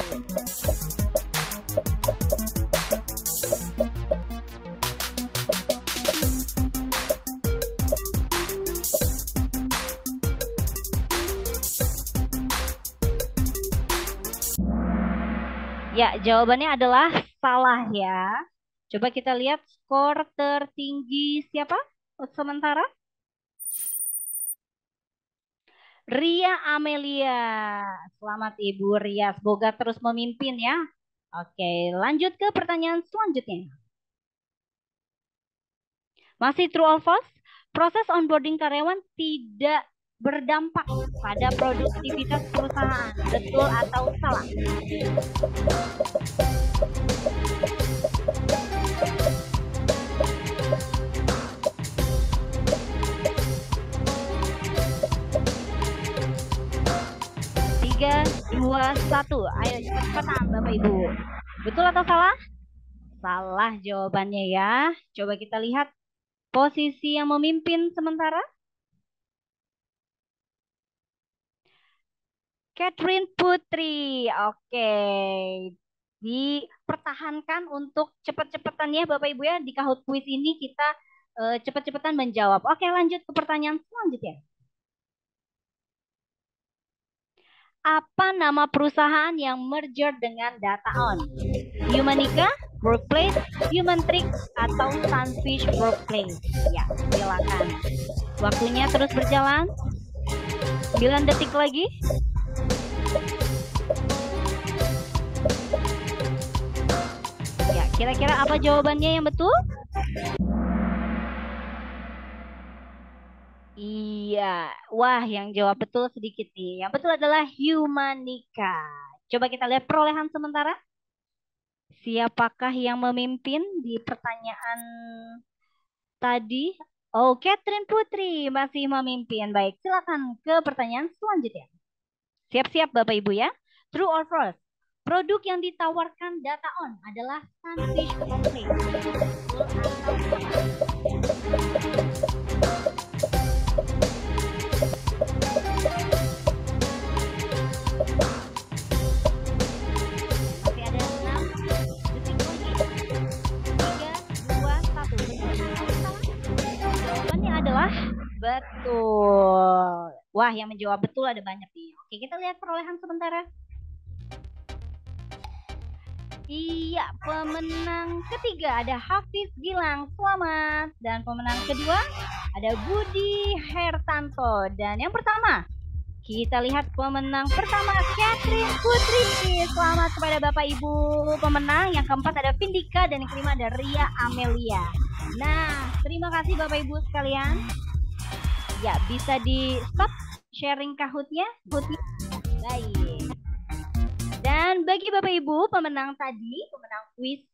Ya, jawabannya adalah salah ya. Coba kita lihat skor tertinggi siapa sementara? Ria Amelia. Selamat Ibu Ria, semoga terus memimpin ya. Oke, lanjut ke pertanyaan selanjutnya. Masih true or false? Proses onboarding karyawan tidak berdampak pada produktivitas perusahaan. Betul atau salah? Tiga, 2, 1. Ayo cepat-cepatan. Bapak Ibu? Betul atau salah? Salah jawabannya ya. Coba kita lihat posisi yang memimpin sementara. Catherine Putri. Oke. Dipertahankan untuk cepet-cepetan ya Bapak Ibu ya. Di Kahoot Quiz ini kita cepet-cepetan menjawab. Oke, lanjut ke pertanyaan selanjutnya. Apa nama perusahaan yang merger dengan DataOn? Humanica, Workplace, Humantrix, atau Sunfish Workplace? Ya, silakan. Waktunya terus berjalan. 9 detik lagi. Ya, kira-kira apa jawabannya yang betul? Iya, wah yang jawab betul sedikit nih. Yang betul adalah Humanica. Coba kita lihat perolehan sementara. Siapakah yang memimpin di pertanyaan tadi? Oh, Catherine Putri masih memimpin. Baik, silakan ke pertanyaan selanjutnya. Siap-siap Bapak Ibu ya. True or false? Produk yang ditawarkan DataOn adalah Sunfish Workplace. Masih ada 6 detik lagi. 3, 2, 1. Jawabannya adalah betul. Wah, yang menjawab betul ada banyak nih. Oke, kita lihat perolehan sementara. Iya, pemenang ketiga ada Hafiz Gilang, selamat. Dan pemenang kedua ada Budi Hertanto. Dan yang pertama, kita lihat pemenang pertama Catherine Putri. Selamat kepada Bapak Ibu pemenang. Yang keempat ada Vindika dan yang kelima ada Ria Amelia. Nah, terima kasih Bapak Ibu sekalian. Ya, bisa di stop sharing Kahoot-nya. Baik. Dan bagi Bapak Ibu pemenang tadi, pemenang kuis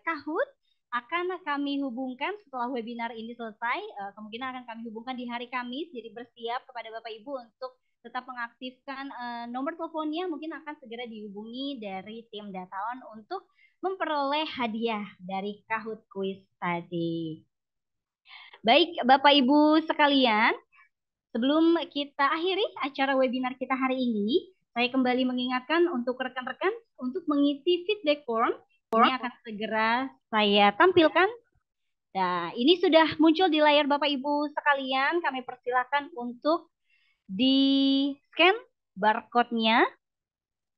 Kahoot, akan kami hubungkan setelah webinar ini selesai. Kemungkinan akan kami hubungkan di hari Kamis. Jadi bersiap kepada Bapak Ibu untuk tetap mengaktifkan nomor teleponnya. Mungkin akan segera dihubungi dari tim DataOn untuk memperoleh hadiah dari Kahoot Quiz tadi. Baik Bapak Ibu sekalian, sebelum kita akhiri acara webinar kita hari ini, saya kembali mengingatkan untuk rekan-rekan untuk mengisi feedback form. Ini akan segera saya tampilkan. Nah, ini sudah muncul di layar Bapak Ibu sekalian. Kami persilakan untuk di-scan barcode-nya.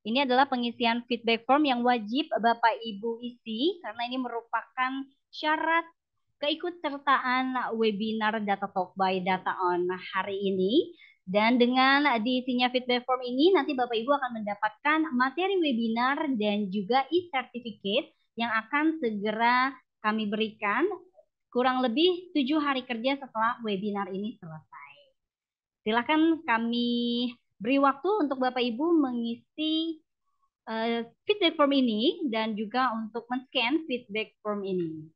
Ini adalah pengisian feedback form yang wajib Bapak Ibu isi karena ini merupakan syarat keikutsertaan webinar Data Talk by DataOn hari ini. Dan dengan diisinya feedback form ini, nanti Bapak Ibu akan mendapatkan materi webinar dan juga e-certificate yang akan segera kami berikan kurang lebih 7 hari kerja setelah webinar ini selesai. Silakan kami beri waktu untuk Bapak Ibu mengisi feedback form ini dan juga untuk men-scan feedback form ini.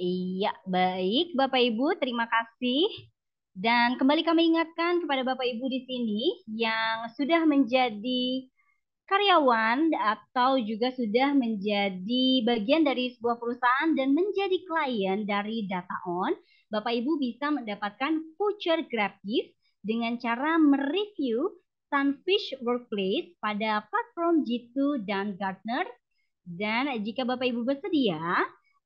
Iya, baik Bapak Ibu, terima kasih. Dan kembali kami ingatkan kepada Bapak Ibu di sini yang sudah menjadi karyawan atau juga sudah menjadi bagian dari sebuah perusahaan dan menjadi klien dari DataOn, Bapak Ibu bisa mendapatkan voucher gratis dengan cara mereview Sunfish Workplace pada platform G2 dan Gartner. Dan jika Bapak Ibu bersedia,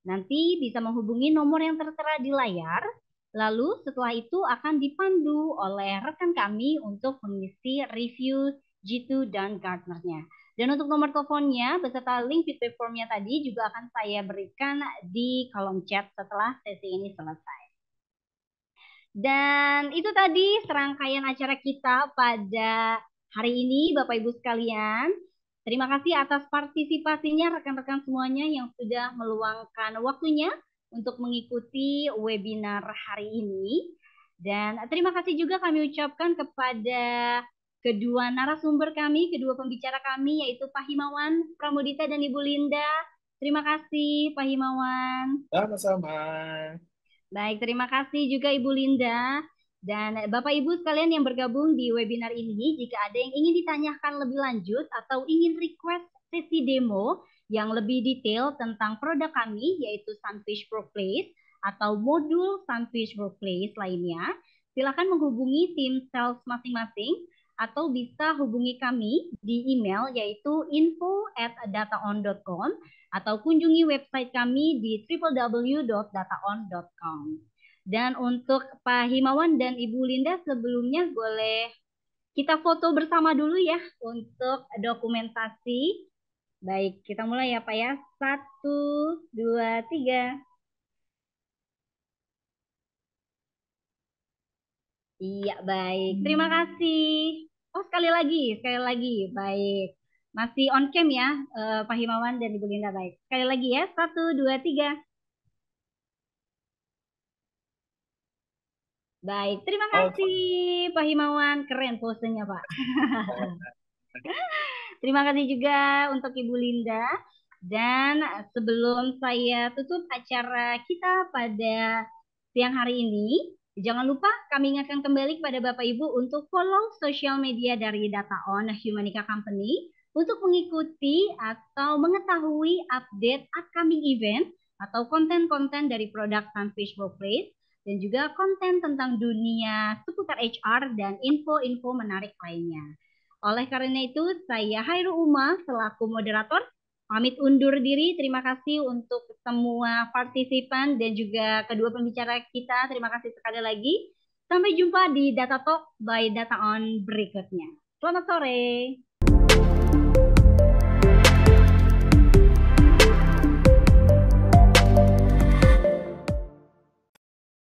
nanti bisa menghubungi nomor yang tertera di layar. Lalu setelah itu akan dipandu oleh rekan kami untuk mengisi review G2 dan Gartner-nya. Dan untuk nomor teleponnya beserta link feedback formnya tadi juga akan saya berikan di kolom chat setelah sesi ini selesai. Dan itu tadi serangkaian acara kita pada hari ini Bapak Ibu sekalian. Terima kasih atas partisipasinya rekan-rekan semuanya yang sudah meluangkan waktunya untuk mengikuti webinar hari ini. Dan terima kasih juga kami ucapkan kepada kedua narasumber kami, kedua pembicara kami, yaitu Pak Himawan Pramudita dan Ibu Linda. Terima kasih Pak Himawan. Sama-sama. Baik, terima kasih juga Ibu Linda. Dan Bapak Ibu sekalian yang bergabung di webinar ini, jika ada yang ingin ditanyakan lebih lanjut atau ingin request sesi demo yang lebih detail tentang produk kami, yaitu Sunfish Workplace atau modul Sunfish Workplace lainnya, silakan menghubungi tim sales masing-masing atau bisa hubungi kami di email yaitu info@dataon.com atau kunjungi website kami di www.dataon.com. Dan untuk Pak Himawan dan Ibu Linda sebelumnya boleh kita foto bersama dulu ya untuk dokumentasi. Baik, kita mulai ya Pak ya. 1, 2, 3. Iya, baik. Terima kasih. Oh, sekali lagi, sekali lagi. Baik. Masih on cam ya, Pak Himawan dan Ibu Linda. Baik. Sekali lagi ya. 1, 2, 3. Baik, terima kasih Pak Himawan. Keren posenya, Pak. Terima kasih juga untuk Ibu Linda. Dan sebelum saya tutup acara kita pada siang hari ini, jangan lupa kami ingatkan kembali kepada Bapak Ibu untuk follow sosial media dari Data On Humanica Company untuk mengikuti atau mengetahui update upcoming event atau konten-konten dari produk Sunfish Workplace dan juga konten tentang dunia seputar HR dan info-info menarik lainnya. Oleh karena itu, saya Hairul Uma selaku moderator pamit undur diri. Terima kasih untuk semua partisipan dan juga kedua pembicara kita. Terima kasih sekali lagi. Sampai jumpa di Data Talk by Data On berikutnya. Selamat sore.